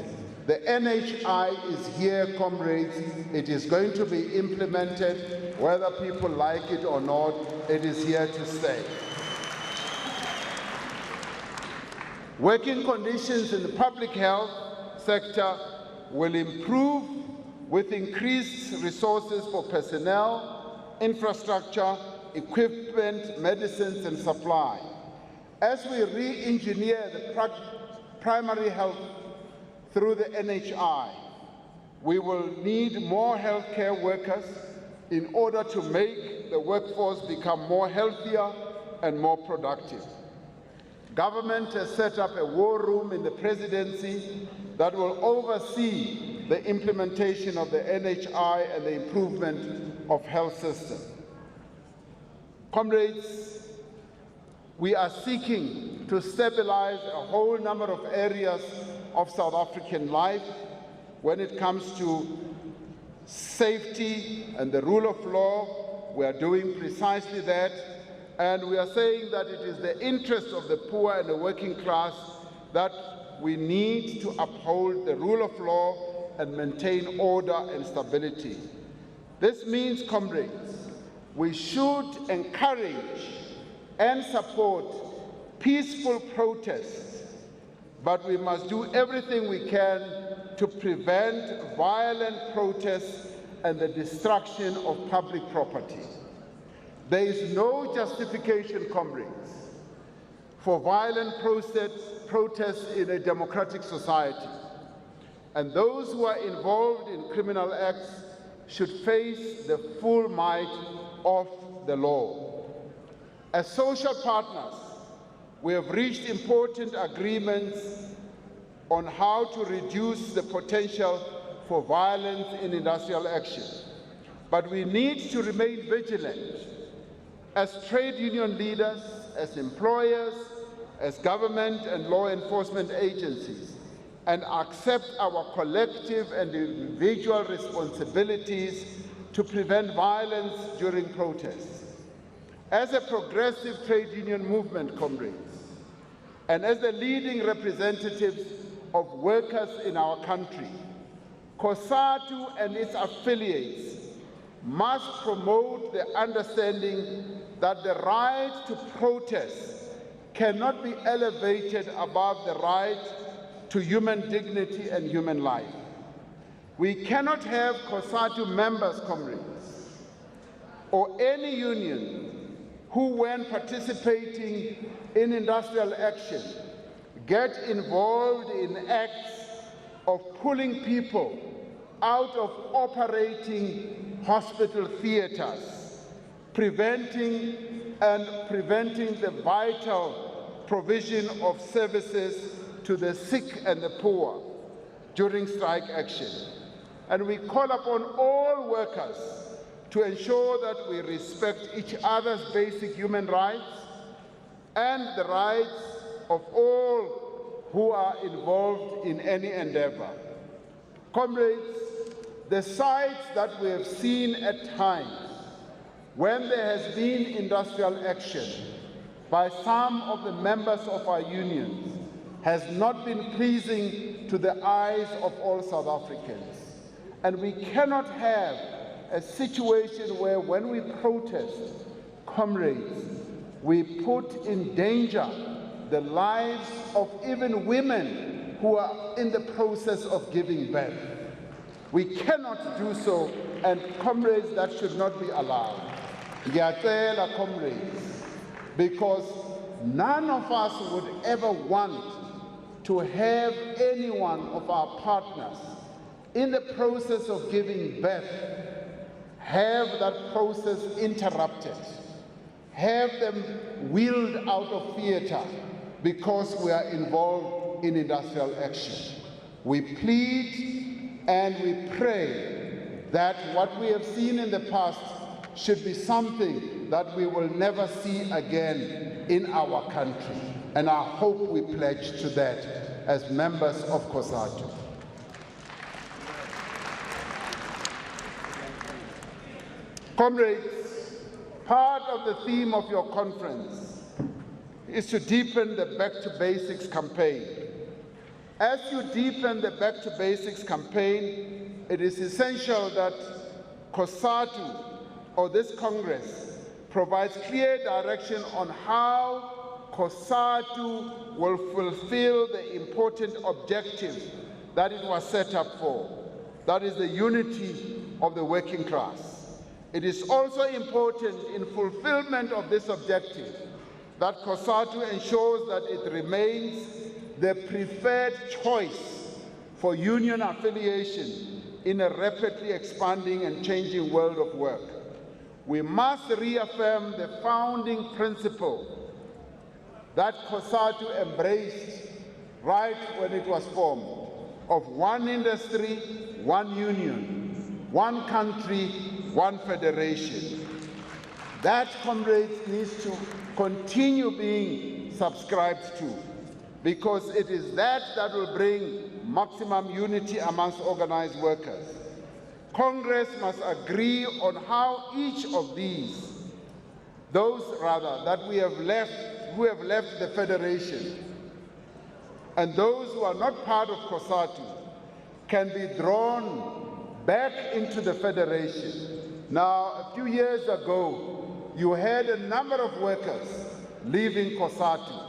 The NHI is here, comrades. It is going to be implemented, whether people like it or not. It is here to stay. Working conditions in the public health sector will improve with increased resources for personnel, infrastructure, equipment, medicines, and supply. As we re-engineer the primary health through the NHI, we will need more healthcare workers in order to make the workforce become more healthier and more productive. Government has set up a war room in the presidency that will oversee the implementation of the NHI and the improvement of health system. Comrades, we are seeking to stabilize a whole number of areas of South African life when it comes to safety and the rule of law. We are doing precisely that, and we are saying that it is the interest of the poor and the working class that we need to uphold the rule of law and maintain order and stability. This means, comrades, we should encourage and support peaceful protests, but we must do everything we can to prevent violent protests and the destruction of public property. There is no justification, comrades, for violent protests in a democratic society, and those who are involved in criminal acts should face the full might of the law. As social partners, we have reached important agreements on how to reduce the potential for violence in industrial action. But we need to remain vigilant as trade union leaders, as employers, as government and law enforcement agencies, and accept our collective and individual responsibilities to prevent violence during protests. As a progressive trade union movement, comrades, and as the leading representatives of workers in our country, Cosatu and its affiliates must promote the understanding that the right to protest cannot be elevated above the right to human dignity and human life. We cannot have Cosatu members, comrades, or any union who, when participating in industrial action, get involved in acts of pulling people out of operating hospital theaters, preventing the vital provision of services to the sick and the poor during strike action. And we call upon all workers to ensure that we respect each other's basic human rights and the rights of all who are involved in any endeavor. Comrades, the sights that we have seen at times when there has been industrial action by some of the members of our unions has not been pleasing to the eyes of all South Africans. And we cannot have a situation where when we protest, comrades, we put in danger the lives of even women who are in the process of giving birth. We cannot do so, and comrades, that should not be allowed. Ngiyacela, comrades, because none of us would ever want to have any one of our partners in the process of giving birth have that process interrupted, have them wheeled out of theater because we are involved in industrial action. We plead and we pray that what we have seen in the past should be something that we will never see again in our country. And I hope we pledge to that as members of Cosatu. Comrades, part of the theme of your conference is to deepen the Back to Basics campaign. As you deepen the Back to Basics campaign, it is essential that Cosatu, or this Congress, provides clear direction on how Cosatu will fulfill the important objective that it was set up for, that is the unity of the working class. It is also important in fulfillment of this objective that Cosatu ensures that it remains the preferred choice for union affiliation in a rapidly expanding and changing world of work. We must reaffirm the founding principle that Cosatu embraced right when it was formed, of one industry, one union, one country, one federation. That, comrades, needs to continue being subscribed to, because it is that that will bring maximum unity amongst organized workers. Congress must agree on how each of those that we have left, who have left the federation, and those who are not part of Cosatu, can be drawn back into the federation. Now, a few years ago, you had a number of workers leaving Cosatu.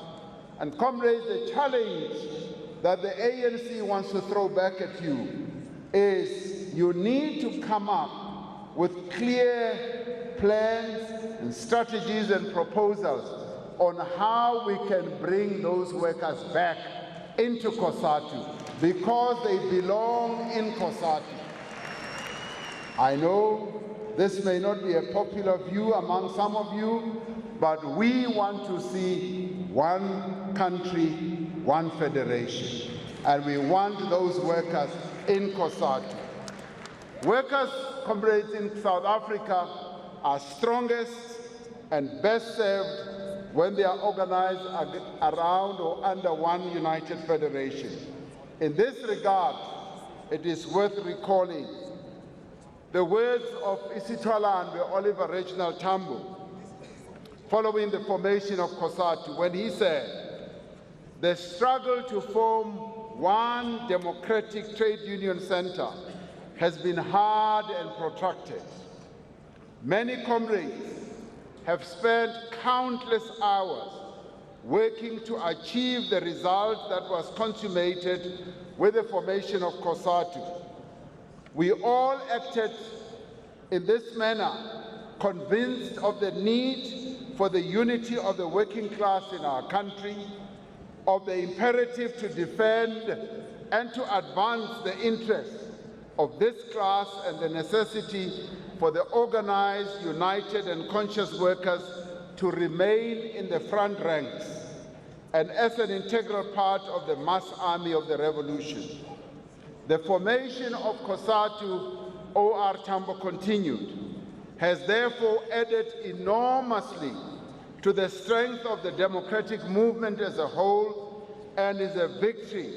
And comrades, the challenge that the ANC wants to throw back at you is you need to come up with clear plans and strategies and proposals on how we can bring those workers back into Cosatu, because they belong in Cosatu. I know this may not be a popular view among some of you, but we want to see one country, one federation, and we want those workers in Cosatu. Workers, comrades, in South Africa are strongest and best served when they are organized around or under one united federation. In this regard, it is worth recalling the words of Isitwalandwe Oliver Reginald Tambo following the formation of Cosatu, when he said, "The struggle to form one democratic trade union center has been hard and protracted. Many comrades have spent countless hours working to achieve the result that was consummated with the formation of Cosatu. We all acted in this manner, convinced of the need for the unity of the working class in our country, of the imperative to defend and to advance the interests of this class, and the necessity for the organized, united, and conscious workers to remain in the front ranks and as an integral part of the mass army of the revolution. The formation of Cosatu, O.R. Tambo continued, has therefore added enormously to the strength of the democratic movement as a whole, and is a victory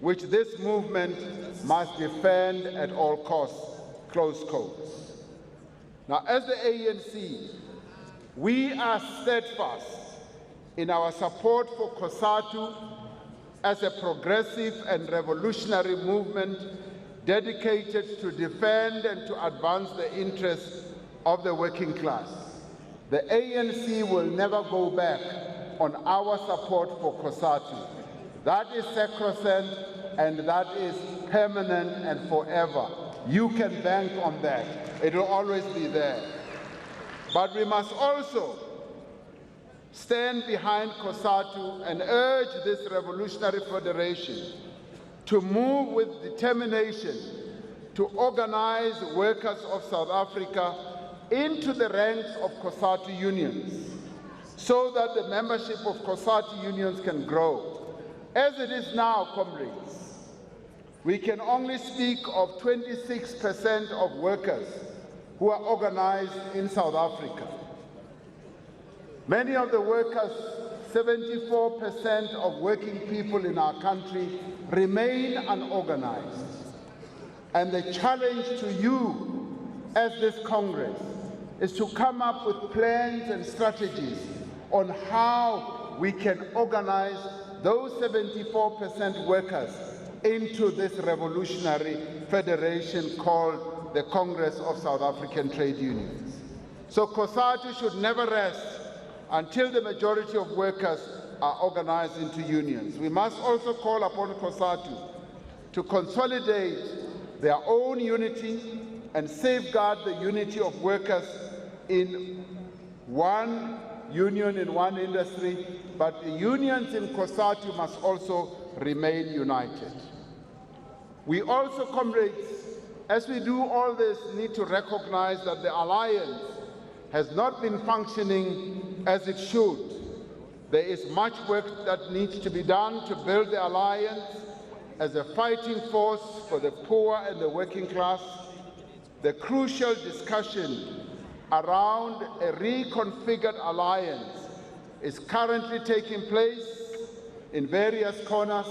which this movement must defend at all costs." Close quotes. Now, as the ANC, we are steadfast in our support for Cosatu as a progressive and revolutionary movement dedicated to defend and to advance the interests of the working class. The ANC will never go back on our support for Cosatu. That is sacrosanct, and that is permanent and forever. You can bank on that. It will always be there. But we must also stand behind Cosatu and urge this revolutionary federation to move with determination to organize workers of South Africa into the ranks of Cosatu unions, so that the membership of Cosatu unions can grow. As it is now, comrades, we can only speak of 26% of workers who are organized in South Africa. Many of the workers, 74% of working people in our country, remain unorganized. And the challenge to you as this Congress is to come up with plans and strategies on how we can organize those 74% workers into this revolutionary federation called the Congress of South African Trade Unions. So Cosatu should never rest until the majority of workers are organized into unions. We must also call upon Cosatu to consolidate their own unity and safeguard the unity of workers in one union, in one industry, but the unions in Cosatu must also remain united. We also, comrades, as we do all this, need to recognize that the alliance has not been functioning as it should. There is much work that needs to be done to build the alliance as a fighting force for the poor and the working class. The crucial discussion around a reconfigured alliance is currently taking place in various corners,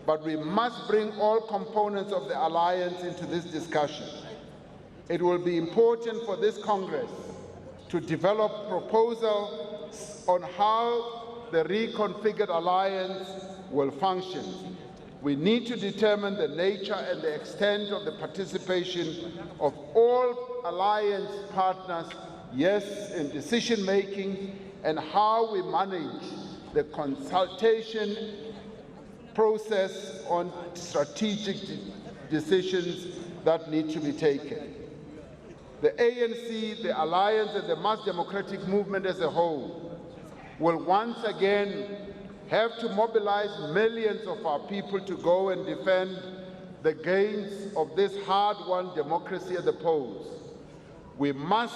but we must bring all components of the alliance into this discussion. It will be important for this Congress to develop proposals on how the reconfigured alliance will function. We need to determine the nature and the extent of the participation of all alliance partners, yes, in decision-making, and how we manage the consultation process on strategic decisions that need to be taken. The ANC, the Alliance, and the mass democratic movement as a whole will once again have to mobilize millions of our people to go and defend the gains of this hard-won democracy at the polls. We must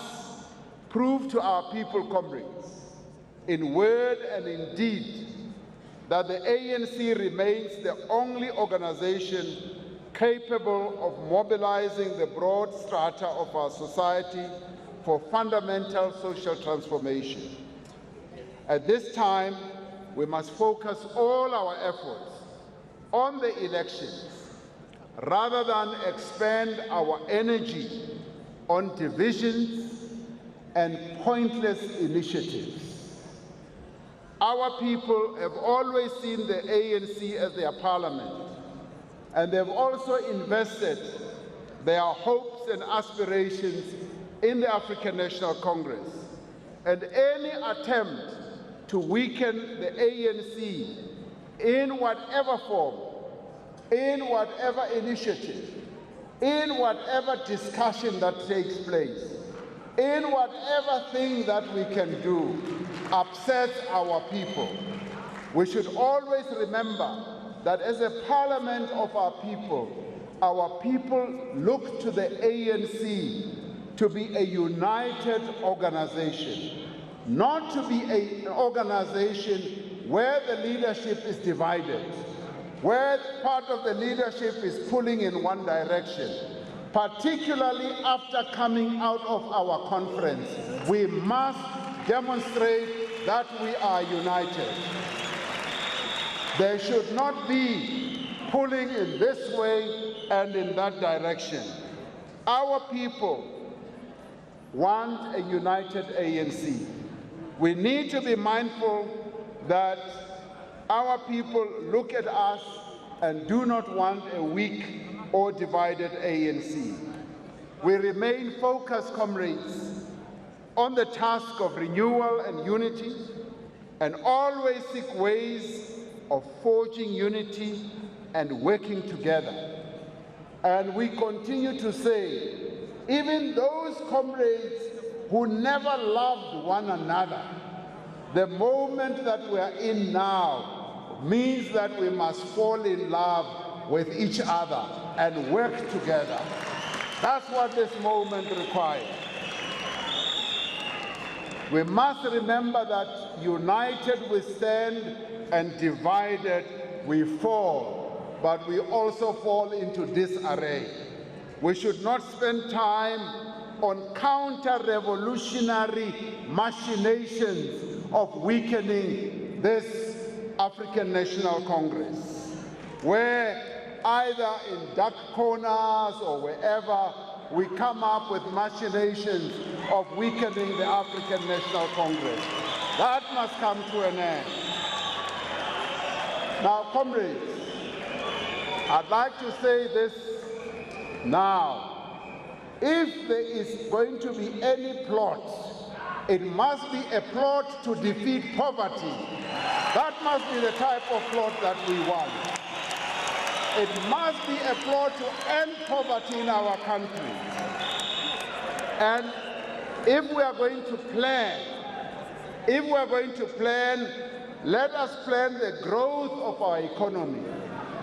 prove to our people, comrades, in word and in deed, that the ANC remains the only organization capable of mobilizing the broad strata of our society for fundamental social transformation. At this time, we must focus all our efforts on the elections rather than expend our energy on divisions and pointless initiatives. Our people have always seen the ANC as their parliament, and they've also invested their hopes and aspirations in the African National Congress. And any attempt to weaken the ANC in whatever form, in whatever initiative, in whatever discussion that takes place, in whatever thing that we can do, upsets our people. We should always remember that as a parliament of our people look to the ANC to be a united organization, not to be an organization where the leadership is divided, where part of the leadership is pulling in one direction. Particularly after coming out of our conference, we must demonstrate that we are united. There should not be pulling in this way and in that direction. Our people want a united ANC. We need to be mindful that our people look at us and do not want a weak or divided ANC. We remain focused, comrades, on the task of renewal and unity, and always seek ways of forging unity and working together. And we continue to say, even those comrades who never loved one another, the moment that we are in now means that we must fall in love with each other and work together. That's what this moment requires. We must remember that united we stand and divided we fall, but we also fall into disarray. We should not spend time on counter-revolutionary machinations of weakening this African National Congress, where either in dark corners or wherever we come up with machinations of weakening the African National Congress. That must come to an end. Now, comrades, I'd like to say this now. If there is going to be any plot It must be a plot to defeat poverty. That must be the type of plot that we want. It must be a plot to end poverty in our country. And if we are going to plan, let us plan the growth of our economy.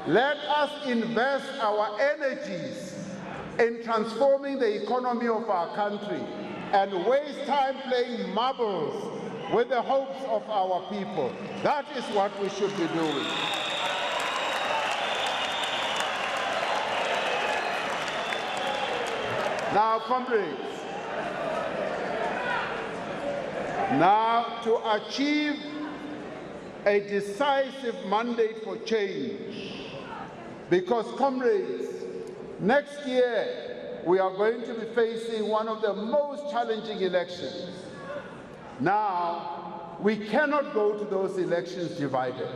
Let us invest our energies in transforming the economy of our country and waste time playing marbles with the hopes of our people. That is what we should be doing. Now, comrades, now to achieve a decisive mandate for change, because, comrades, next year we are going to be facing one of the most challenging elections. Now, we cannot go to those elections divided.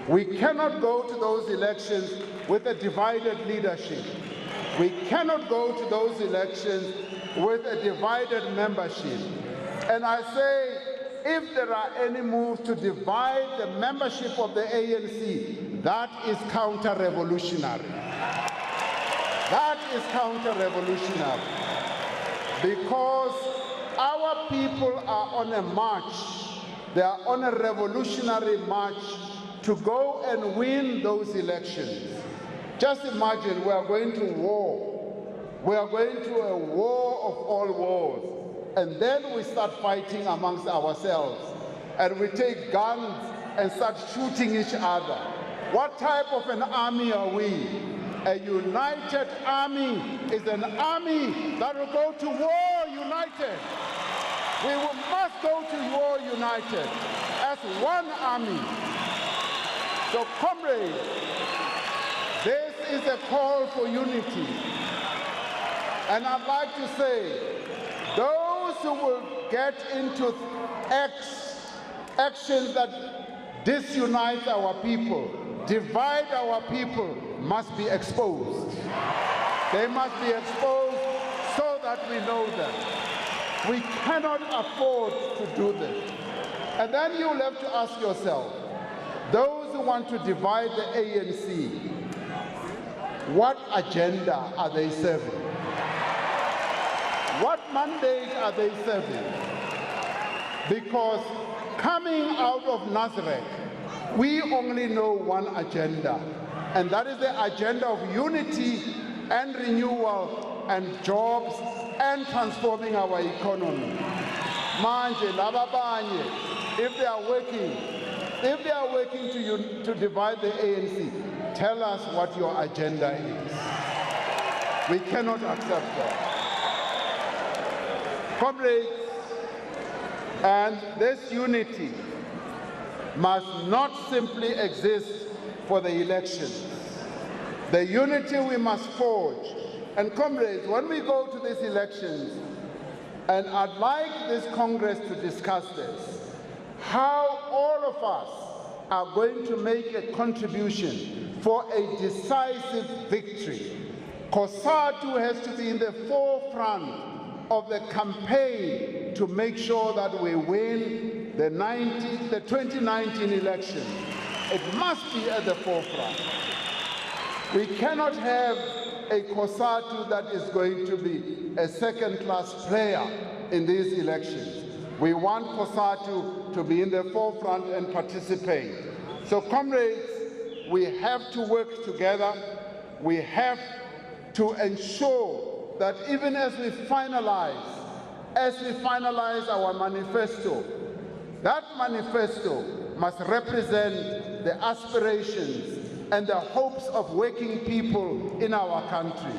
We cannot go to those elections with a divided leadership. We cannot go to those elections with a divided membership. And I say, if there are any moves to divide the membership of the ANC, that is counter-revolutionary. That is counter-revolutionary. Because our people are on a march. They are on a revolutionary march to go and win those elections. Just imagine we are going to war. We are going to a war of all wars. And then we start fighting amongst ourselves. And we take guns and start shooting each other. What type of an army are we? A united army is an army that will go to war united. We must go to war united as one army. So, comrades, this is a call for unity. And I'd like to say, those who will get into actions that disunite our people, divide our people, must be exposed. They must be exposed so that we know them. We cannot afford to do this. And then you'll have to ask yourself, those who want to divide the ANC, what agenda are they serving? What mandate are they serving? Because coming out of Nazareth, we only know one agenda, and that is the agenda of unity and renewal and jobs and transforming our economy. Manje, lababanye, if they are working to divide the ANC, tell us what your agenda is. We cannot accept that. Comrades, and this unity must not simply exist for the elections. The unity we must forge. And comrades, when we go to these elections, and I'd like this Congress to discuss this, how all of us are going to make a contribution for a decisive victory. Cosatu has to be in the forefront of the campaign to make sure that we win the 2019 election. It must be at the forefront. We cannot have a Cosatu that is going to be a second-class player in these elections. We want Cosatu to be in the forefront and participate. So, comrades, we have to work together. We have to ensure that even as we finalize our manifesto, that manifesto must represent the aspirations and the hopes of working people in our country.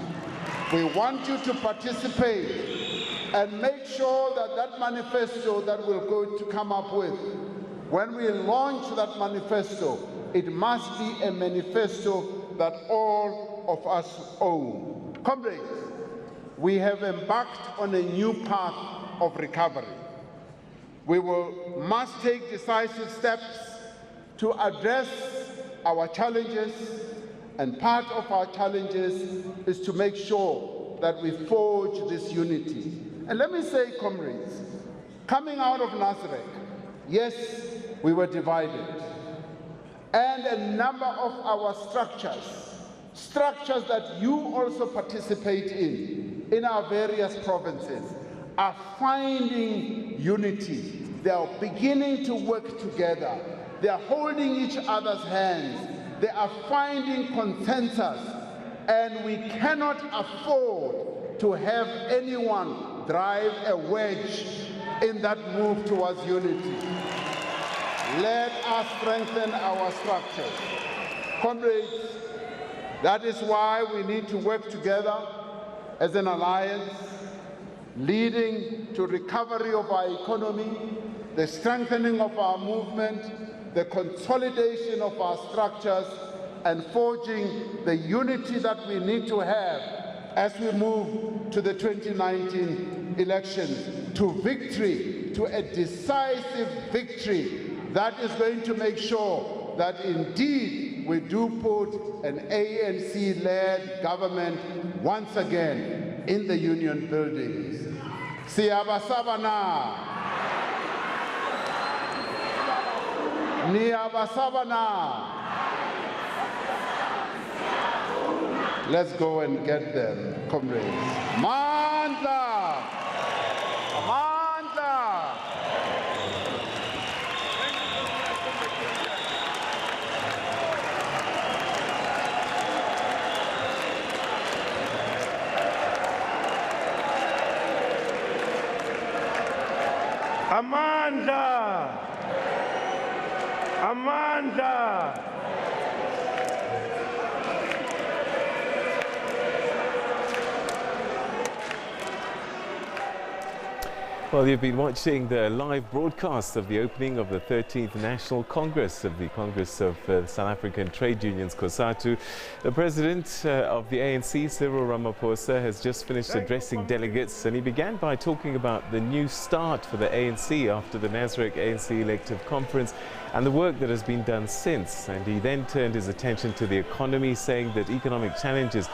We want you to participate and make sure that that manifesto that we're going to come up with, when we launch that manifesto, it must be a manifesto that all of us own. Comrades, we have embarked on a new path of recovery. We must take decisive steps to address our challenges, and part of our challenges is to make sure that we forge this unity. And let me say, comrades, Coming out of Nazareth, yes, we were divided. And a number of our structures that you also participate in our various provinces, are finding unity. They are beginning to work together. They are holding each other's hands. They are finding consensus. And we cannot afford to have anyone drive a wedge in that move towards unity. Let us strengthen our structures. Comrades, that is why we need to work together as an alliance, leading to recovery of our economy, the strengthening of our movement, the consolidation of our structures, and forging the unity that we need to have as we move to the 2019 elections, to victory, to a decisive victory that is going to make sure that indeed we do put an ANC-led government once again in the union buildings. Siyabasaba na. Niyabasaba na. Let's go and get them, comrades. Mandla! Mandla! Amanda! Amanda! Well, you've been watching the live broadcast of the opening of the 13th National Congress of the Congress of South African Trade Unions, Cosatu. The president of the ANC, Cyril Ramaphosa, has just finished addressing delegates, and he began by talking about the new start for the ANC after the Nasrec ANC elective conference and the work that has been done since. And he then turned his attention to the economy, saying that economic challenges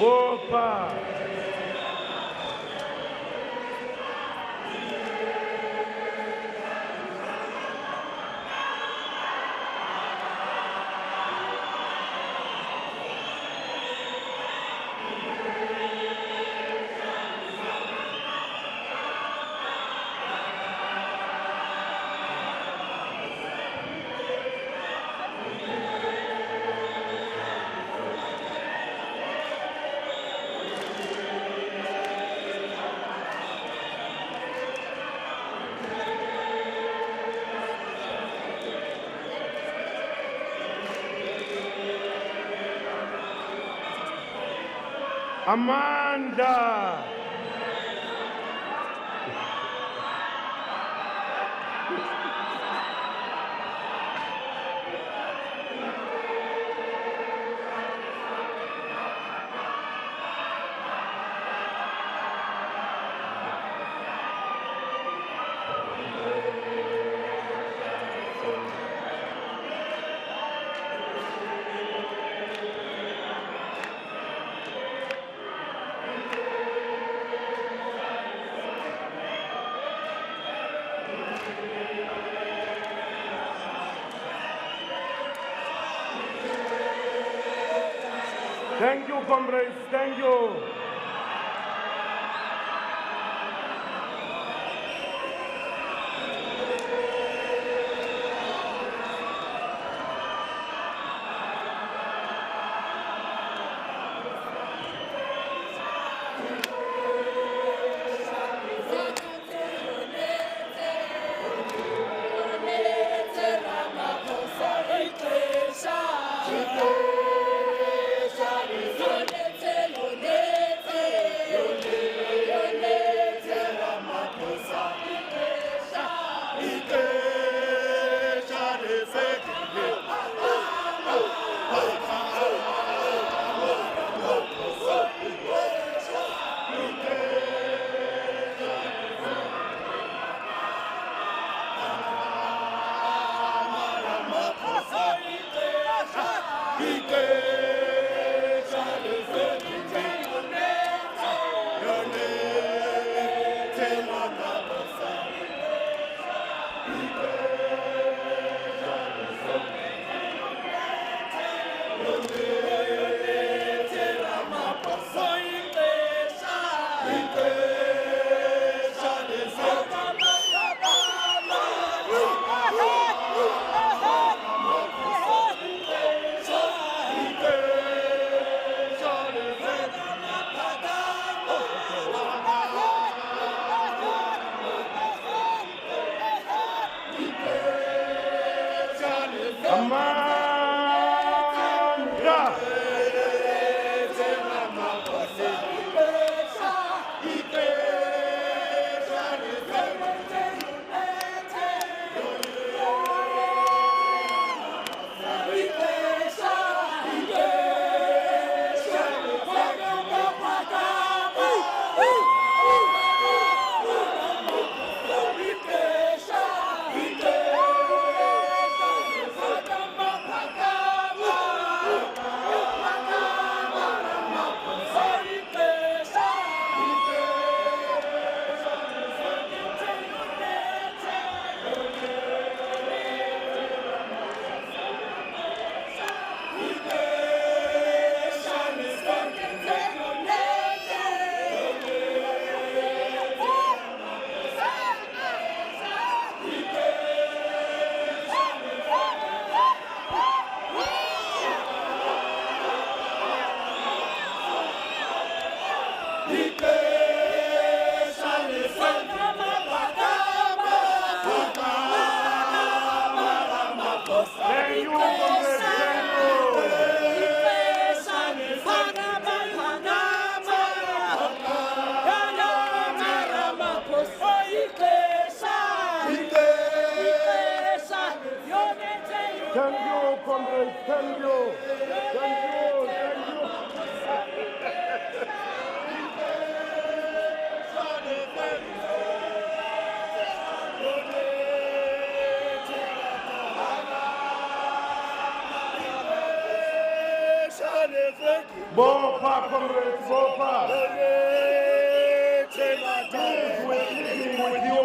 Bopa! Amanda! Thank you, comrades. Thank you. Bopa, comrades, Bopa. Please, we're pleading with you.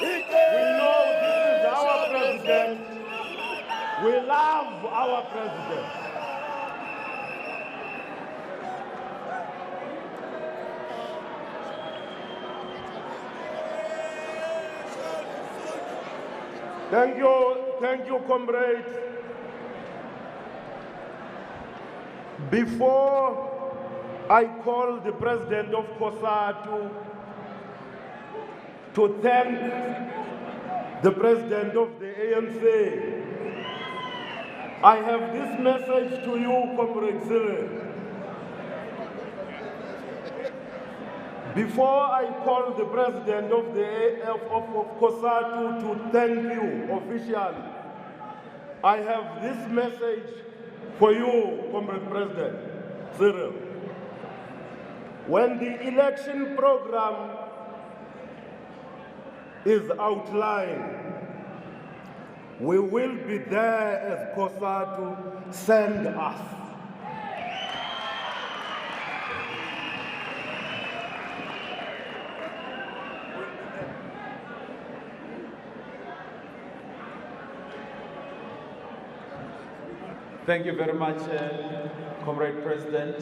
We know this is our president. We love our president. Thank you, comrades. Before I call the president of Cosatu to thank the president of the ANC, I have this message to you, Comrade Cyril. Before I call the president of the of Cosatu to thank you officially, I have this message for you, Comrade President Cyril. When the election program is outlined, we will be there as Cosatu. Send us. Thank you very much, Comrade President.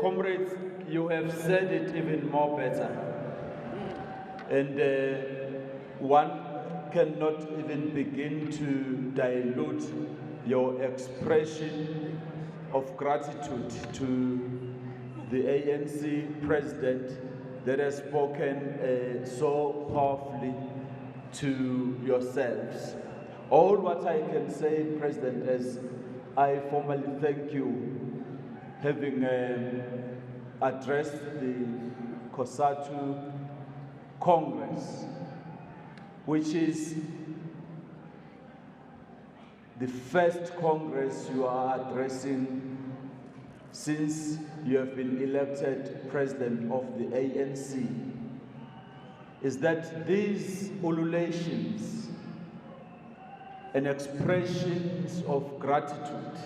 Comrades, you have said it even more better. And one cannot even begin to dilute your expression of gratitude to the ANC president that has spoken so powerfully to yourselves. All what I can say, President, is I formally thank you, having addressed the Cosatu Congress, which is the first Congress you are addressing since you have been elected President of the ANC, is that these ululations and expressions of gratitude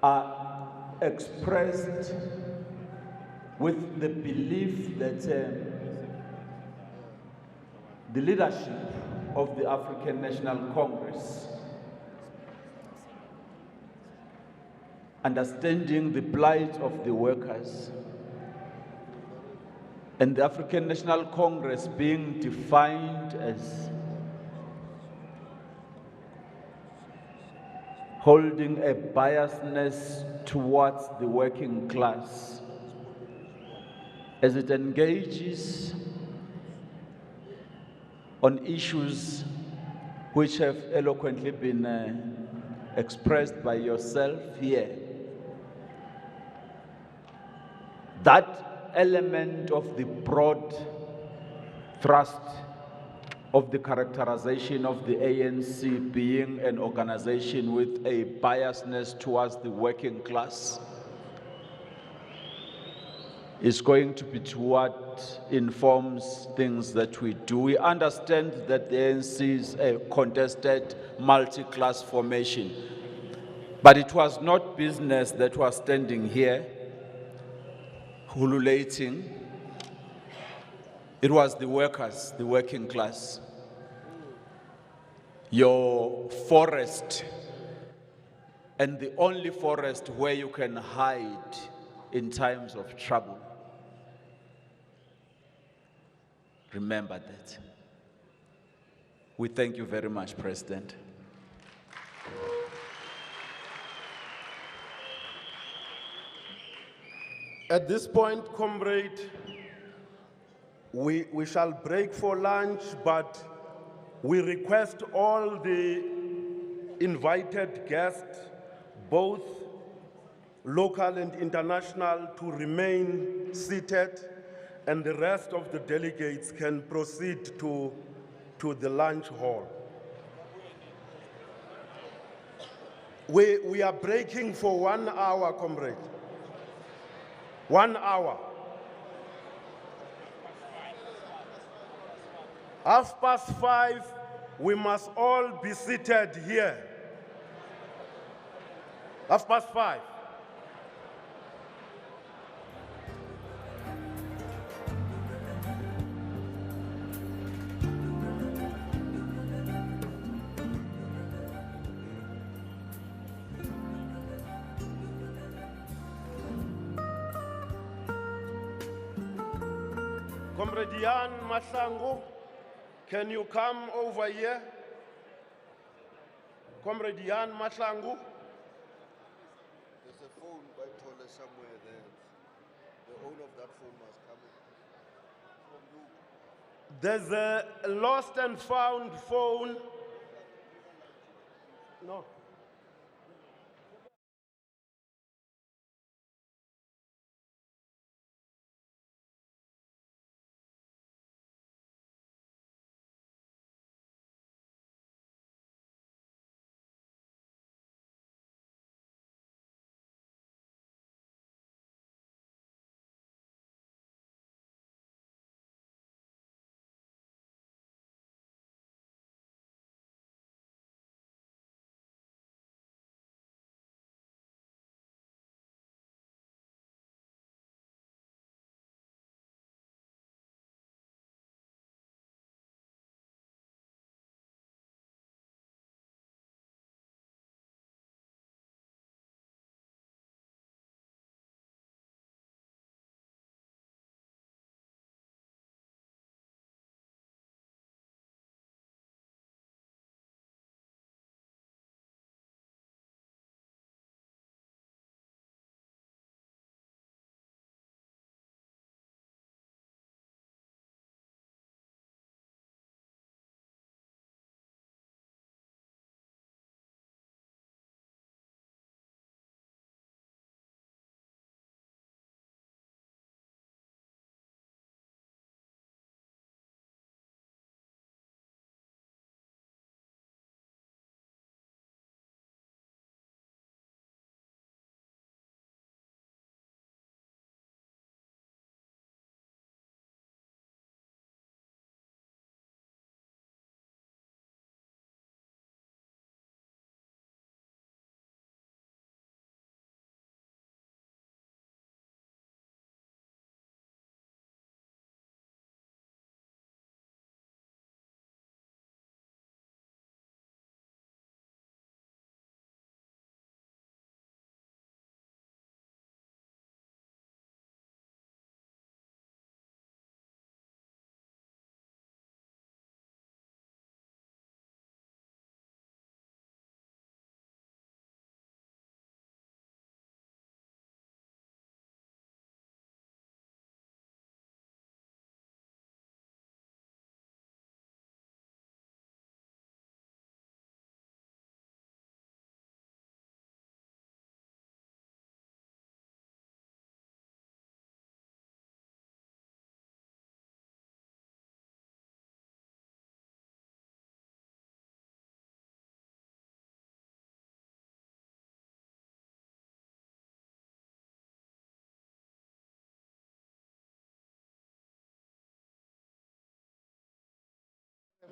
are expressed with the belief that the leadership of the African National Congress, understanding the plight of the workers, and the African National Congress being defined as holding a biasness towards the working class as it engages on issues which have eloquently been expressed by yourself here. That element of the broad thrust of the characterization of the ANC being an organization with a biasness towards the working class is going to be to what informs things that we do. We understand that the ANC is a contested multi-class formation, but it was not business that was standing here ululating. It was the workers, the working class. Your forest, and the only forest where you can hide in times of trouble. Remember that. We thank you very much, President. At this point, comrade, we shall break for lunch, but we request all the invited guests, both local and international, to remain seated, and the rest of the delegates can proceed to the lunch hall. We are breaking for 1 hour, comrade. 1 hour. 5:30, we must all be seated here. 5:30. Comrade Jan Mahlangu, can you come over here? Comrade Jan Mahlangu. There's a phone by Tole somewhere there. The owner of that phone must come in. There's a lost and found phone. No.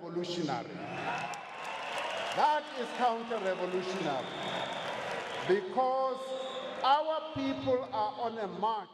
counter-revolutionary. That is counter-revolutionary because our people are on a march